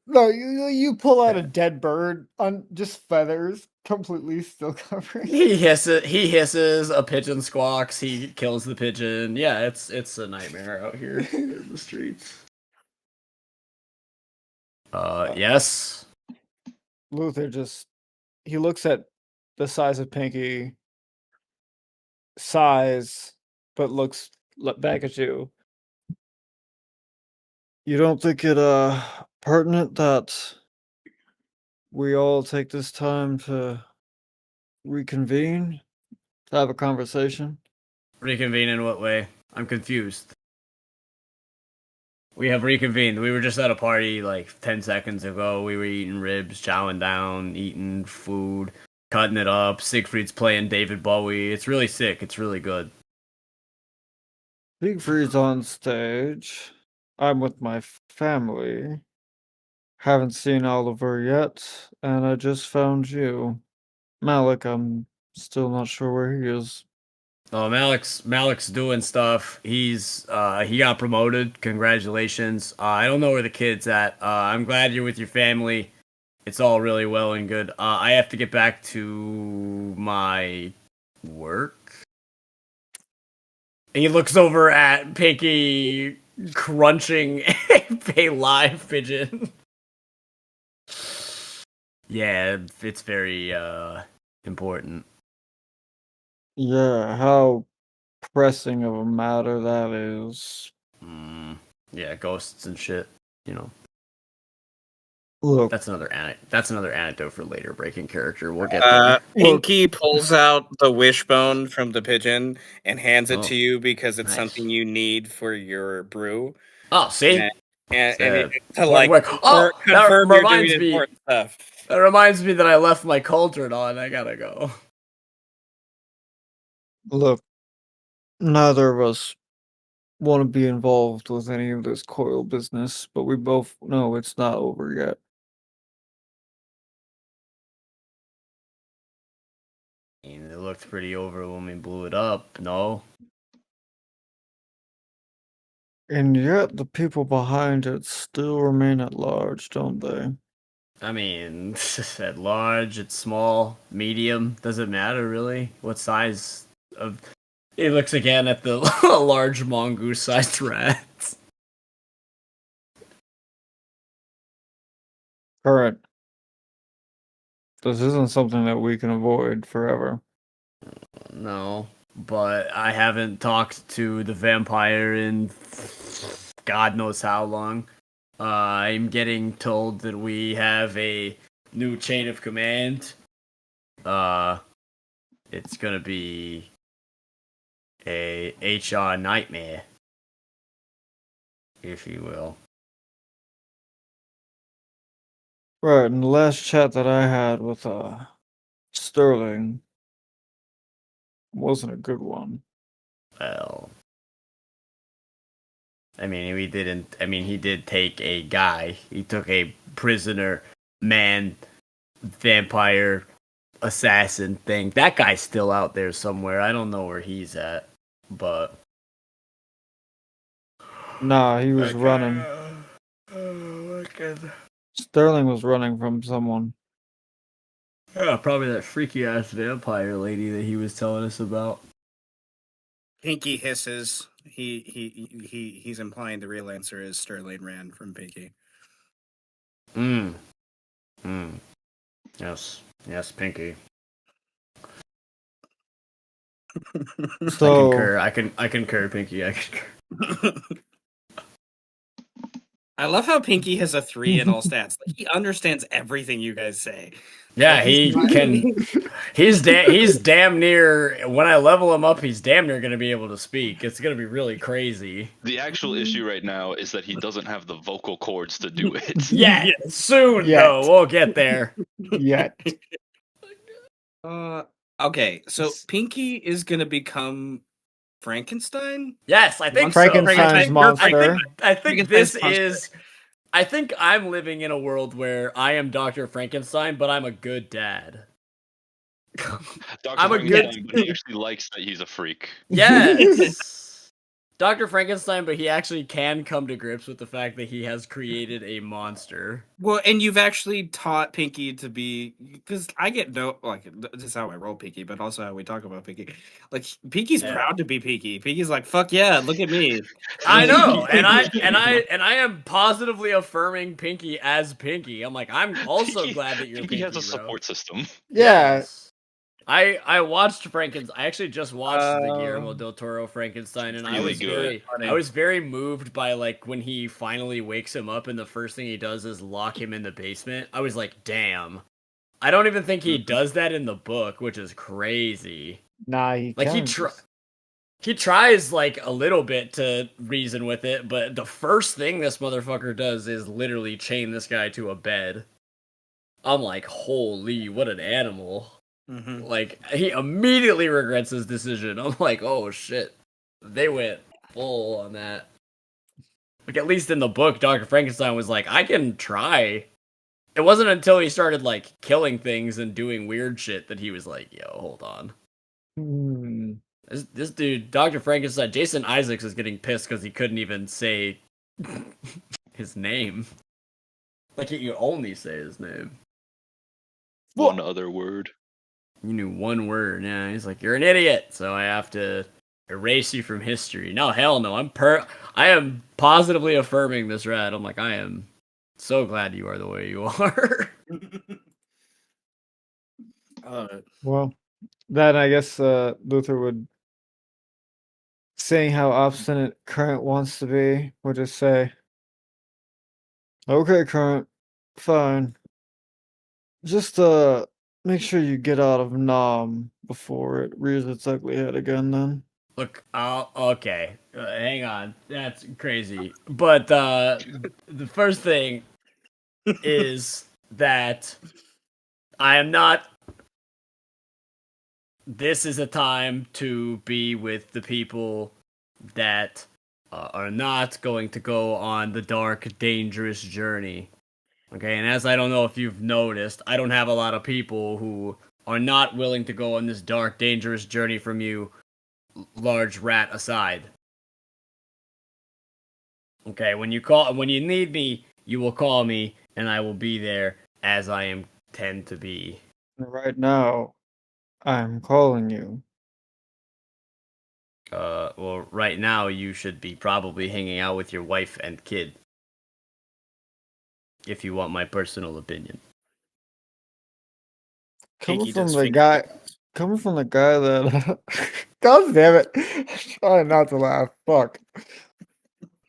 No, you pull out a dead bird on just feathers, completely still covering. He hisses, a pigeon squawks, he kills the pigeon. Yeah, it's a nightmare out here in the streets. Yes. Luther he looks at the size of Pinky, sighs, but looks back at you. You don't think it pertinent that we all take this time to reconvene, to have a conversation? Reconvene in what way? I'm confused. We have reconvened. We were just at a party like 10 seconds ago. We were eating ribs, chowing down, eating food, cutting it up. Siegfried's playing David Bowie. It's really sick. It's really good. Siegfried's on stage. I'm with my family. Haven't seen Oliver yet, and I just found you. Malik, I'm still not sure where he is. Oh, Malik's doing stuff. He got promoted. Congratulations. I don't know where the kid's at. I'm glad you're with your family. It's all really well and good. I have to get back to my work. He looks over at Pinky crunching a live pigeon. Yeah, it's very important. Yeah, how pressing of a matter that is. Yeah, ghosts and shit. You know, Look, that's another anecdote for later. Breaking character. We'll get there. Pinky pulls out the wishbone from the pigeon and hands it Oh, to you because it's nice. something you need for your brew. Oh, see, And to Wait, like wait. Oh, that confirm you're doing reminds me. important stuff. That reminds me that I left my cauldron on. I gotta go. look, neither of us want to be involved with any of this coil business, but we both know it's not over yet. I mean, it looked pretty over when we blew it up. No. And yet the people behind it still remain at large, don't they? I mean, at large, it's small, medium, doesn't matter really. What size of? He looks again at the large mongoose-sized rats. Current. This isn't something that we can avoid forever. No, but I haven't talked to the vampire in God knows how long. I'm getting told that we have a new chain of command. It's gonna be a HR nightmare, if you will. Right, and the last chat that I had with Sterling wasn't a good one. Well, I mean, we didn't. I mean, he did take a guy. He took a prisoner, man, vampire, assassin thing. That guy's still out there somewhere. I don't know where he's at, but Nah, he was running. Oh my god. Sterling was running from someone. Yeah, probably that freaky ass vampire lady that he was telling us about. Pinky hisses. He's implying the real answer is Sterling ran from Pinky. Yes, Pinky. So I concur, Pinky. I concur. I love how Pinky has a 3 in all stats. Like, he understands everything you guys say. Yeah, Like, he not- can. He's damn near. When I level him up, he's damn near gonna be able to speak. It's gonna be really crazy. The actual issue right now is that he doesn't have the vocal cords to do it. Yeah, soon Yet. though. We'll get there. yet. Okay, so Pinky is gonna become Frankenstein? Yes, I think Frankenstein's so. monster. I think Frankenstein's this monster. is. I think I'm living in a world where I am Dr. Frankenstein, but I'm a good dad. Dr. I'm a good- Frankenstein, but he actually likes that he's a freak. Yes. Dr. Frankenstein, but he actually can come to grips with the fact that he has created a monster. Well, and you've actually taught Pinky to be, because I get this is how I roll Pinky, but also how we talk about Pinky. Like, Pinky's Yeah. proud to be Pinky. Pinky's like, fuck yeah, look at me. I know, and I am positively affirming Pinky as Pinky. I'm like, I'm also Pinky- glad that you're Pinky Pinky, has a bro. support system. Yeah. Yes. I watched Frankenstein. I actually just watched the Oh. Guillermo del Toro Frankenstein, and Really good. I was very moved by like when he finally wakes him up, and the first thing he does is lock him in the basement. I was like, damn. I don't even think he does that in the book, which is crazy. Nah, he Like can't. he tries like a little bit to reason with it, but the first thing this motherfucker does is literally chain this guy to a bed. I'm like, holy, what an animal. Mm-hmm. Like, he immediately regrets his decision. I'm like, oh shit. They went full on that. Like, at least in the book, Dr. Frankenstein was like, I can try. It wasn't until he started, like, killing things and doing weird shit that he was like, yo, hold on. Hmm. This dude, Dr. Frankenstein, Jason Isaacs is getting pissed because he couldn't even say his name. Like, he could only say his name. One other word. You knew one word. Yeah, he's like, you're an idiot, so I have to erase you from history. No, hell no. I am positively affirming this rat. I'm like, I am so glad you are the way you are. Well, then I guess Luther would, saying how obstinate Current wants to be, would just say, "Okay, Current, fine. Just make sure you get out of Nam before it rears its ugly head again. Then." Look, okay. Hang on. That's crazy. But the first thing is that I am not. This is a time to be with the people that are not going to go on the dark, dangerous journey. Okay, and as I don't know if you've noticed, I don't have a lot of people who are not willing to go on this dark, dangerous journey from you, large rat aside. Okay, when you need me, you will call me, and I will be there as I intend to be. Right now, I'm calling you. Well, right now you should be probably hanging out with your wife and kid. If you want my personal opinion. Coming Pinky from does the finger guy, guns. coming from the guy that, God damn it, I'm trying not to laugh. Fuck.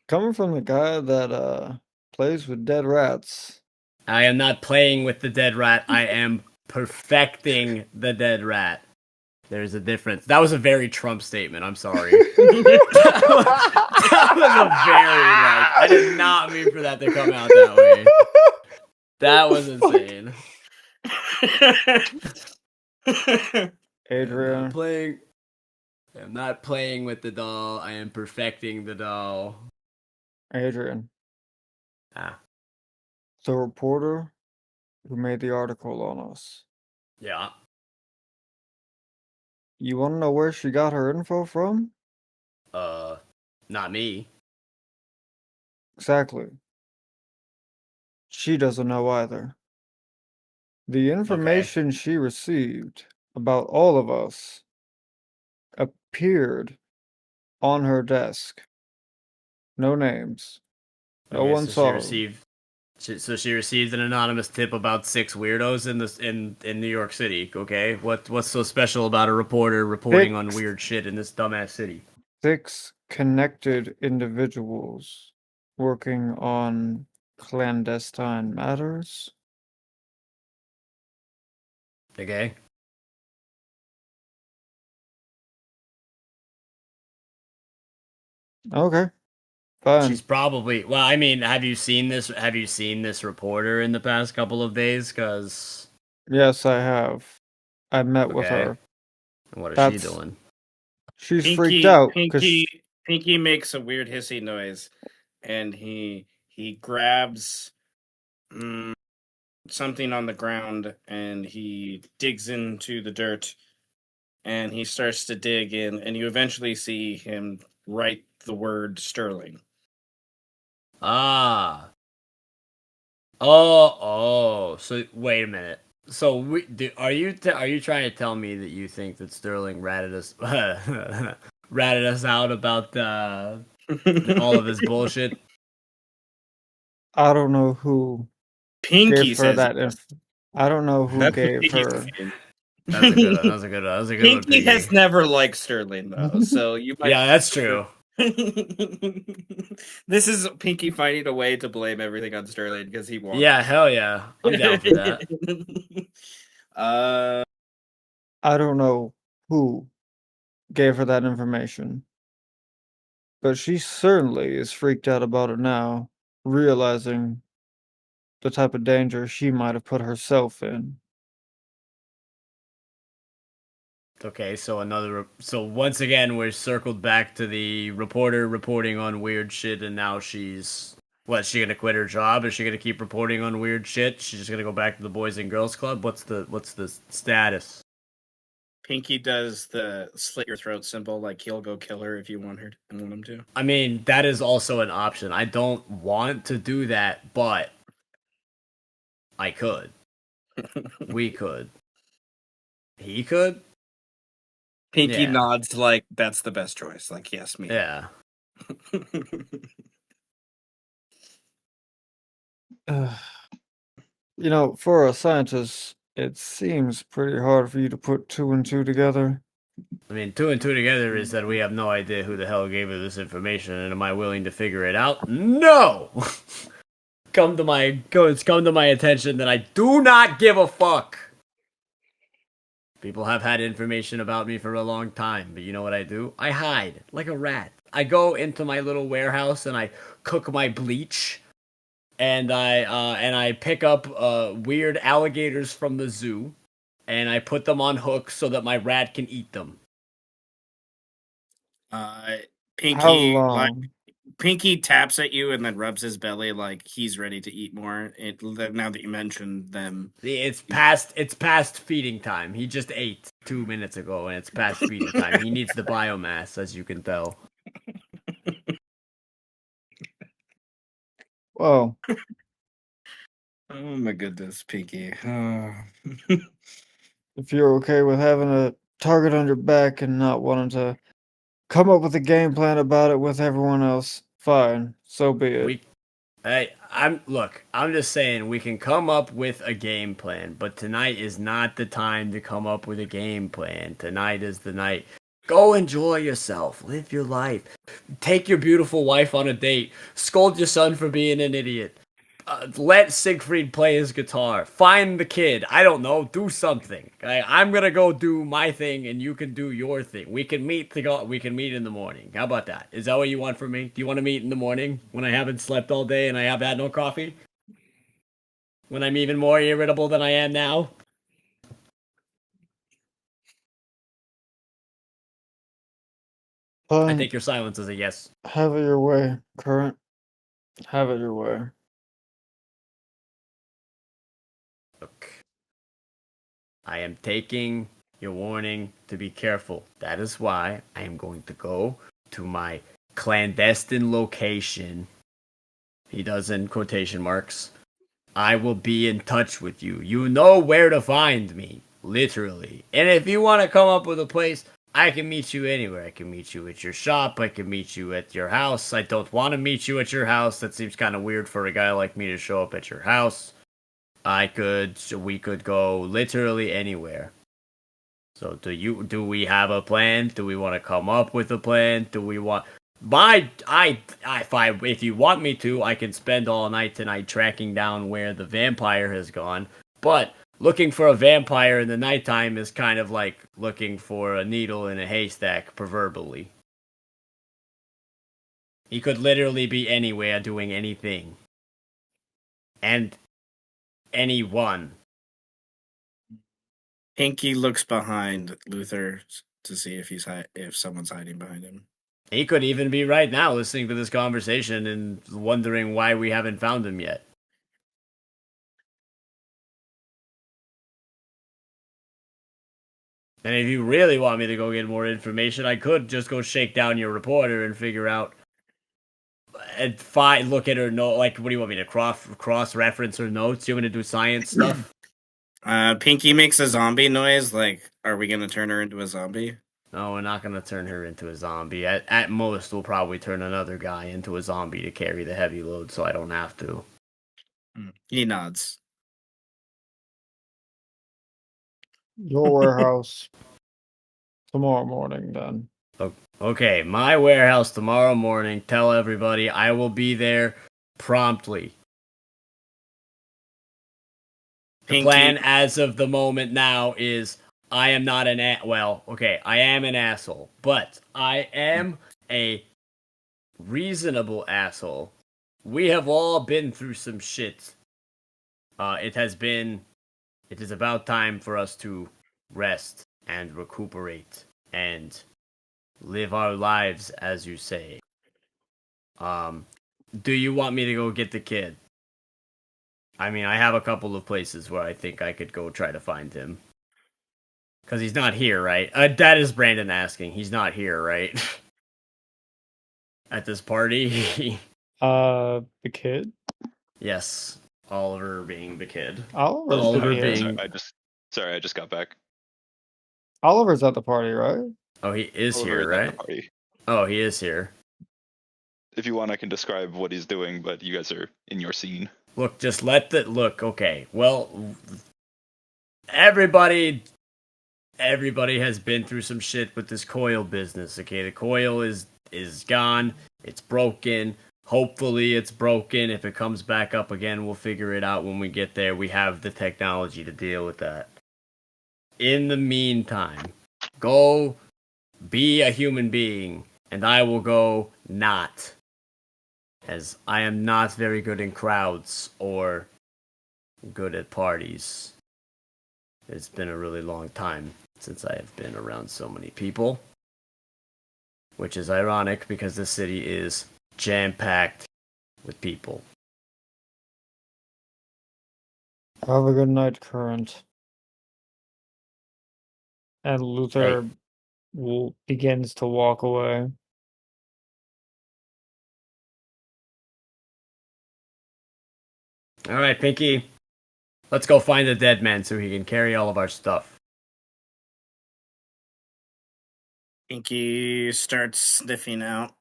Coming from the guy that plays with dead rats. I am not playing with the dead rat. I am perfecting the dead rat. There's a difference. That was a very Trump statement. I'm sorry. that was a very I did not mean for that to come out that way. That was insane. Adrian, I'm not playing with the doll. I am perfecting the doll. Adrian, Ah, the reporter who made the article on us. yeah. You want to know where she got her info from? Not me. Exactly. She doesn't know either. The information she received about all of us appeared on her desk. No names. No Okay, one so saw she them. received So she received an anonymous tip about 6 weirdos in New York City. Okay, what's so special about a reporter reporting on Six. weird shit in this dumbass city? 6 connected individuals working on clandestine matters. Okay. Okay, fine. She's probably well. I mean, have you seen this? Have you seen this reporter in the past couple of days? Because Yes, I have. I met with okay, her. what is she That's doing? she's freaked out because Pinky makes a weird hissy noise, and he grabs something on the ground, and he digs into the dirt, and he starts to dig in, and you eventually see him write the word Sterling. Ah. Oh. So wait a minute. So are you trying to tell me that you think that Sterling ratted us ratted us out about all of his bullshit? I don't know who Pinky gave her says that. yes. I don't know who That's what gave Pinky's her. saying. That was a good one. That was a good one. That was a good one. Pinky has Piggy. never liked Sterling, though, so you might. Yeah, that's true. This is Pinky finding a way to blame everything on Sterling because he wants. Yeah, hell yeah. I'm down for that. I don't know who gave her that information, but she certainly is freaked out about it now, realizing the type of danger she might have put herself in. Okay, so once again we're circled back to the reporter reporting on weird shit, and now she's she gonna quit her job? Is she gonna keep reporting on weird shit? She's just gonna go back to the Boys and Girls Club? What's the status? Pinky does the slit your throat symbol, like he'll go kill her if you want him to. I mean, that is also an option. I don't want to do that, but I could. We could. He could. Pinky Yeah. nods like that's the best choice. Like yes, me. Yeah. You know, for a scientist, it seems pretty hard for you to put 2 and 2 together. I mean, 2 and 2 together is that we have no idea who the hell gave her this information, and am I willing to figure it out? No! It's come to my attention that I do not give a fuck. People have had information about me for a long time, but you know what I do? I hide like a rat. I go into my little warehouse and I cook my bleach, and I pick up weird alligators from the zoo, and I put them on hooks so that my rat can eat them. How Pinky long? Pinky taps at you and then rubs his belly like he's ready to eat more. Now that you mentioned them, It's past feeding time. He just ate 2 minutes ago, and it's past feeding time. He needs the biomass, as you can tell. Well, oh my goodness, Pinky. if you're okay with having a target on your back and not wanting to come up with a game plan about it with everyone else, fine. So be it. I'm just saying we can come up with a game plan, but tonight is not the time to come up with a game plan. Tonight is the night. Go enjoy yourself. Live your life. Take your beautiful wife on a date. Scold your son for being an idiot. Let Siegfried play his guitar. Find the kid. I don't know. Do something. Okay? I'm gonna go do my thing, and you can do your thing. We can meet We can meet in the morning. How about that? Is that what you want from me? Do you want to meet in the morning when I haven't slept all day and I have had no coffee? When I'm even more irritable than I am now? I Fine. think your silence is a yes. Have it your way, Current. Have it your way. Look, I am taking your warning to be careful. That is why I am going to go to my clandestine location. He does in quotation marks. I will be in touch with you. You know where to find me, literally. And if you want to come up with a place, I can meet you anywhere. I can meet you at your shop. I can meet you at your house. I don't want to meet you at your house. That seems kind of weird for a guy like me to show up at your house. We could go literally anywhere. So do we have a plan? Do we want to come up with a plan? Do we want if you want me to, I can spend all night tonight tracking down where the vampire has gone. But looking for a vampire in the nighttime is kind of like looking for a needle in a haystack, proverbially. He could literally be anywhere doing anything. And anyone. Pinky looks behind Luther to see if someone's hiding behind him. He could even be right now listening to this conversation and wondering why we haven't found him yet. And if you really want me to go get more information, I could just go shake down your reporter and figure out and look at her note. Like, what do you want me to cross reference her notes? You want me to do science stuff? Pinky makes a zombie noise. Like, are we gonna turn her into a zombie? No, we're not gonna turn her into a zombie. At most, we'll probably turn another guy into a zombie to carry the heavy load, so I don't have to. He nods. Your warehouse tomorrow morning, then. Okay, my warehouse tomorrow morning. Tell everybody I will be there promptly. The plan as of the moment now is I am not I am an asshole, but I am a reasonable asshole. We have all been through some shit. It is about time for us to rest and recuperate and live our lives, as you say. Do you want me to go get the kid? I mean, I have a couple of places where I think I could go try to find him. Because he's not here, right? That is Brandon asking. He's not here, right? At this party? The kid? Yes. Oliver being the kid. Oliver being... I just got back. Oliver's at the party, right? Oh, he is Oliver here, is at right? the party. Oh, he is here. If you want, I can describe what he's doing, but you guys are in your scene. Look, just look, okay. Well, everybody has been through some shit with this coil business, okay? The coil is gone. It's broken. Hopefully it's broken. If it comes back up again, we'll figure it out when we get there. We have the technology to deal with that. In the meantime, go be a human being, and I will go not. As I am not very good in crowds or good at parties. It's been a really long time since I have been around so many people. Which is ironic because this city is jam-packed with people. Have a good night, Current. And Luther begins to walk away. Alright, Pinky. Let's go find the dead man so he can carry all of our stuff. Pinky starts sniffing out.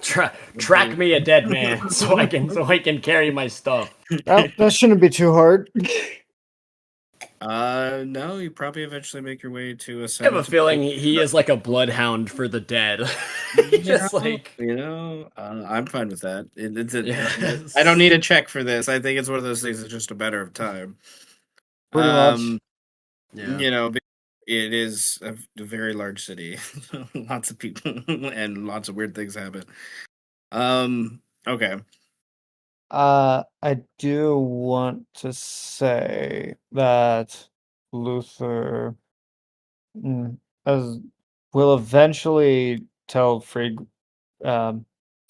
Track me a dead man so I can carry my stuff. That shouldn't be too hard. No, you probably eventually make your way to a I have a feeling he is like a bloodhound for the dead. Just I'm fine with that. Yes. I don't need a check for this. I think it's one of those things that's just a matter of time. Pretty much. Yeah. It is a very large city. Lots of people and lots of weird things happen. Okay. I do want to say that Luther will eventually tell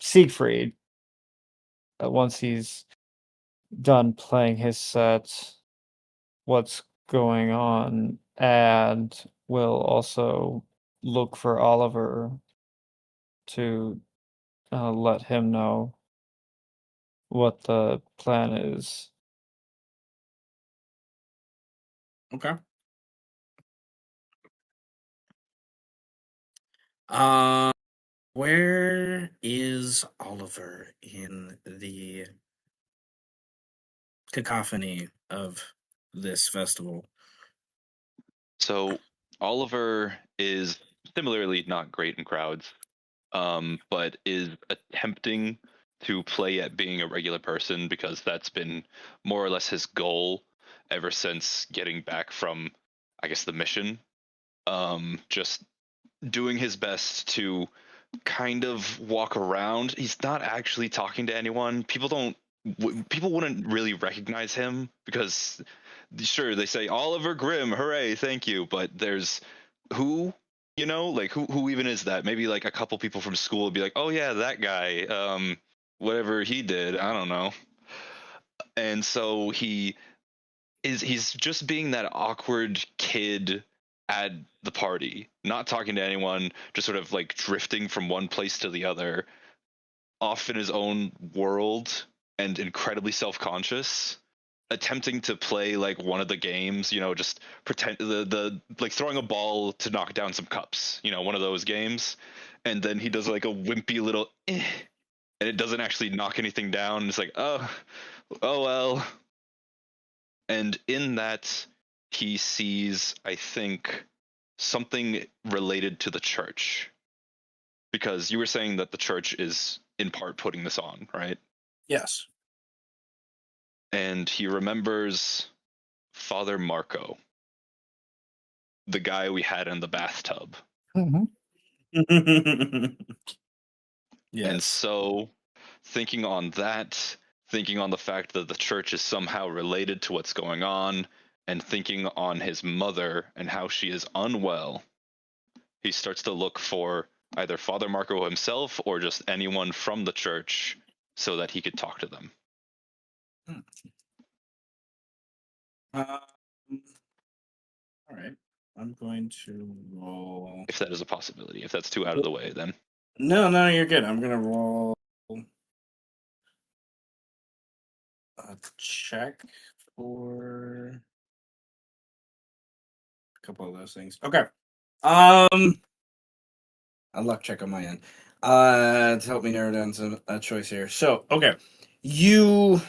Siegfried once he's done playing his set what's going on, and will also look for Oliver to let him know what the plan is. Okay. Where is Oliver in the cacophony of this festival? So Oliver is similarly not great in crowds, but is attempting to play at being a regular person because that's been more or less his goal ever since getting back from, I guess, the mission. Just doing his best to kind of walk around. He's not actually talking to anyone. People wouldn't really recognize him because sure they say Oliver Grimm, hooray, thank you, but there's who like who even is that? Maybe like a couple people from school would be like, oh yeah, that guy, whatever he did, I don't know. And so he's just being that awkward kid at the party, not talking to anyone, just sort of like drifting from one place to the other, off in his own world and incredibly self-conscious, attempting to play like one of the games, just pretend the like throwing a ball to knock down some cups, one of those games. And then he does like a wimpy little and it doesn't actually knock anything down. It's like, oh well. And in that, he sees, I think, something related to the church. Because you were saying that the church is in part putting this on, right? Yes. And he remembers Father Marco, the guy we had in the bathtub. Yes. And so, thinking on that, thinking on the fact that the church is somehow related to what's going on, and thinking on his mother and how she is unwell, he starts to look for either Father Marco himself or just anyone from the church so that he could talk to them. All right. I'm going to roll. If that is a possibility. If that's too out of the way, then. No, you're good. I'm going to roll a check for a couple of those things. Okay. A luck check on my end. To help me narrow down a choice here. So, okay. You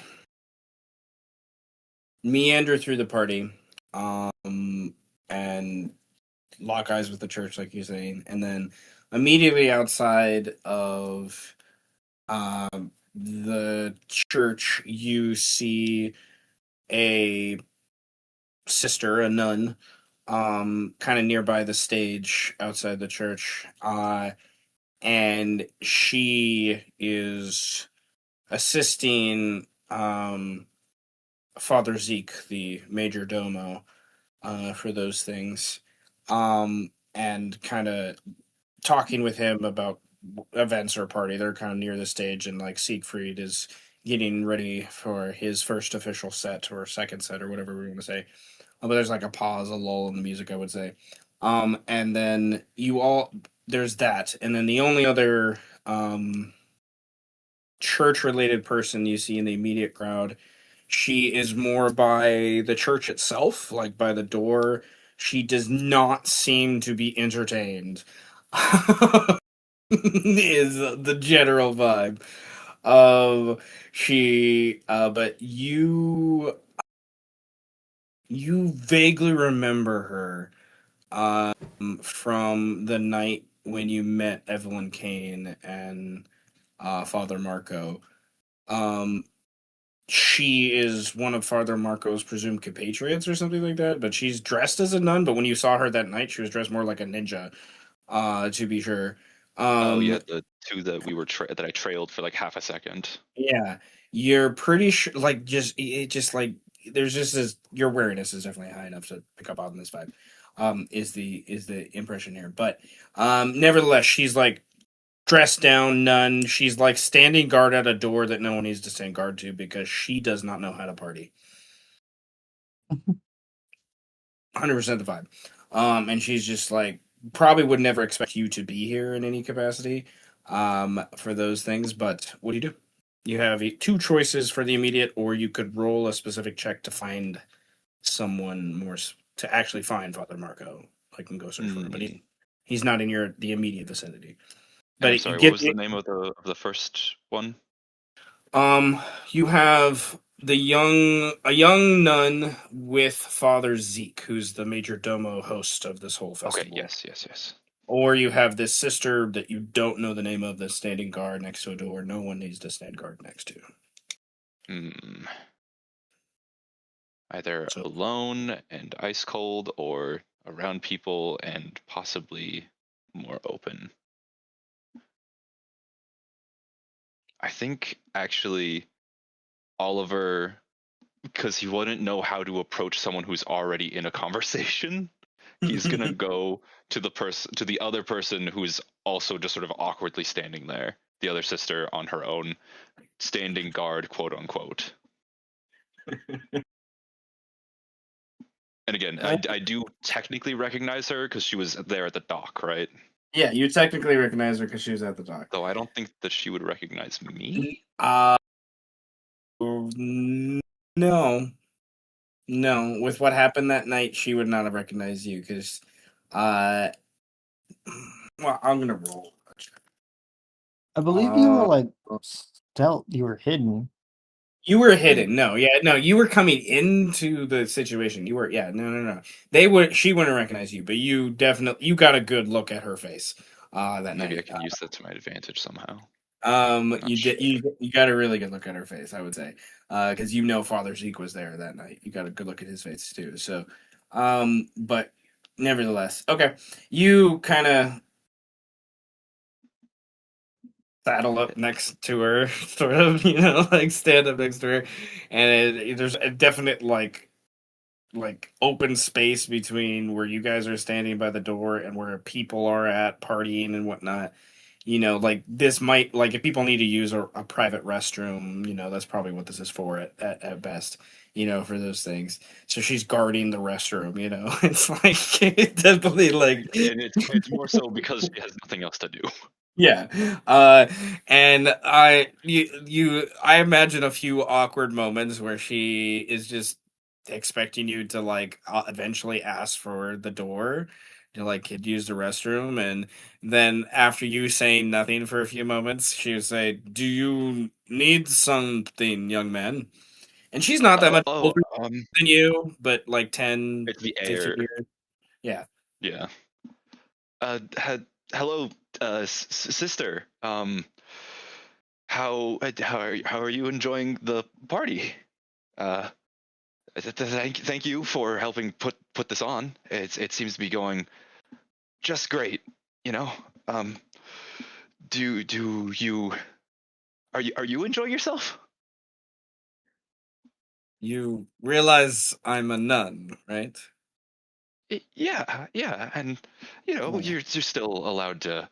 meander through the party, and lock eyes with the church, like you're saying, and then immediately outside of the church, you see a sister, a nun, kind of nearby the stage outside the church, and she is assisting Father Zeke, the major domo, for those things, and kind of talking with him about events or party. They're kind of near the stage, and like Siegfried is getting ready for his first official set or second set or whatever we want to say. But there's like a pause, a lull in the music, I would say. And then there's that, and then the only other church-related person you see in the immediate crowd, she is more by the church itself, like by the door. She does not seem to be entertained. Is the general vibe. But you vaguely remember her from the night when you met Evelyn Kane and Father Marco. She is one of Father Marco's presumed compatriots or something like that, but she's dressed as a nun, but when you saw her that night, she was dressed more like a ninja, to be sure. Oh yeah, the two that we were that I trailed for like half a second. Yeah, you're pretty sure, like, just like, there's just this, your wariness is definitely high enough to pick up on this vibe, is the impression here. But, nevertheless, she's, like, dressed down, nun. She's, like, standing guard at a door that no one needs to stand guard to because she does not know how to party. 100% the vibe. And she's just, like, probably would never expect you to be here in any capacity, for those things, but what do you do? You have two choices for the immediate, or you could roll a specific check to find someone more to actually find Father Marco. I can go search for him, but He's not in the immediate vicinity. And I'm But sorry, you what get was the name of the first one? you have a young nun with Father Zeke, who's the major domo host of this whole Okay, festival. yes. Or you have this sister that you don't know the name of that's standing guard next to a door no one needs to stand guard next to. Hmm. Either So alone and ice cold, or around people and possibly more open. I think actually Oliver, because he wouldn't know how to approach someone who's already in a conversation, he's gonna go to the other person who's also just sort of awkwardly standing there. The other sister on her own, standing guard, quote unquote. And again, I do technically recognize her because she was there at the dock, right? yeah, you technically recognize her because she was at the dock. Though I don't think that she would recognize me. No. With what happened that night, she would not have recognized you because, well, I'm gonna roll. I believe you were Uh, like stealth. You were hidden. You were hidden. No, you were coming into the situation. You were, no. She wouldn't recognize you, but you got a good look at her face, that Maybe I night. can use that to my advantage somehow. You Sure. did, you got a really good look at her face, I would say, because Father Zeke was there that night. You got a good look at his face too. So, but nevertheless, okay, you kind of saddle up next to her, sort of, like stand up next to her, and there's a definite like open space between where you guys are standing by the door and where people are at partying and whatnot. Like this might, like, if people need to use a private restroom, that's probably what this is for at best, for those things. So she's guarding the restroom, it's like definitely like And it's more so because she has nothing else to do. yeah. And I imagine a few awkward moments where she is just expecting you to like eventually ask for the door to like could use the restroom, and then after you saying nothing for a few moments, she would say, "Do you need something, young man?" And she's not that much older than you, but like 10, It's the 15 air. years. Yeah. Yeah. Hello, sister. How are you enjoying the party? Uh, thank you for helping put this on. It seems to be going just great. You know. Um, do you are you enjoying yourself? You realize I'm a nun, right? Yeah, and Yeah. you're still allowed to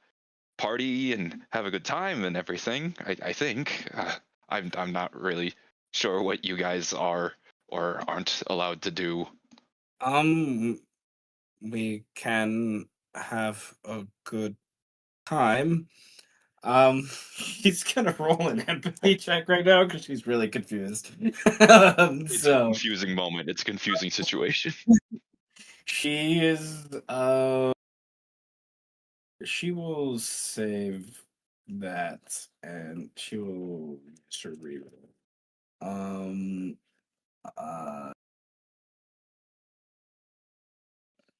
party and have a good time and everything. I think I'm not really sure what you guys are or aren't allowed to do. Um, we can have a good time. He's gonna roll an empathy check right now because she's really confused. It's a So confusing moment. It's a confusing situation. she is. She will save that, and she will use her reroll. Um. Uh.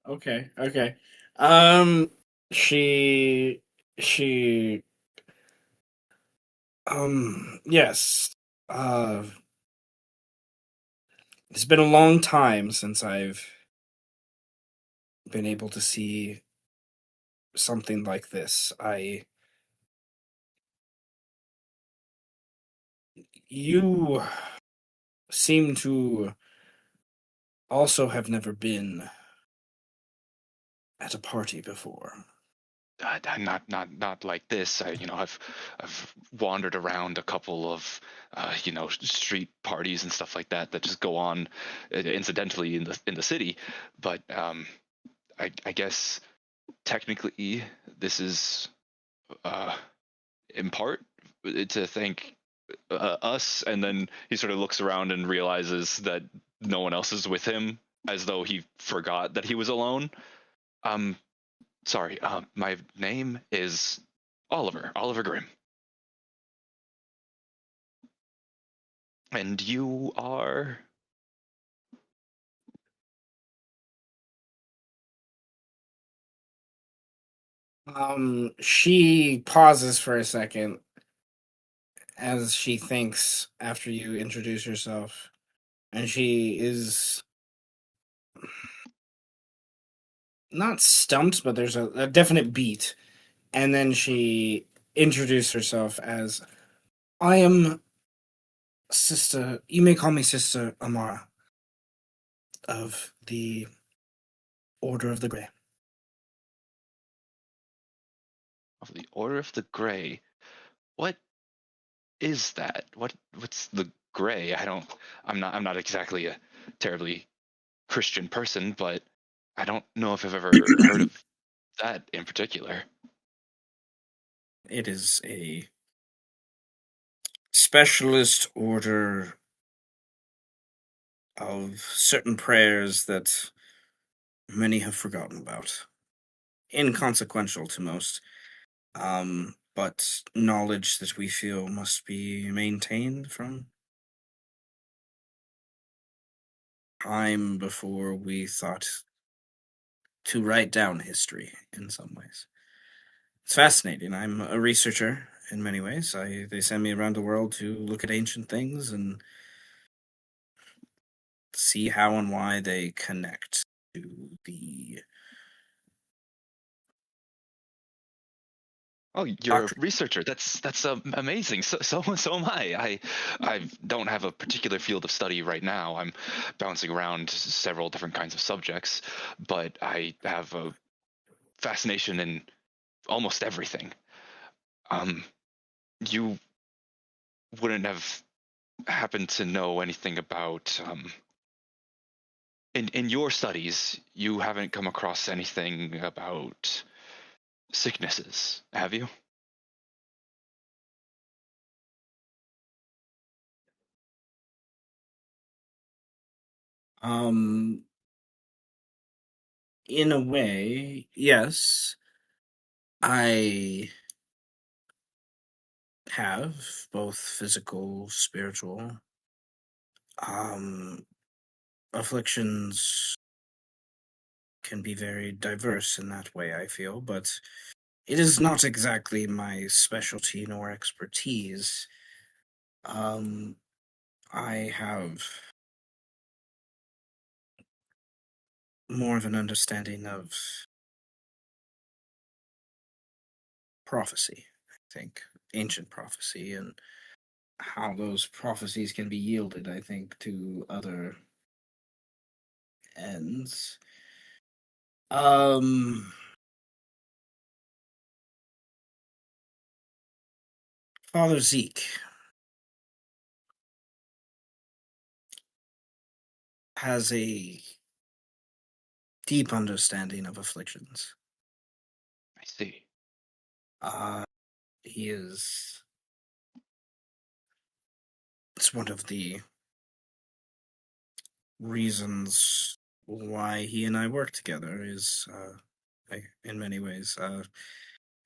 Okay. Okay. Um. She. She. Yes. Uh. It's been a long time since I've been able to see something like this. You seem to also have never been at a party before. Not like this. I've wandered around a couple of street parties and stuff like that just go on incidentally in the city, but I guess technically this is in part to thank us. And then he sort of looks around and realizes that no one else is with him, as though he forgot that he was alone. Um, Sorry, my name is Oliver Grimm. And you are? She pauses for a second as she thinks after you introduce yourself, and she is not stumped, but there's a definite beat, and then she introduced herself as, I am Sister, you may call me Sister Amara of the Order of the Grey. Of the Order of the Grey. What is that? What's the Grey? I'm not exactly a terribly Christian person, but I don't know if I've ever heard of that in particular. It is a specialist order of certain prayers that many have forgotten about. Inconsequential to most, but knowledge that we feel must be maintained from time before we thought to write down history in some ways. It's fascinating. I'm a researcher in many ways. They send me around the world to look at ancient things and see how and why they connect to the Oh, you're a doctrine. researcher. That's amazing. So am I. I don't have a particular field of study right now. I'm bouncing around several different kinds of subjects, but I have a fascination in almost everything. You wouldn't have happened to know anything about in your studies. You haven't come across anything about sicknesses, have you? Um, in a way, yes, I have both physical, spiritual, um, afflictions can be very diverse in that way, I feel, but it is not exactly my specialty nor expertise. Um, I have more of an understanding of prophecy, I think, ancient prophecy, and how those prophecies can be yielded, I think, to other ends. Um, Father Zeke has a deep understanding of afflictions. I see. Uh, he is. It's one of the reasons why he and I work together is, in many ways.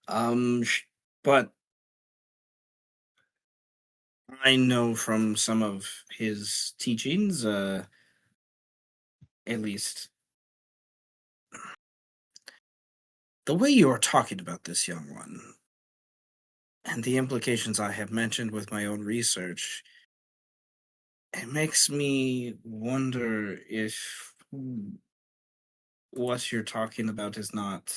But I know from some of his teachings, at least the way you are talking about this young one, and the implications I have mentioned with my own research, it makes me wonder if what you're talking about is not.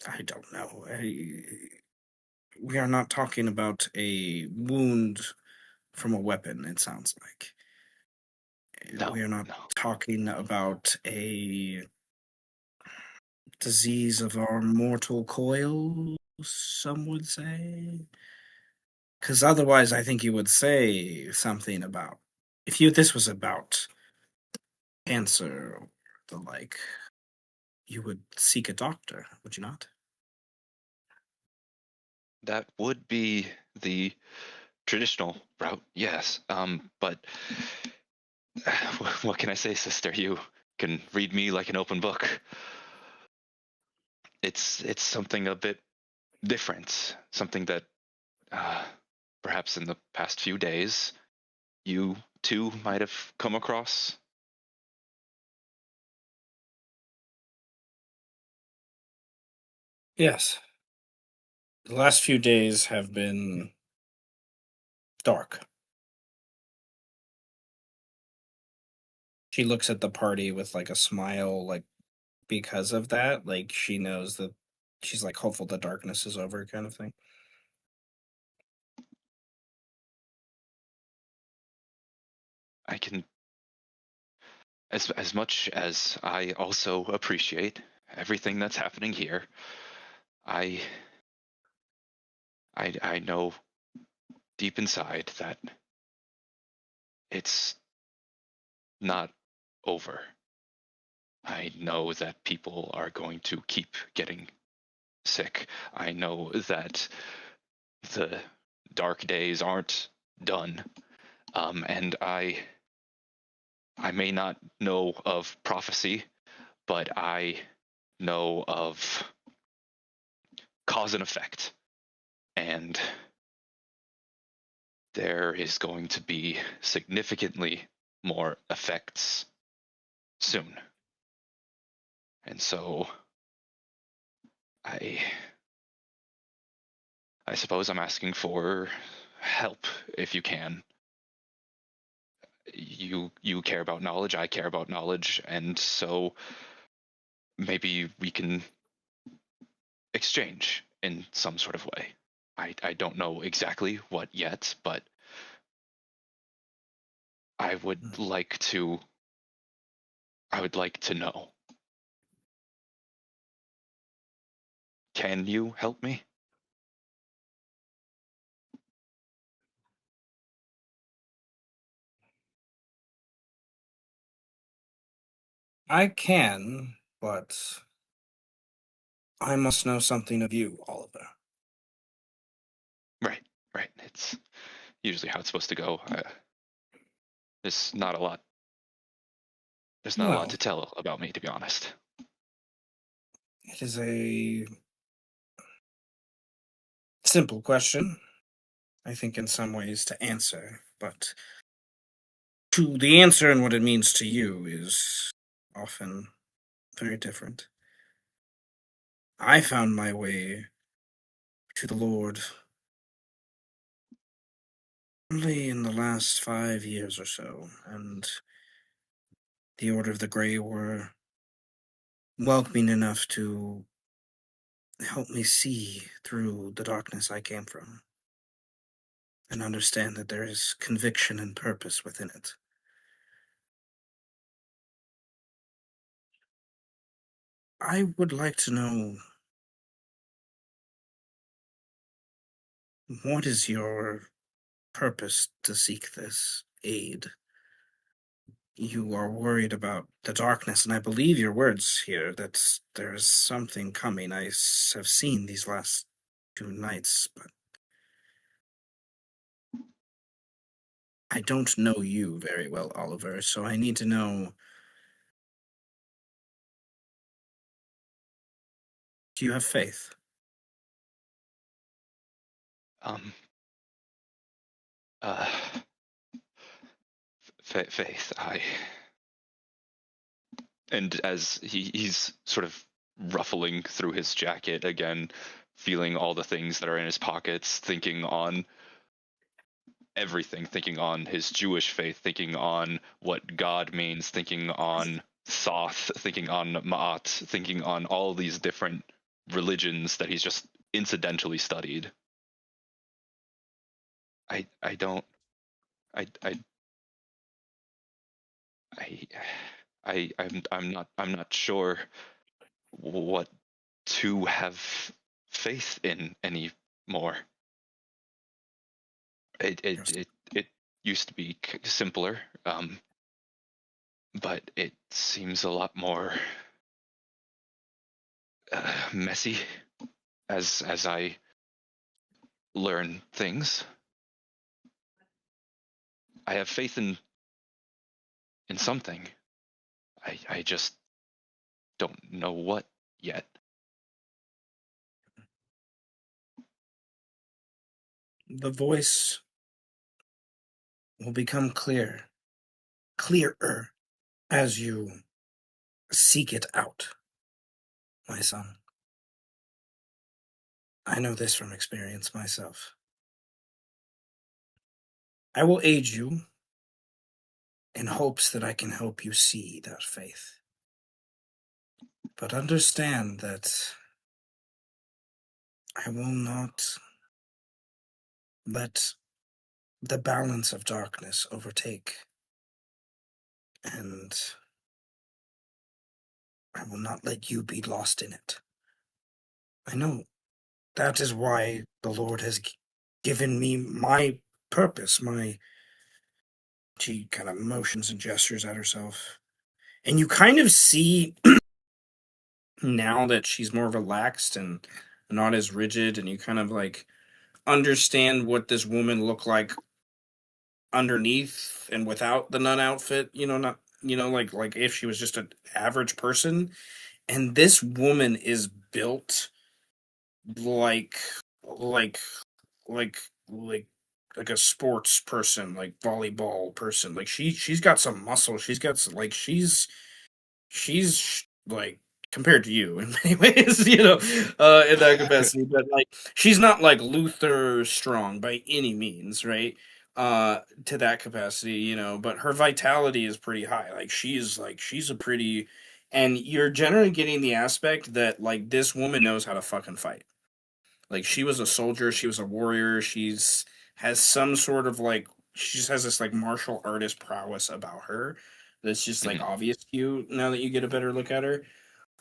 I don't know. We are not talking about a wound from a weapon, it sounds like. No, We are not no. talking about a disease of our mortal coil, some would say. Because otherwise, I think you would say something about. If this was about cancer or the like, you would seek a doctor, would you not? That would be the traditional route, yes. But what can I say, sister? You can read me like an open book. It's something a bit different, something that perhaps in the past few days you too might have come across. Yes. The last few days have been dark. She looks at the party with like a smile, like because of that. Like she knows that she's like hopeful the darkness is over, kind of thing. I can, as much as I also appreciate everything that's happening here, I I know deep inside that it's not over. I know that people are going to keep getting sick. I know that the dark days aren't done. And I may not know of prophecy, but I know of cause and effect. And there is going to be significantly more effects soon. And so I suppose I'm asking for help if you can. You care about knowledge, I care about knowledge, and so maybe we can exchange in some sort of way. I don't know exactly what yet, but I would like to know. Can you help me? I can, but I must know something of you, Oliver. Right, right. It's usually how it's supposed to go. There's not a lot. There's not a lot Well, to tell about me, to be honest. it is a simple question, I think, in some ways to answer, but to the answer and what it means to you is often very different. I found my way to the Lord only in the last 5 years or so, and the Order of the Grey were welcoming enough to help me see through the darkness I came from and understand that there is conviction and purpose within it. I would like to know, what is your purpose to seek this aid? You are worried about the darkness, and I believe your words here that there is something coming. I have seen these last 2 nights, but I don't know you very well, Oliver, so I need to know, do you have faith? Um. Uh. Faith. And as he's sort of ruffling through his jacket again, feeling all the things that are in his pockets, thinking on everything, thinking on his Jewish faith, thinking on what God means, thinking on Thoth, thinking on Ma'at, thinking on all these different religions that he's just incidentally studied. I don't I I I I'm not sure what to have faith in anymore. It used to be simpler, but it seems a lot more messy as I learn things. I have faith in something. I just don't know what yet. The voice will become clearer as you seek it out, my son. I know this from experience myself. I will aid you in hopes that I can help you see that faith. But understand that I will not let the balance of darkness overtake, and I will not let you be lost in it. I know that is why the Lord has given me my purpose, my... She kind of motions and gestures at herself. And you kind of see now that she's more relaxed and not as rigid, and you kind of like understand what this woman looked like underneath and without the nun outfit, not like if she was just an average person. And this woman is built like like like like like a sports person, like volleyball person. Like she's got some muscle. She's got like she's like compared to you in many ways, in that capacity. But like she's not like Luther strong by any means, right? To that capacity, but her vitality is pretty high. Like she's a pretty, and you're generally getting the aspect that like this woman knows how to fucking fight. Like she was a soldier, she was a warrior, has some sort of like she just has this like martial artist prowess about her that's just like Mhm. obvious to you now that you get a better look at her.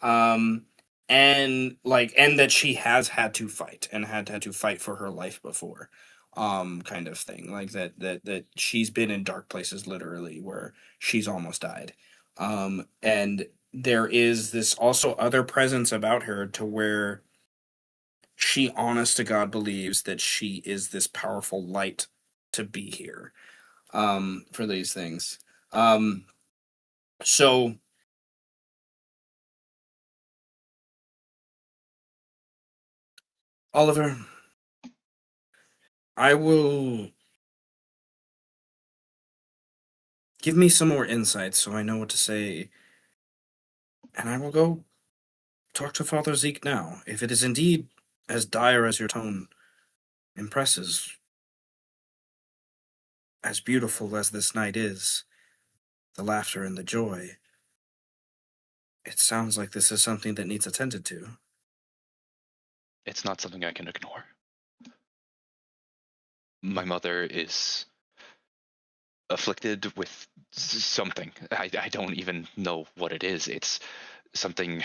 Um and that she has had to fight and had to fight for her life before. Kind of thing. Like that she's been in dark places literally where she's almost died. And there is this also other presence about her to where she honest to God believes that she is this powerful light to be here for these things. So Oliver, I will give me some more insights so I know what to say, and I will go talk to Father Zeke now. If it is indeed as dire as your tone impresses, as beautiful as this night is, the laughter and the joy, it sounds like this is something that needs attended to. It's not something I can ignore. My mother is afflicted with something. I don't even know what it is. It's something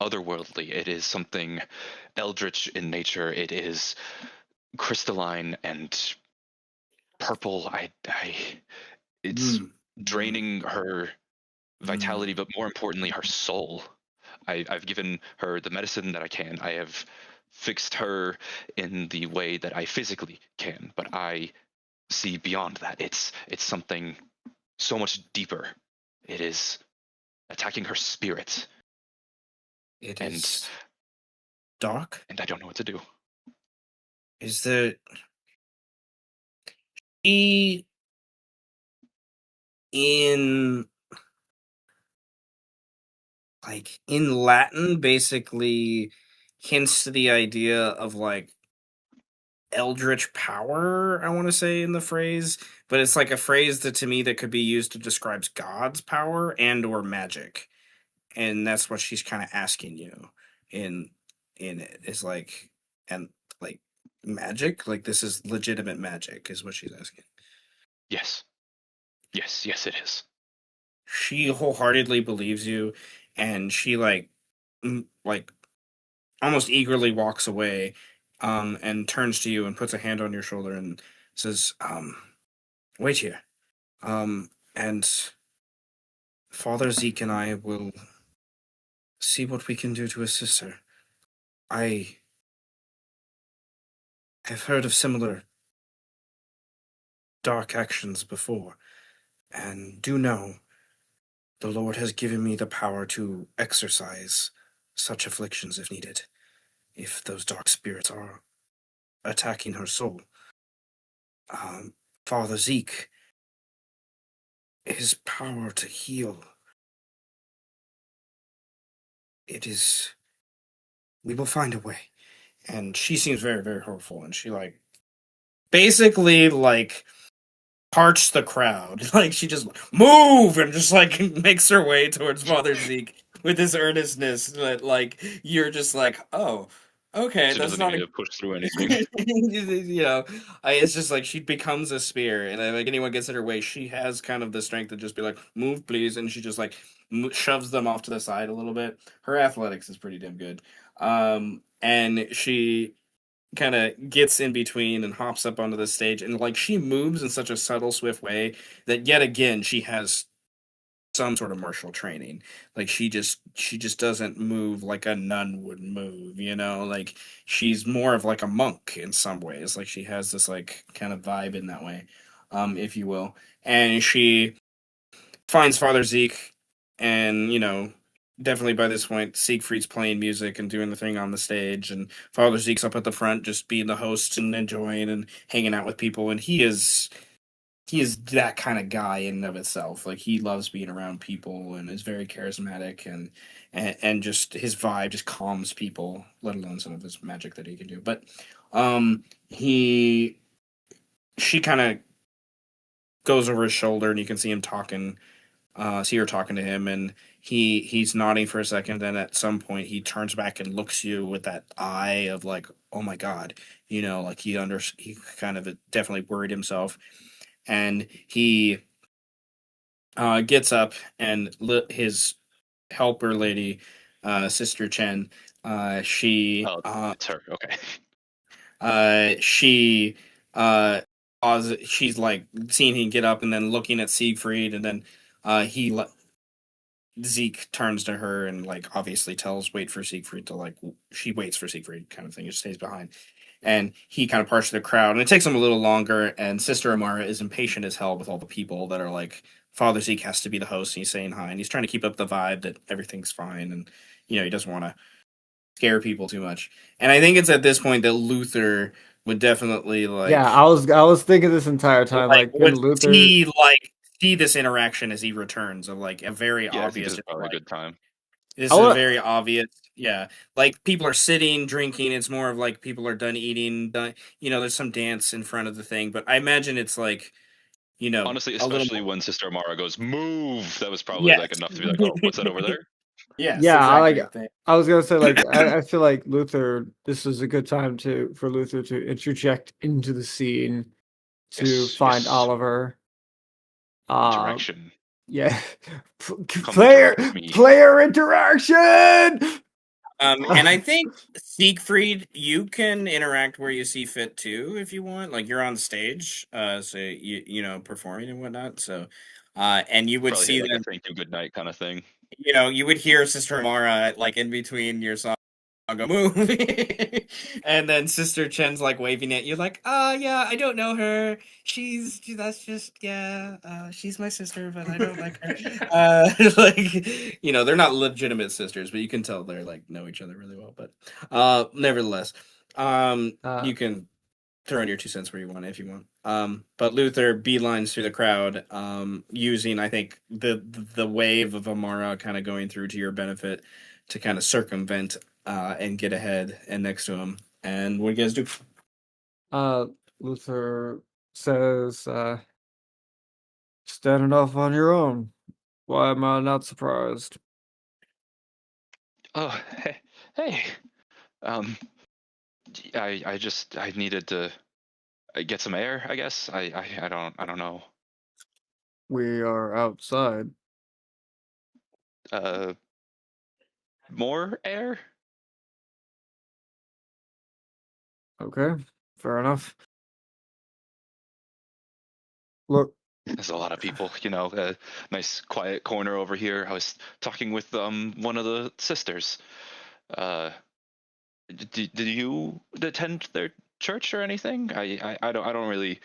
otherworldly. It is something eldritch in nature. It is crystalline and purple. It's Mm. draining her vitality, but more importantly, her soul. I've given her the medicine that I can. I have fixed her in the way that I physically can, but I see beyond that. It's something so much deeper. It is attacking her spirit, It and is dark. I don't know what to do. Is there he in like in Latin basically hints to the idea of like eldritch power, I want to say in the phrase, but it's like a phrase that to me that could be used to describe God's power and or magic. And that's what she's kind of asking you in it is like and like magic, like this is legitimate magic is what she's asking. Yes, yes, it is. She wholeheartedly believes you, and she like almost eagerly walks away, and turns to you and puts a hand on your shoulder and says, wait here, and Father Zeke and I will see what we can do to assist her. I have heard of similar dark actions before, and do know the Lord has given me the power to exorcise such afflictions if needed, if those dark spirits are attacking her soul. Father Zeke, his power to heal, it is. We will find a way. And she seems very, very hopeful, and she, like, basically, like, parts the crowd. Like, she just move and just, like, makes her way towards Father Zeke with this earnestness that, like, you're just like, oh, okay, She that's doesn't not need a to push through anything. you know, it's just like she becomes a spear, and like anyone gets in her way, she has kind of the strength to just be like, "Move, please," and she just like shoves them off to the side a little bit. Her athletics is pretty damn good, and she kind of gets in between and hops up onto the stage, and like she moves in such a subtle, swift way that yet again she has some sort of martial training. Like she just doesn't move like a nun would move, you know? Like she's more of like a monk in some ways. Like she has this like kind of vibe in that way, if you will. And she finds Father Zeke, and definitely by this point Siegfried's playing music and doing the thing on the stage, and Father Zeke's up at the front just being the host and enjoying and hanging out with people, and he is that kind of guy in and of itself. Like he loves being around people and is very charismatic, and just his vibe just calms people, let alone some of his magic that he can do. But he she kind of goes over his shoulder, and you can see her talking to him, and he's nodding for a second. Then at some point he turns back and looks you with that eye of like, oh my god, like he kind of definitely worried himself, and he gets up, and his helper lady, Sister Chen, she Oh, it's her. Okay. she she's like seeing him get up and then looking at Siegfried, and then Zeke turns to her and like obviously tells wait for Siegfried to like she waits for Siegfried kind of thing. It stays behind, and he kind of parts the crowd, and it takes him a little longer. And Sister Amara is impatient as hell with all the people that are like, Father Zeke has to be the host, and he's saying hi, and he's trying to keep up the vibe that everything's fine, and he doesn't want to scare people too much. And I think it's at this point that Luther would definitely Yeah, I was thinking this entire time, like, can would Luther? see this interaction as he returns of like a very Yeah, I think obvious this is probably a good time. this I is a want. very obvious, yeah. Like people are sitting, drinking. It's more of like people are done eating. There's some dance in front of the thing, but I imagine it's like, Honestly, a little especially more. when Sister Amara goes move, that was probably Yes. like enough to be like, oh, what's that over there? Yes, Yeah, exactly. I was gonna say, like, I feel like Luther. This is a good time for Luther to interject into the scene to Yes, find yes. Oliver. Interaction. Yeah, Come player interact with me. player interaction. And I think Siegfried, you can interact where you see fit too, if you want. Like you're on stage, so performing and whatnot. So, and you would Probably hit see like a them. thank you, good night kind of thing. You would hear Sister Amara like in between your song go move, and then Sister Chen's like waving at you, like, yeah, I don't know her. That's just yeah, she's my sister, but I don't like her. Like they're not legitimate sisters, but you can tell they're like know each other really well. But nevertheless, Uh, you can throw in your 2 cents where you want if you want. But Luther beelines through the crowd, using I think the wave of Amara kind of going through to your benefit to kind of circumvent and get ahead and next to him. And what do you guys do? Luther says, "Standing off on your own. Why am I not surprised?" Oh, hey. Um, I needed to get some air. I guess I don't know. We are outside. Uh, more air. Okay, fair enough. Look, There's a lot of people, a nice quiet corner over here. I was talking with one of the sisters. Do you attend their church or anything? I don't really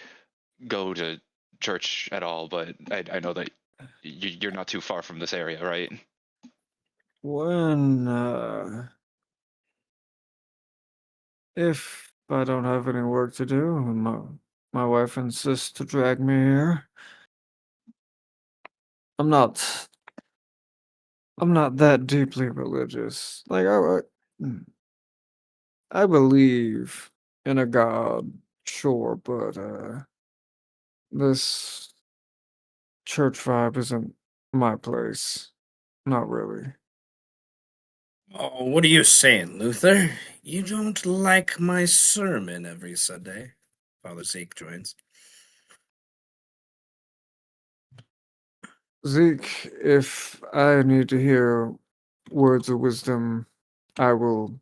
go to church at all, but I know that you're not too far from this area, right? When, if I don't have any work to do, and my wife insists to drag me here, I'm not that deeply religious. Like, I believe in a God, sure, but, this church vibe isn't my place. Not really. Oh, what are you saying, Luther? You don't like my sermon every Sunday? Father Zeke joins. Zeke, if I need to hear words of wisdom, I will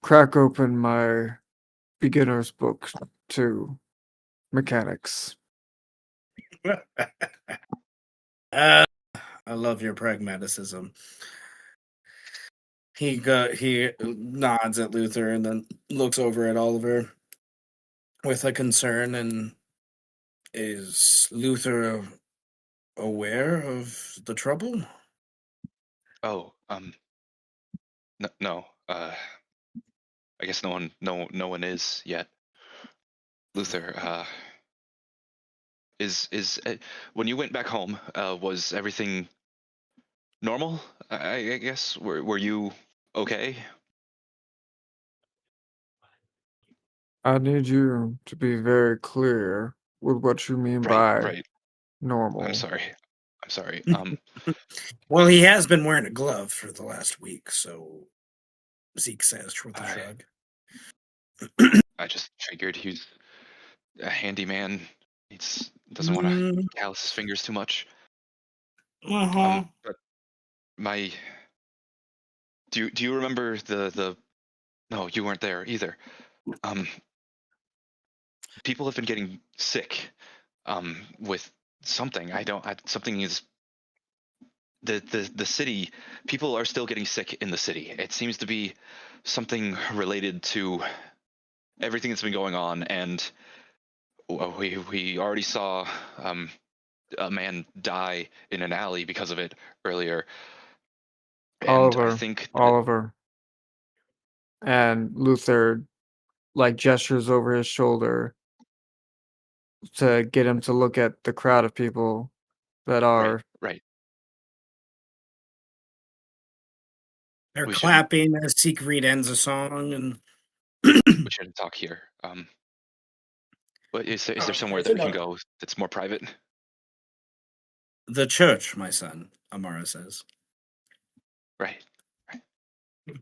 crack open my beginner's book to mechanics. I love your pragmaticism. He nods at Luther and then looks over at Oliver with a concern. And is Luther aware of the trouble? Oh, no. I guess no one is yet. Luther, is when you went back home, was everything normal? I guess were you okay? I need you to be very clear with what you mean by Right. normal. I'm sorry. Well, he has been wearing a glove for the last week, so Zeke says with a shrug. I just figured he's a handyman. He doesn't want to callous his fingers too much. But my do you remember the no, you weren't there either. People have been getting sick with something. Something is the city. People are still getting sick in the city. It seems to be something related to everything that's been going on, and we already saw a man die in an alley because of it earlier. And I think Oliver. And Luther like gestures over his shoulder to get him to look at the crowd of people that are right. They're We clapping as Siegfried ends a song, and we shouldn't talk here. But is there somewhere that we can go that's more private? The church, my son, Amara says. Right.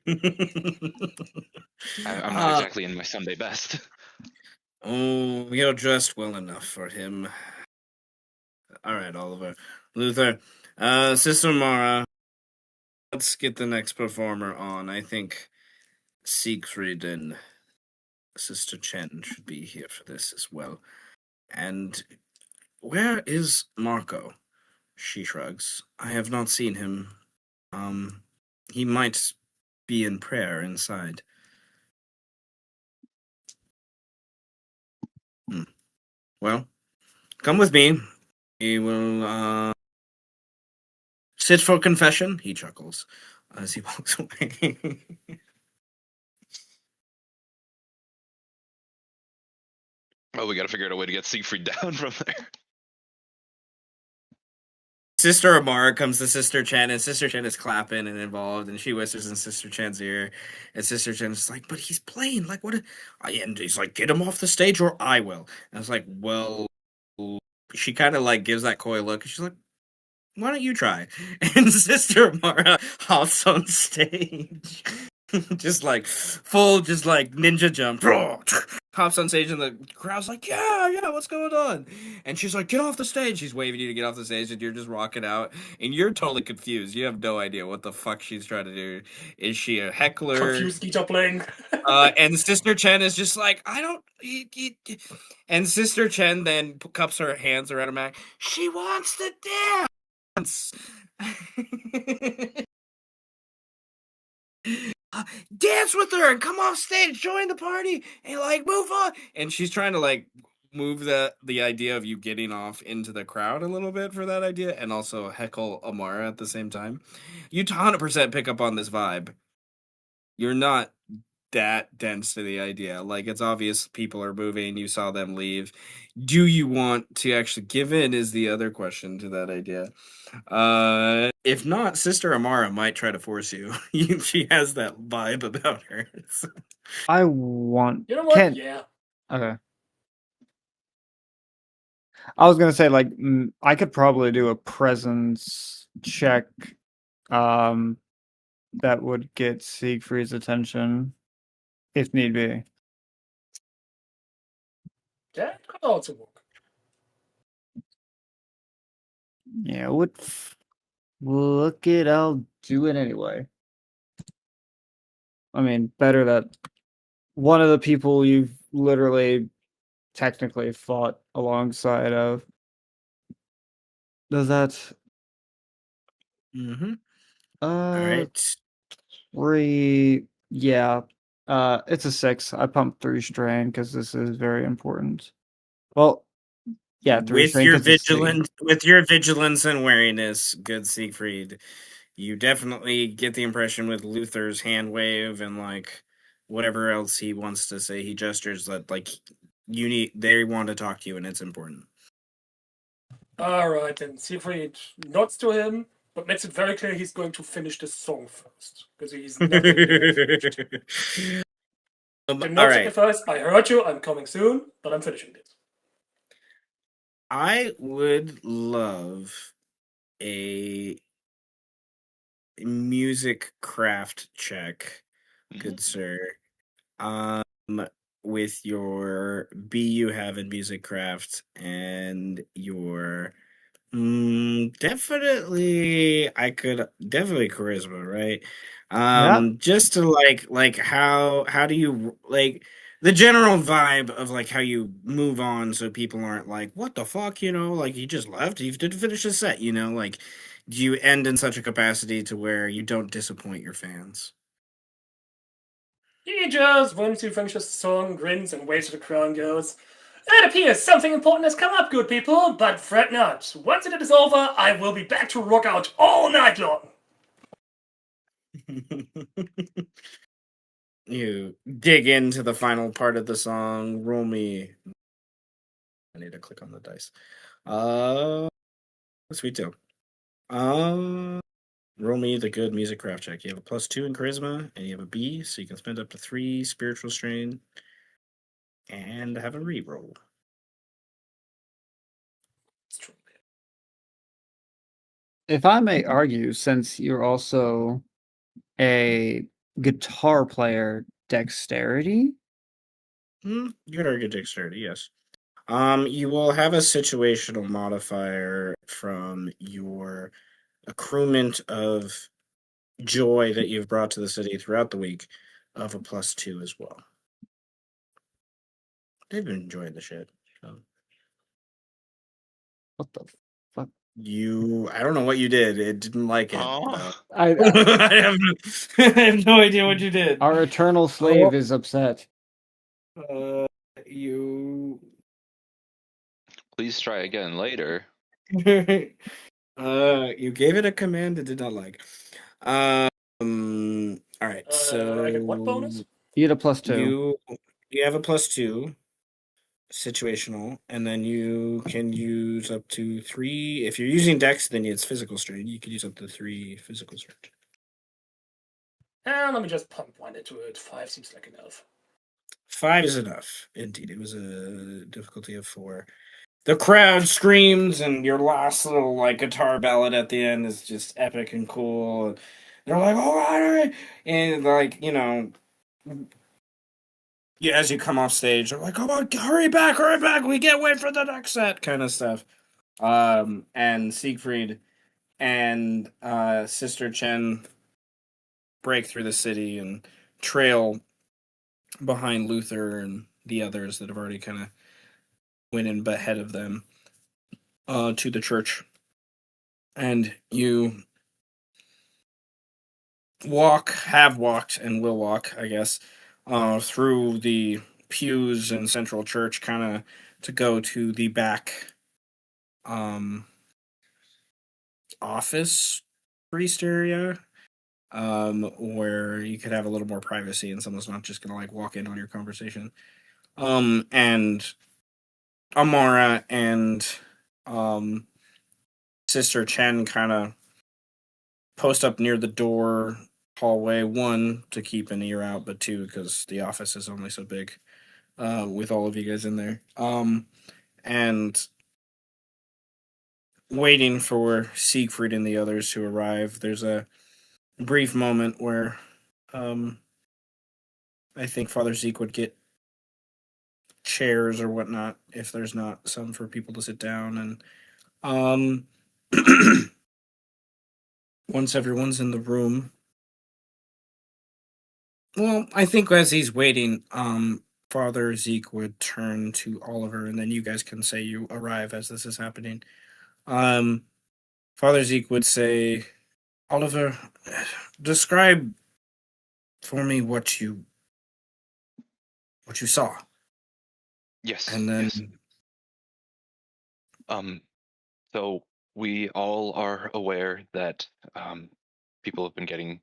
I'm not exactly in my Sunday best. Oh, you're dressed well enough for him. All right, Oliver. Luther. Sister Amara, let's get the next performer on. I think Siegfried and Sister Chen should be here for this as well. And where is Marco? She shrugs. I have not seen him. He might be in prayer inside. Well, come with me. We will sit for confession. He chuckles as he walks away. Oh, we got to figure out a way to get Siegfried down from there. Sister Amara comes to Sister Chen, and Sister Chen is clapping and involved, and she whispers in Sister Chen's ear, and Sister Chen's like, "But he's playing, like, what?" And he's like, "Get him off the stage, or I will." And I was like, "Well," she kind of like gives that coy look, and she's like, "Why don't you try?" And Sister Amara hops on stage, just like full, just like ninja jump. Hops on stage and the crowd's like, yeah, what's going on? And she's like, get off the stage. She's waving you to get off the stage, and you're just rocking out, and you're totally confused. You have no idea what the fuck she's trying to do. Is she a heckler? Confused guitar playing. And Sister Chen is just like, I don't. And Sister Chen then cups her hands around her back. She wants to dance. Dance with her and come off stage, join the party, and like move on. And she's trying to like move the idea of you getting off into the crowd a little bit for that idea, and also heckle Amara at the same time, you 100% pick up on this vibe. You're not that dense to the idea. Like, it's obvious people are moving. You saw them leave. Do you want to actually give in? Is the other question to that idea. If not, Sister Amara might try to force you. She has that vibe about her. I want. You know what? Can Yeah. okay. I was gonna say like I could probably do a presence check, that would get Siegfried's attention if need be. That could also work. Yeah, look it. I'll do it anyway. I mean, better that one of the people you've literally technically fought alongside of. Does that Mm-hmm. uh All right. 3 yeah. It's a 6. I pumped 3 strain because this is very important. Well, yeah, 3 strain because it's C. With your vigilance and wariness, good Siegfried, you definitely get the impression with Luther's hand wave and like whatever else he wants to say, he gestures that like they want to talk to you and it's important. Alright, then Siegfried nods to him, but makes it very clear he's going to finish this song first. Because he's never really finished. All No right. sacrifice, I heard you, I'm coming soon, but I'm finishing this. I would love a music craft check, good sir. Um, with your B you have in music craft and your definitely charisma, right? Yeah. Just to like how do you like the general vibe of like how you move on so people aren't like, what the fuck, like you just left, you didn't finish the set, like do you end in such a capacity to where you don't disappoint your fans? He just, once he finishes the song, grins and waves to the crowd and goes, "It appears something important has come up, good people, but fret not. Once it is over, I will be back to rock out all night long." You dig into the final part of the song. Roll me. I need to click on the dice. Sweet too. Roll me the good music craft check. You have a +2 in charisma, and you have a B, so you can spend up to 3 spiritual strain, and have a reroll. It's true. If I may argue, since you're also a guitar player, dexterity? You could argue dexterity, yes. You will have a situational modifier from your accruement of joy that you've brought to the city throughout the week of a +2 as well. They've been enjoying the shit. So. What the fuck? I don't know what you did. It didn't like it. Oh. I, I have no idea what you did. our eternal slave is upset. You Please try again later. you gave it a command it did not like. All right. So I get what bonus? You get a +2. you have a +2 situational, and then you can use up to 3. If you're using Dex, then it's physical strain. You could use up to 3 physical strain. And let me just pump one into it. 5 seems like enough. 5 is enough. Indeed, it was a difficulty of 4. The crowd screams, and your last little like guitar ballad at the end is just epic and cool. And they're like, "All right," and like as you come off stage, they're like, "Come on, hurry back! We can't wait for the next set," kind of stuff. And Siegfried and Sister Chen break through the city and trail behind Luther and the others that have already kind of went in ahead of them to the church. And you have walked, and will walk, I guess, through the pews in Central Church, kind of to go to the back office priest area, where you could have a little more privacy and someone's not just gonna like walk in on your conversation. And Amara and Sister Chen kind of post up near the door hallway, one to keep an ear out, but two because the office is only so big, with all of you guys in there. And waiting for Siegfried and the others to arrive. There's a brief moment where I think Father Zeke would get chairs or whatnot if there's not some for people to sit down. And once everyone's in the room, well, I think as he's waiting, Father Zeke would turn to Oliver, and then you guys can say you arrive as this is happening. Father Zeke would say, Oliver, describe for me what you saw. Yes. And then yes. So we all are aware that people have been getting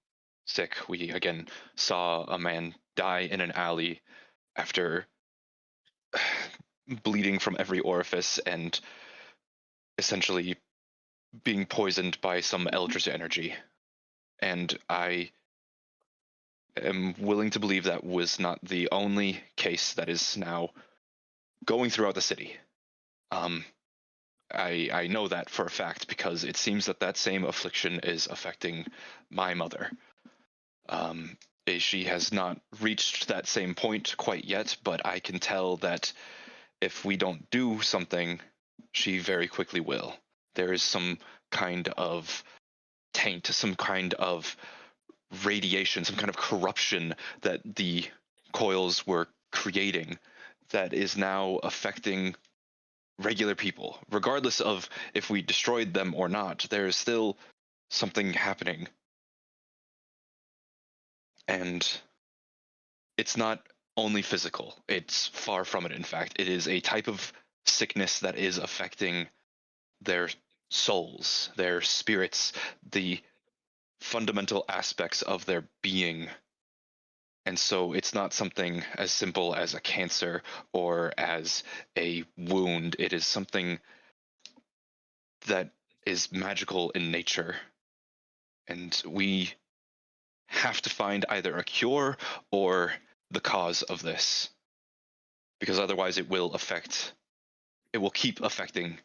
sick. We again saw a man die in an alley after bleeding from every orifice and essentially being poisoned by some eldritch energy. And I am willing to believe that was not the only case that is now going throughout the city. I know that for a fact because it seems that that same affliction is affecting my mother. She has not reached that same point quite yet, but I can tell that if we don't do something, she very quickly will. There is some kind of taint, some kind of radiation, some kind of corruption that the coils were creating that is now affecting regular people. Regardless of if we destroyed them or not, there is still something happening. And it's not only physical, it's far from it, in fact. It is a type of sickness that is affecting their souls, their spirits, the fundamental aspects of their being. And so it's not something as simple as a cancer or as a wound. It is something that is magical in nature. And we have to find either a cure or the cause of this. Because otherwise it will keep affecting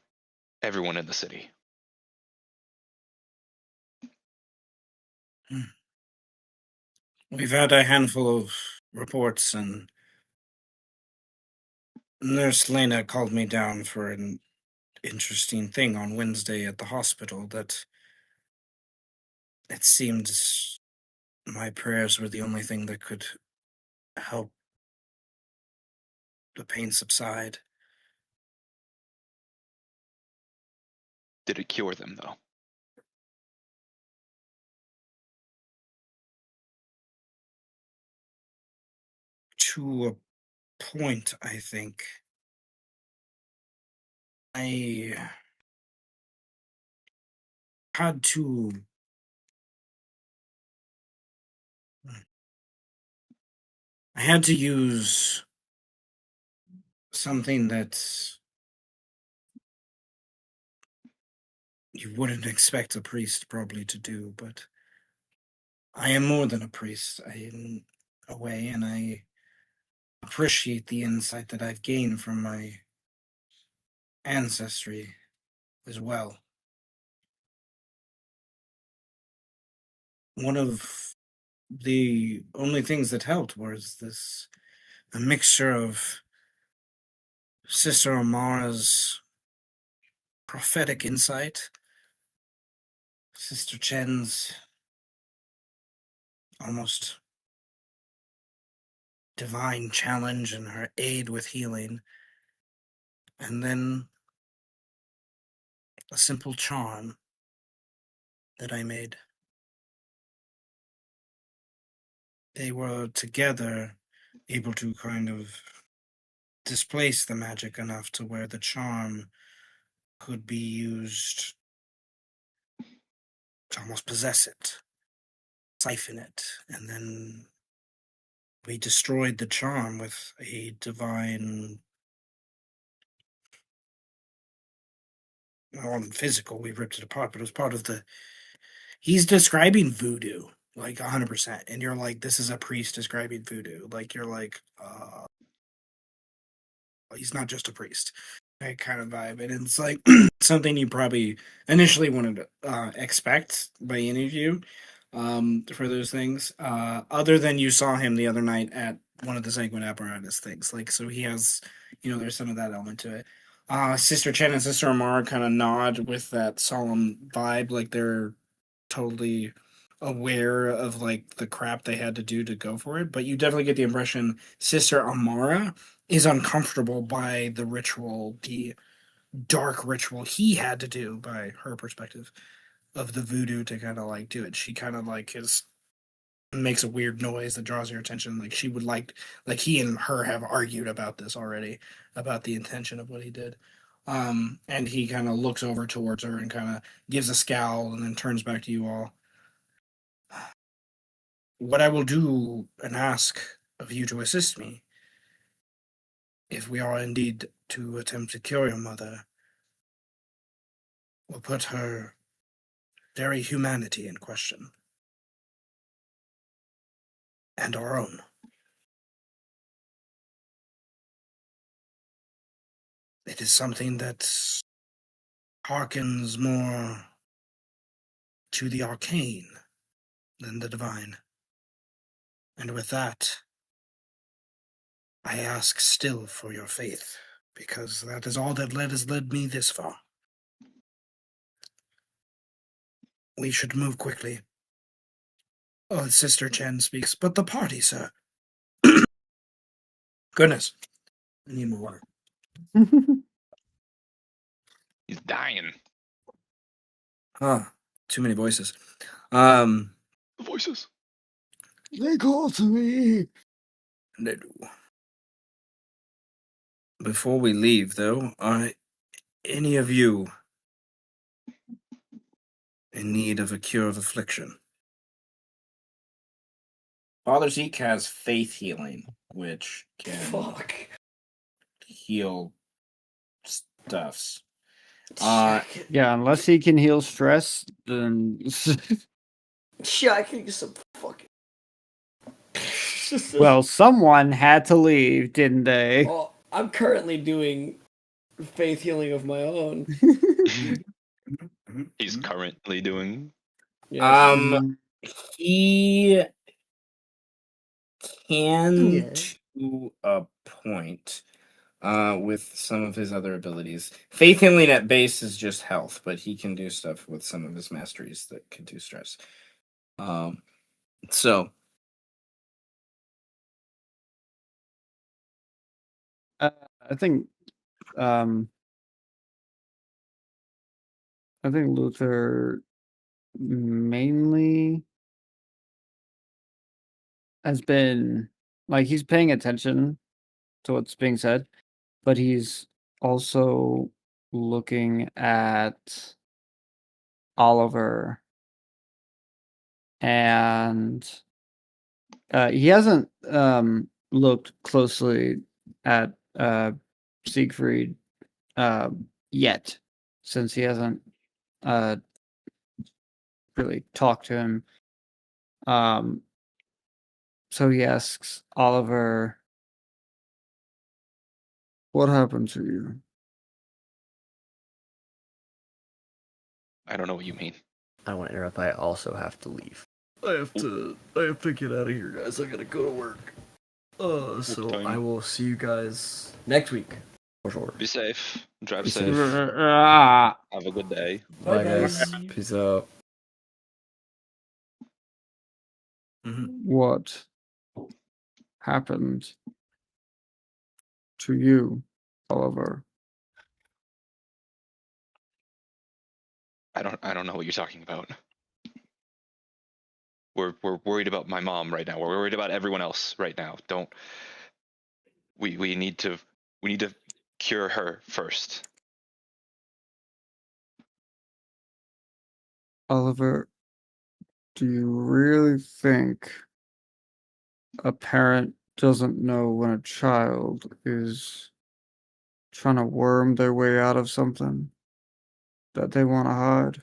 everyone in the city. we've had a handful of reports, and Nurse Lena called me down for an interesting thing on Wednesday at the hospital that it seemed my prayers were the only thing that could help the pain subside. Did it cure them, though? To a point, I think. I had to use something that you wouldn't expect a priest probably to do, but I am more than a priest. I am a way, and I appreciate the insight that I've gained from my ancestry as well. One of the only things that helped was a mixture of Sister Amara's prophetic insight, Sister Chen's almost divine challenge and her aid with healing, and then a simple charm that I made. They were together able to kind of displace the magic enough to where the charm could be used to almost possess it, siphon it, and then we destroyed the charm with a divine, well, physical. We ripped it apart, but it was part of the. He's describing voodoo, like 100%, and you're like, this is a priest describing voodoo. Like you're like, he's not just a priest, that kind of vibe, and it's like something you probably initially wouldn't expect by any of you, for those things. Other than you saw him the other night at one of the sanguine apparatus things, like so he has, there's some of that element to it. Sister Chen and Sister Amara kind of nod with that solemn vibe, like they're totally aware of like the crap they had to do to go for it, but you definitely get the impression Sister Amara is uncomfortable by the ritual, the dark ritual he had to do by her perspective of the voodoo to kind of like do it. She kind of like makes a weird noise that draws your attention. Like she would like he and her have argued about this already, about the intention of what he did. And he kind of looks over towards her and kind of gives a scowl and then turns back to you all. What I will do and ask of you to assist me, if we are indeed to attempt to cure your mother, will put her very humanity in question. And our own. It is something that harkens more to the arcane than the divine. And with that, I ask still for your faith, because that is all that has led me this far. We should move quickly. Oh, Sister Chen speaks, but the party, sir. Goodness, I need more water. He's dying. Too many voices. Voices. They call to me. They do. Before we leave, though, are any of you in need of a cure of affliction? Father Zeke has faith healing, which can Fuck. heal stuffs. Yeah, unless he can heal stress, then Yeah, I can get some fucking. well, someone had to leave, didn't they? Well, I'm currently doing faith healing of my own. He's currently doing. Yes. He can Yeah. to a point. With some of his other abilities. Faith healing at base is just health, but he can do stuff with some of his masteries that can do stress. So I think Luther mainly has been like he's paying attention to what's being said, but he's also looking at Oliver, and he hasn't looked closely at Siegfried yet, since he hasn't really talked to him. So he asks Oliver, "What happened to you?" I don't know what you mean. I don't want to interrupt. I also have to leave. I have to get out of here, guys. I gotta go to work. So Fine. I will see you guys next week for sure. Be safe. Drive Be safe. safe. Have a good day. Bye, Bye, guys. guys. Peace out. What happened to you, Oliver? I don't know what you're talking about. We're worried about my mom right now. We're worried about everyone else right now. We need to We need to cure her first. Oliver, do you really think a parent doesn't know when a child is trying to worm their way out of something that they want to hide?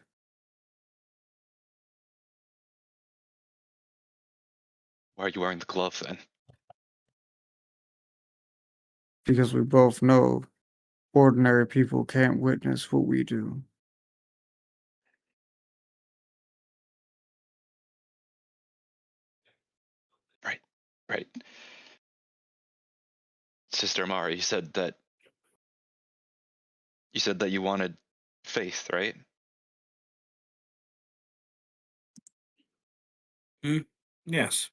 Why are you wearing the glove then? Because we both know ordinary people can't witness what we do. Right, right. Sister Amara, you said that you wanted faith, right? Yes.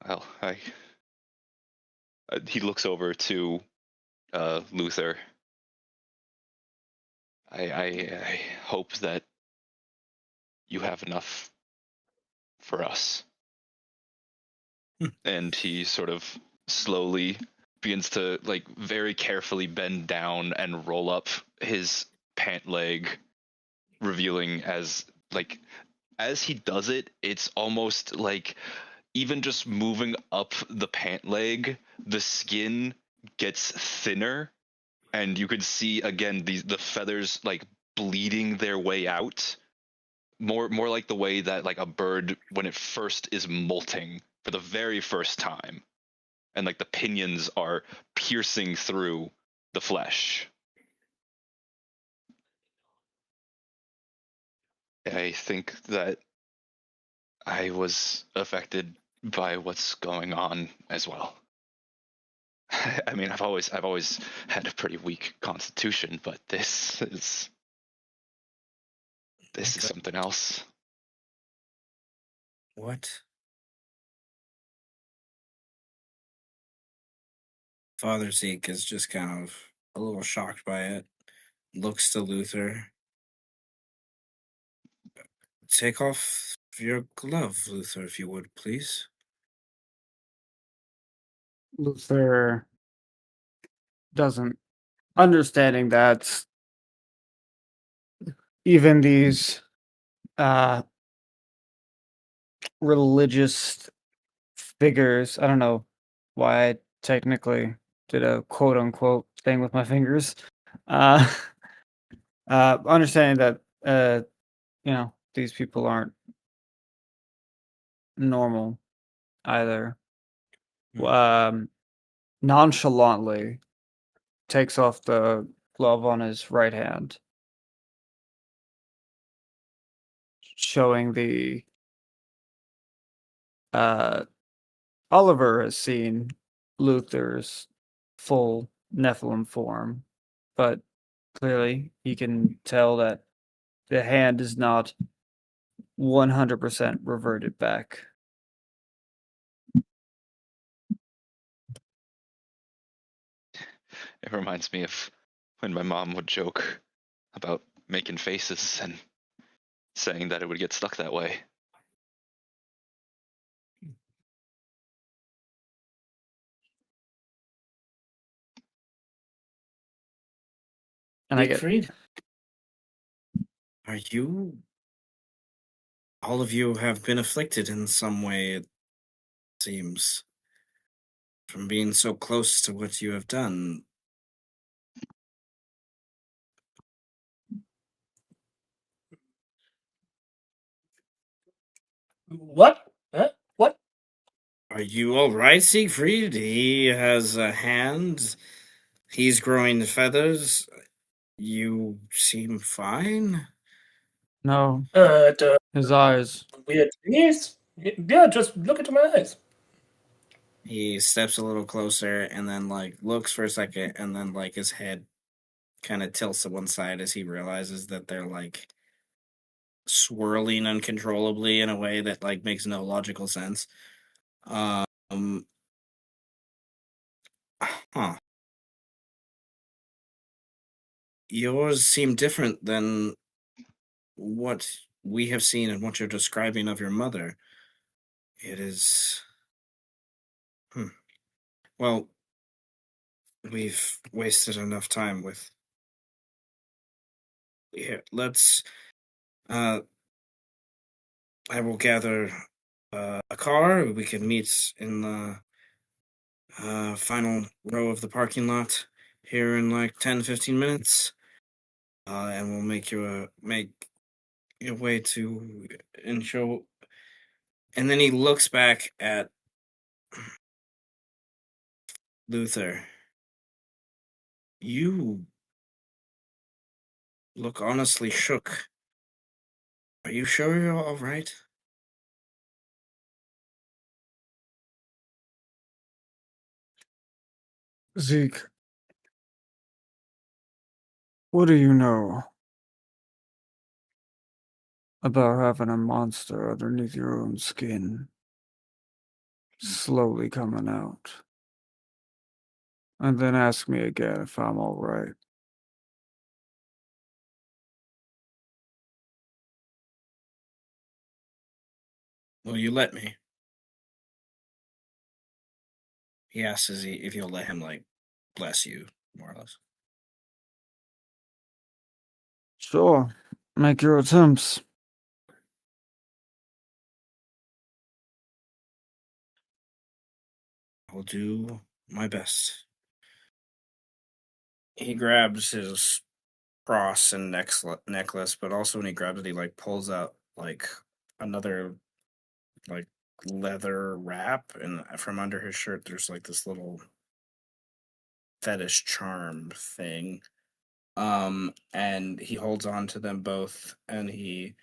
Well, he looks over to Luther. I hope that you have enough for us. And he sort of slowly begins to like very carefully bend down and roll up his pant leg, revealing as he does it, it's almost like even just moving up the pant leg, the skin gets thinner, and you could see again the feathers like bleeding their way out. More like the way that like a bird when it first is molting for the very first time, and like the pinions are piercing through the flesh. I think that I was affected by what's going on as well. I mean, I've always had a pretty weak constitution, but this is something else. What? Father Zeke is just kind of a little shocked by it. Looks to Luther. Take off your glove, Luther, if you would, please. Luther doesn't understanding that even these religious figures, I don't know why I technically did a quote unquote thing with my fingers. Uh Understanding that these people aren't normal either. Nonchalantly takes off the glove on his right hand, showing the Oliver has seen Luther's full Nephilim form, but clearly he can tell that the hand is not 100% reverted back. It reminds me of when my mom would joke about making faces and saying that it would get stuck that way. And I get Siegfried? Are you... All of you have been afflicted in some way, it seems. From being so close to what you have done. What? Huh? What? Are you alright, Siegfried? He has a hand. He's growing feathers. You seem fine? no, The his eyes. weird thingies? Yeah, just look into my eyes. He steps a little closer and then, like, looks for a second and then, like, his head kind of tilts to one side as he realizes that they're, like, swirling uncontrollably in a way that, like, makes no logical sense. Huh. Yours seem different than what we have seen and what you're describing of your mother. It is... Well, we've wasted enough time with. Here, let's. Uh, I will gather a car. We can meet in the final row of the parking lot here in like 10, 15 minutes. And we'll make your way to and show. And then he looks back at Luther. You look honestly shook. Are you sure you're all right? Zeke, what do you know about having a monster underneath your own skin slowly coming out? And then ask me again if I'm all right. Will you let me? He asks if you'll let him like bless you, more or less. Sure, make your attempts. I'll do my best. He grabs his cross and necklace, but also when he grabs it, he like pulls out like another like leather wrap, and from under his shirt, there's like this little fetish charm thing. And he holds on to them both, and he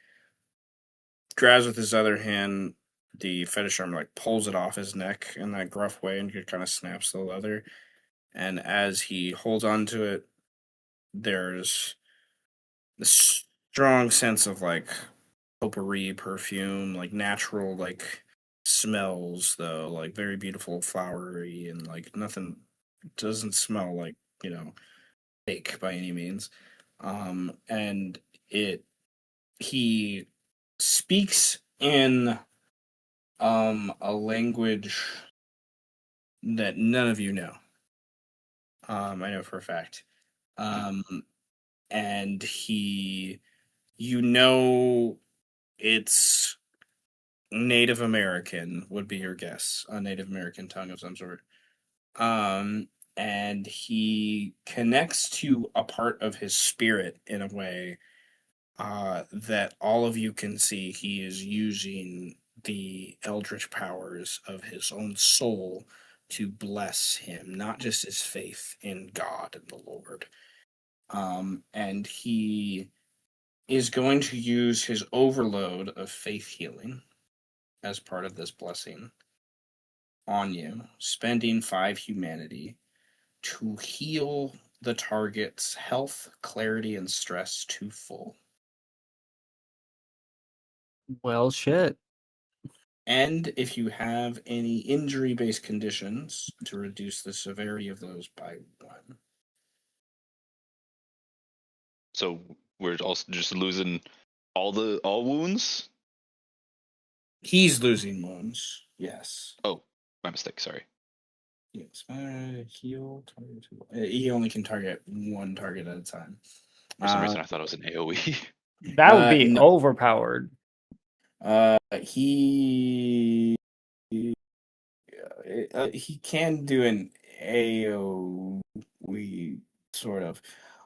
grabs with his other hand the fetish arm, like pulls it off his neck in that gruff way, and he kind of snaps the leather. And as he holds on to it, there's this strong sense of like potpourri perfume, like natural like smells though, like very beautiful flowery and like nothing doesn't smell like, fake by any means. And it he speaks in a language that none of you know. I know for a fact. Um and you know it's Native American would be your guess, a Native American tongue of some sort. Um and he connects to a part of his spirit in a way that all of you can see. He is using the eldritch powers of his own soul to bless him, not just his faith in God and the Lord. And he is going to use his overload of faith healing as part of this blessing on you, spending 5 humanity to heal the target's health, clarity, and stress to full. Well, shit. And if you have any injury based conditions, to reduce the severity of those by 1. So we're also just losing all wounds. He's losing wounds. Yes. Oh, my mistake. Sorry. Yes. Heal target. He only can target 1 target at a time. For some reason, I thought it was an AOE. That would be No. overpowered. He can do an AOE sort of.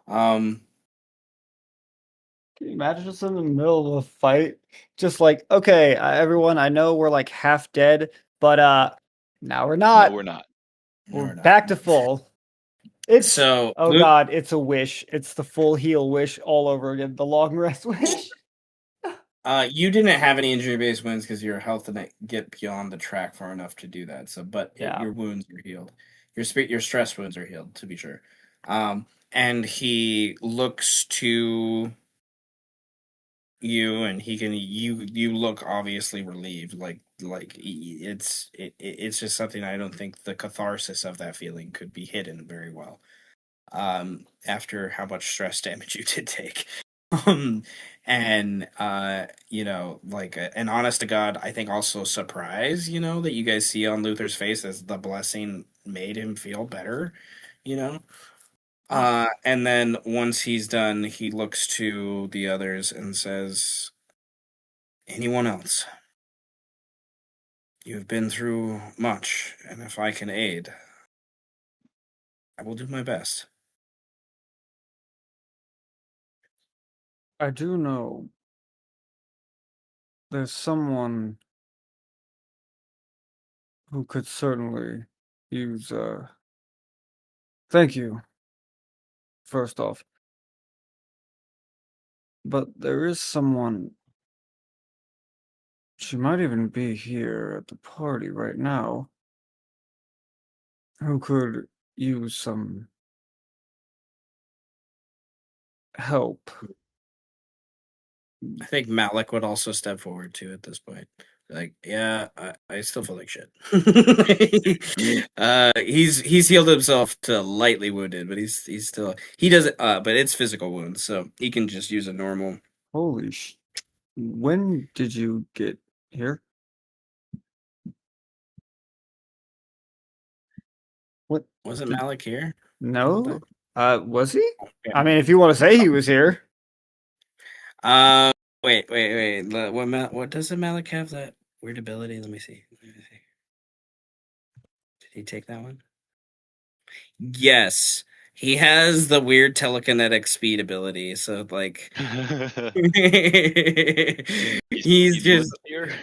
Um, Can you imagine just in the middle of a fight? Just like, okay, everyone, I know we're like half dead, but now we're not. No, we're not. We're or not. back to full. It's So oh Luke- god, it's a wish. It's the full heal wish all over again. The long rest wish. You didn't have any injury-based wounds because your health didn't get beyond the track far enough to do that. So, but Yeah. your wounds are healed. Your stress wounds are healed, to be sure. And he looks to you, and you look obviously relieved. It's just something I don't think the catharsis of that feeling could be hidden very well. After how much stress damage you did take. And like an honest to God, I think also surprise, that you guys see on Luther's face as the blessing made him feel better. you know. And then once he's done, he looks to the others and says, "Anyone else? You've been through much, and if I can aid, I will do my best." I do know there's someone who could certainly use, thank you, first off. But there is someone, she might even be here at the party right now, who could use some help. I think Malik would also step forward too at this point. Like, yeah, I still feel like shit. He's healed himself to lightly wounded, but he's still he doesn't but it's physical wounds, so he can just use a normal. Holy when did you get here? What? Wasn't Did, Malik here? no? Was he? Yeah. I mean, if you want to say he was here. Uh, wait. What does the Malik have? That weird ability? Let me see. Did he take that one? Yes, he has the weird telekinetic speed ability. So like, he's just here.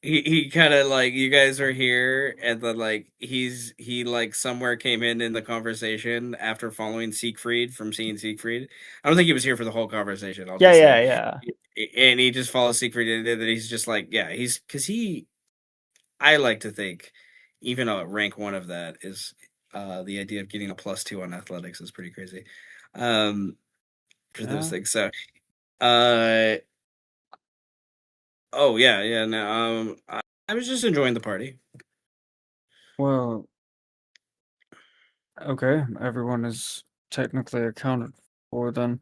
he kind of like you guys were here, and then like he like somewhere came in the conversation after following Siegfried from seeing Siegfried. I don't think he was here for the whole conversation. I'll just say. Yeah. And he just follows Siegfried, and then he's just like, yeah, he's because I like to think, even a rank one of that is the idea of getting a +2 on athletics is pretty crazy. For those Yeah. things. So, uh, oh yeah, no, I was just enjoying the party. Well, okay, everyone is technically accounted for then.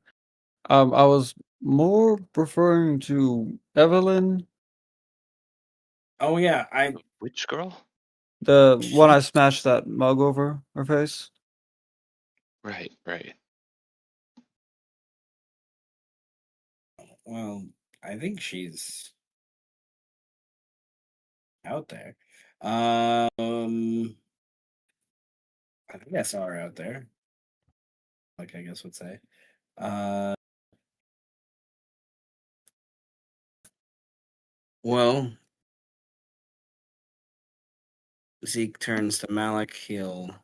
I was more referring to Evelyn, Oh yeah, Which girl? the one I she, smashed that mug over her face. Right. well, I think she's out there. I think I saw her out there. Like I guess would say. Uh, well, Zeke turns to Malik. He'll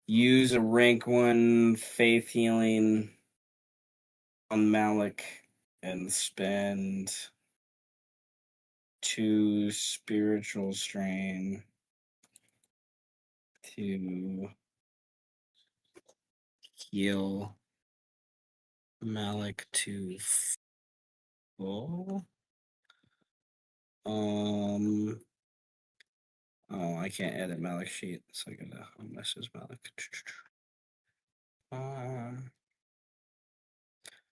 use a rank 1 faith healing on Malik and spend 2 spiritual strain to heal Malik to full. Oh, I can't edit Malik's sheet, so I gotta message Malik.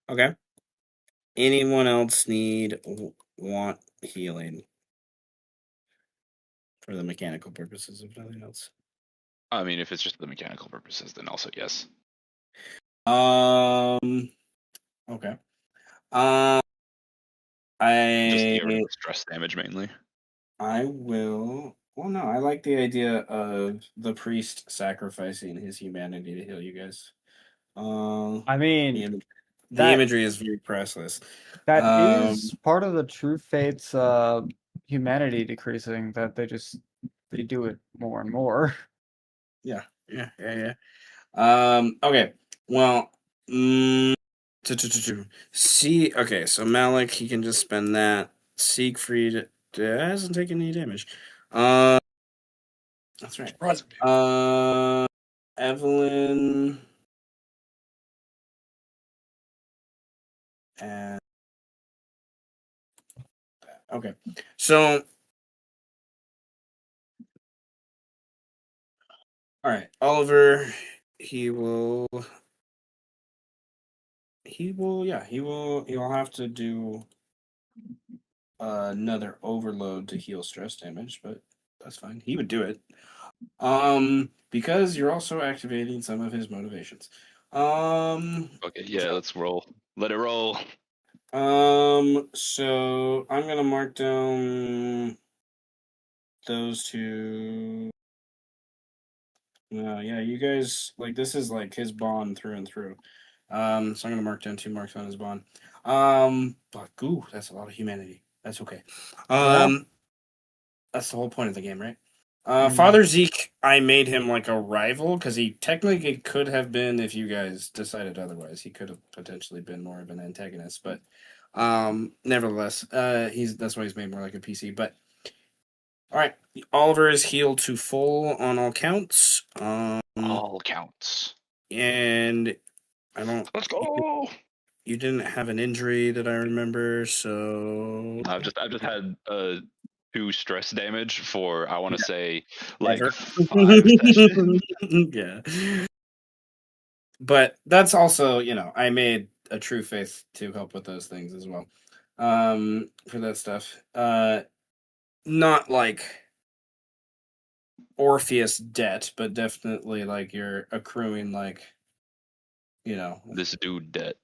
Okay. Anyone else want healing for the mechanical purposes, if nothing else? I mean, if it's just the mechanical purposes, then also yes. Okay. Just to I get rid of the stress damage mainly. I will. Well, no, I like the idea of the priest sacrificing his humanity to heal you guys. I mean, the that- imagery is very priceless. that is part of the True Fate's humanity decreasing, that they do it more and more. Yeah. Okay. Well. See. Okay. So Malik, he can just spend that. Siegfried hasn't taken any damage. That's right. Evelyn. And okay. So all right, Oliver, he'll have to do another overload to heal stress damage, but that's fine. He would do it. Because you're also activating some of his motivations. Um, Okay, yeah, let's roll. Let it roll. so I'm gonna mark down those two. No, yeah, you guys like this is like his bond through and through. So I'm gonna mark down 2 marks on his bond. But ooh, that's a lot of humanity. That's okay. Yeah. That's the whole point of the game, right? Mm. Father Zeke, I made him like a rival because he technically could have been, if you guys decided otherwise, he could have potentially been more of an antagonist. But nevertheless, he's that's why he's made more like a PC. But all right, Oliver is healed to full on all counts. All counts. And I don't. Let's go. You didn't have an injury that I remember, so I've just had 2 stress damage for I want to say like ever. 5 sessions. Yeah. But that's also, I made a true faith to help with those things as well. For that stuff. Not like Orpheus debt, but definitely like you're accruing like, you know, This dude dead.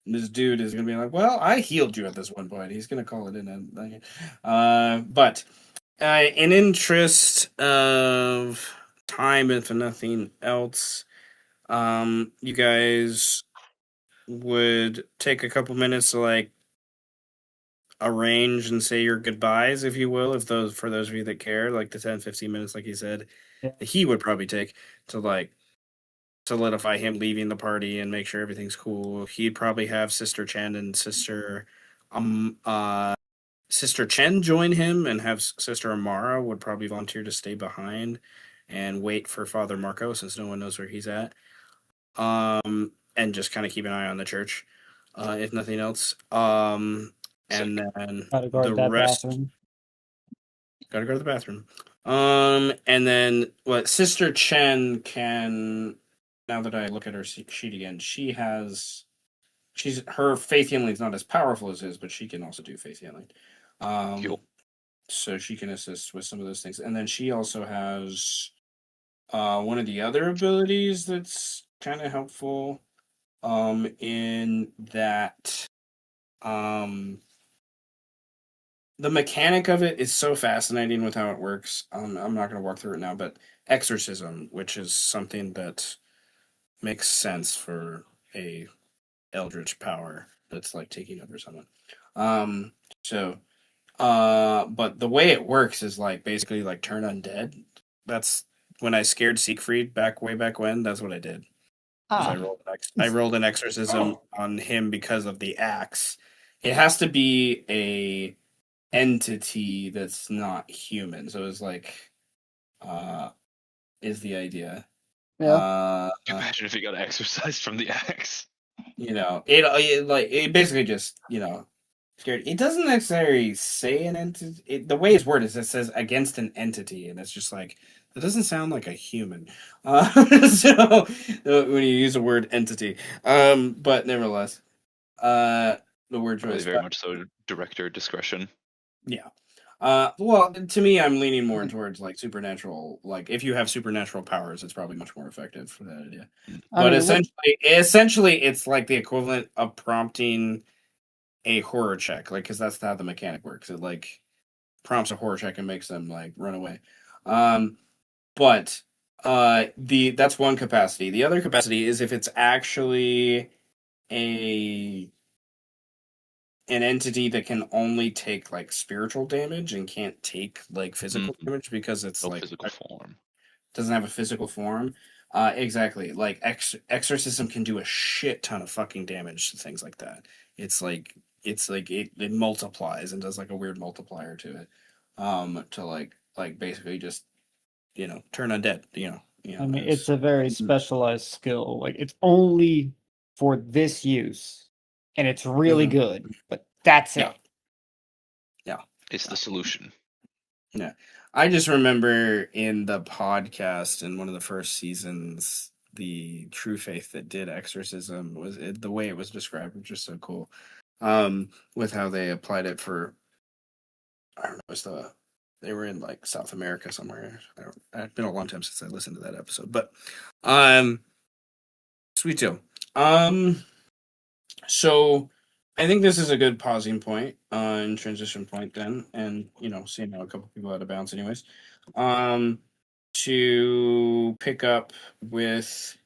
this dude is gonna be like, well, I healed you at this one point. He's gonna call it in. But in interest of time, if nothing else, you guys would take a couple minutes to like arrange and say your goodbyes, if you will, if those for those of you that care, like the 10-15 minutes, like he said, Yeah. that he would probably take to like solidify him leaving the party and make sure everything's cool. He'd probably have Sister Chen and um uh Sister Chen join him, and have Sister Amara would probably volunteer to stay behind and wait for Father Marco since no one knows where he's at. And just kind of keep an eye on the church, if nothing else. Sick. And then Gotta the guard that rest bathroom. gotta go to the bathroom. And then what Sister Chen can, now that I look at her sheet again, she's her faith healing is not as powerful as his, but she can also do faith healing. Cool. So she can assist with some of those things. And then she also has one of the other abilities that's kind of helpful in that the mechanic of it is so fascinating with how it works. I'm not going to walk through it now, but exorcism, which is something that makes sense for a eldritch power that's like taking over someone. So but the way it works is like basically like turn undead. That's when I scared Siegfried way back when. That's what I did. So Ah. I rolled an exorcism on him because of the axe. It has to be a entity that's not human. So it's like is the idea. Yeah. Imagine if he got exorcised from the axe. It basically just, scared. It doesn't necessarily say an entity. The way it's worded is it says against an entity, and it's just like that doesn't sound like a human. So when you use the word entity, but nevertheless, the word Probably choice. very much so director discretion. Yeah. Well, to me, I'm leaning more towards like supernatural. Like, if you have supernatural powers, it's probably much more effective for that idea. I But mean, essentially, it's like the equivalent of prompting a horror check, like because that's how the mechanic works. It like prompts a horror check and makes them like run away. But the that's one capacity. The other capacity is if it's actually a an entity that can only take like spiritual damage and can't take like physical damage because it's No like physical form. doesn't have a physical form. Exactly. Like exorcism can do a shit ton of fucking damage to things like that. It's like it multiplies and does like a weird multiplier to it. To like basically just turn undead. I mean, As it's a very specialized skill. Like it's only for this use, and it's really Mhm. good. But that's Yeah. it. Yeah. It's the solution. Yeah. I just remember in the podcast in one of the first seasons, the True Faith that did exorcism the way it was described was just so cool. With how they applied it for, I don't know, it's They were in like South America somewhere. It's been a long time since I listened to that episode, but sweet deal. So I think this is a good pausing point, and transition point then, and seeing how a couple people out of bounds, anyways. To pick up with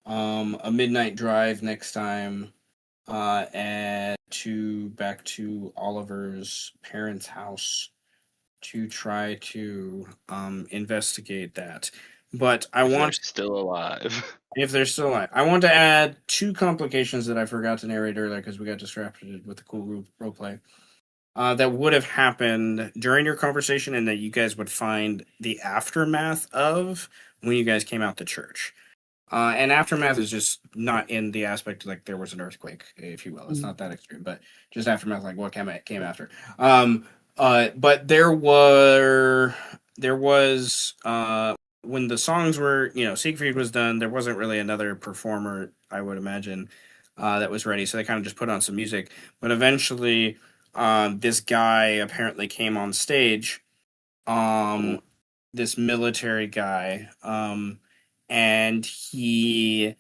a midnight drive next time, and back to Oliver's parents' house to try to investigate that. But I If they're want, still alive. if they're still alive, I want to add two complications that I forgot to narrate earlier because we got distracted with the cool role play. That would have happened during your conversation, and that you guys would find the aftermath of when you guys came out to church. And aftermath is just not in the aspect like there was an earthquake, if you will. It's not that extreme, but just aftermath, like what came after. But there was when the songs were, Siegfried was done. There wasn't really another performer, I would imagine, that was ready. So they kind of just put on some music. But eventually, this guy apparently came on stage. This military guy. And he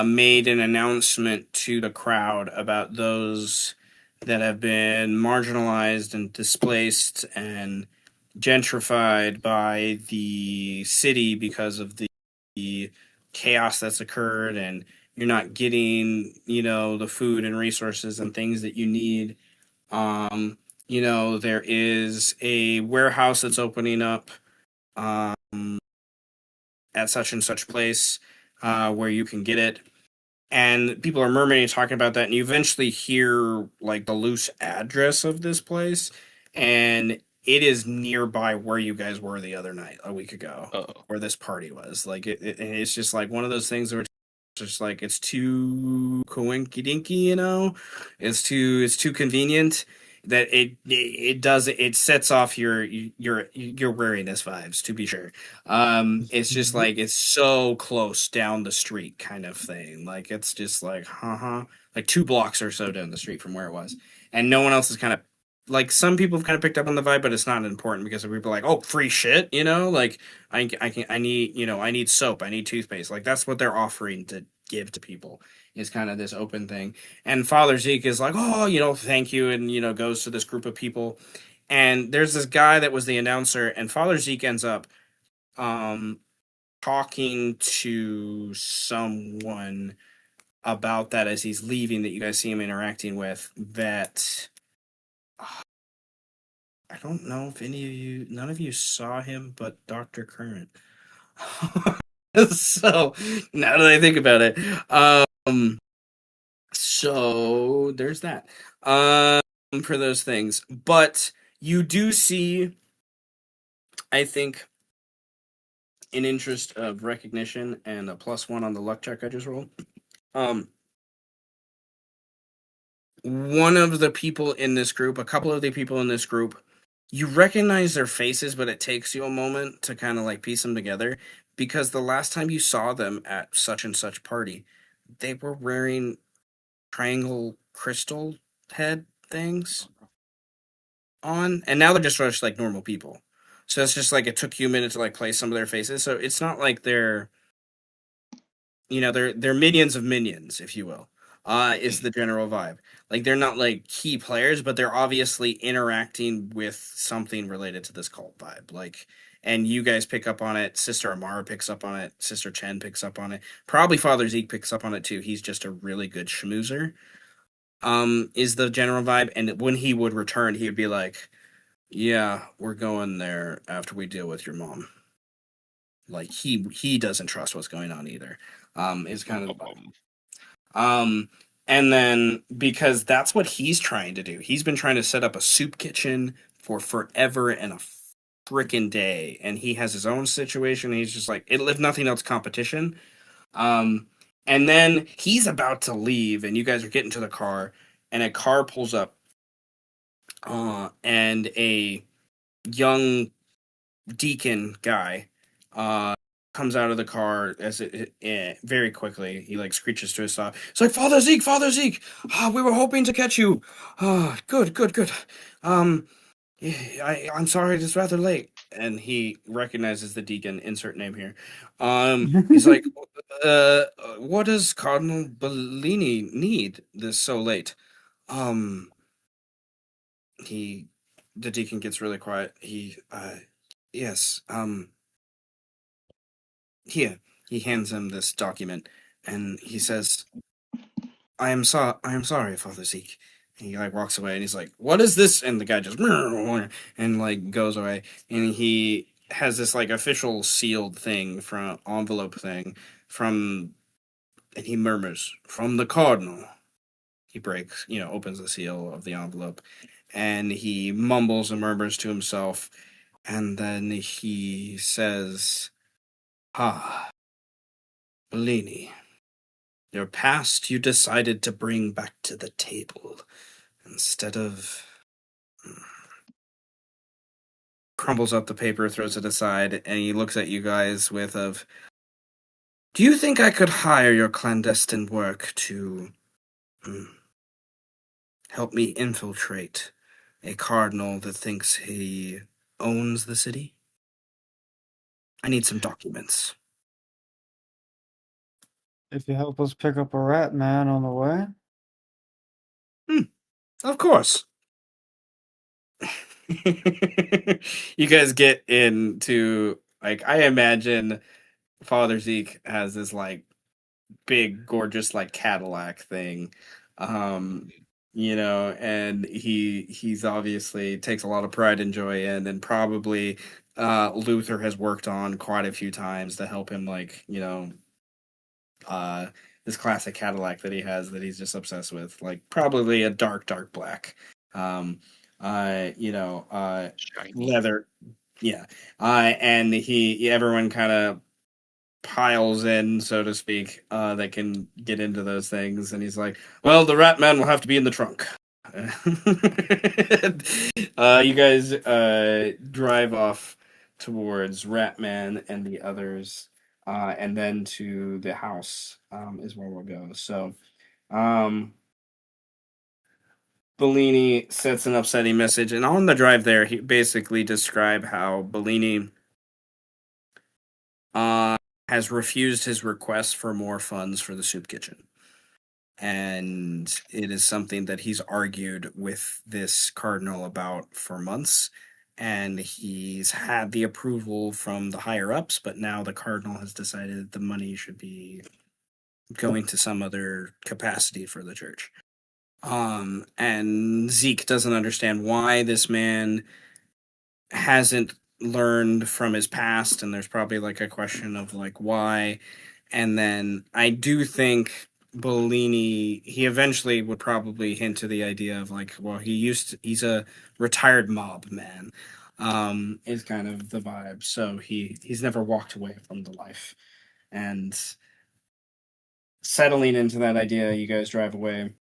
made an announcement to the crowd about those that have been marginalized and displaced and gentrified by the city because of the chaos that's occurred, and you're not getting the food and resources and things that you need. There is a warehouse that's opening up at such and such place where you can get it. And people are murmuring and talking about that, and you eventually hear like the loose address of this place, and it is nearby where you guys were the other night, a week ago, where this party was. Like it's just like one of those things where it's just like it's too coinky dinky, it's too convenient that it sets off your wariness vibes, to be sure. It's just like it's so close down the street kind of thing. Like it's just like like 2 blocks or so down the street from where it was, and no one else is kind of like some people have kind of picked up on the vibe, but it's not important because people are like, oh, free shit, like I need soap, I need toothpaste, like that's what they're offering to give to people, is kind of this open thing. And Father Zeke is like, oh, thank you, and goes to this group of people, and there's this guy that was the announcer, and Father Zeke ends up talking to someone about that as he's leaving, that you guys see him interacting with, that I don't know if none of you saw him, but Dr. Current. So now that I think about it, so there's that for those things. But you do see, I think, in interest of recognition and a +1 on the luck check I just rolled. One of the people in this group, a couple of the people in this group, you recognize their faces, but it takes you a moment to kind of like piece them together, because the last time you saw them at such and such party, they were wearing triangle crystal head things on, and now they're just like normal people. So it's just like it took you a minute to like place some of their faces. So it's not like they're they're minions of minions, if you will. Is the general vibe. Like they're not like key players, but they're obviously interacting with something related to this cult vibe. Like, and you guys pick up on it. Sister Amara picks up on it. Sister Chen picks up on it. Probably Father Zeke picks up on it too. He's just a really good schmoozer. Is the general vibe. And when he would return, he would be like, "Yeah, we're going there after we deal with your mom." Like he doesn't trust what's going on either. Is kind of the vibe. And then because that's what he's trying to do. He's been trying to set up a soup kitchen for forever and a freaking day, and he has his own situation. He's just like, if nothing else, competition. And then he's about to leave, and you guys are getting to the car, and a car pulls up, and a young deacon guy comes out of the car as very quickly. He like screeches to a stop. It's like, Father Zeke, we were hoping to catch you. Good. I'm sorry, it's rather late. And he recognizes the deacon, insert name here. He's like, what does Cardinal Bellini need this so late? Um, he, the deacon gets really quiet. Yes, here. He hands him this document, and he says, I am sorry, Father Zeke. He like walks away and he's like, "What is this?" And the guy just and like goes away. And he has this like official sealed thing from envelope thing from, and he murmurs, "From the Cardinal." He breaks, opens the seal of the envelope, and he mumbles and murmurs to himself, and then he says, "Ah, Bellini, your past you decided to bring back to the table." Instead of crumbles up the paper, throws it aside, and he looks at you guys with of, "Do you think I could hire your clandestine work to hmm, help me infiltrate a cardinal that thinks he owns the city? I need some documents." If you help us pick up a rat man on the way. Of course. You guys get into, like, I imagine Father Zeke has this like big gorgeous like Cadillac thing, um and he's obviously takes a lot of pride and joy in, and probably Luther has worked on quite a few times to help him, like, uh this classic Cadillac that he has that he's just obsessed with, like probably a dark black, um Shiny. leather, yeah, and everyone kind of piles in, so to speak, that can get into those things. And he's like, "Well, the Rat Man will have to be in the trunk." You guys drive off towards Rat Man and the others, and then to the house is where we'll go. So, Bellini sets an upsetting message, and on the drive there, he basically describe how Bellini uh, has refused his request for more funds for the soup kitchen. And it is something that he's argued with this cardinal about for months. And he's had the approval from the higher ups, but now the cardinal has decided that the money should be going to some other capacity for the church. And Zeke doesn't understand why this man hasn't learned from his past, and there's probably like a question of like why. And then I do think Bellini, he eventually would probably hint to the idea of like, well, he's a retired mob man, is kind of the vibe. So he's never walked away from the life. And settling into that idea, you guys drive away.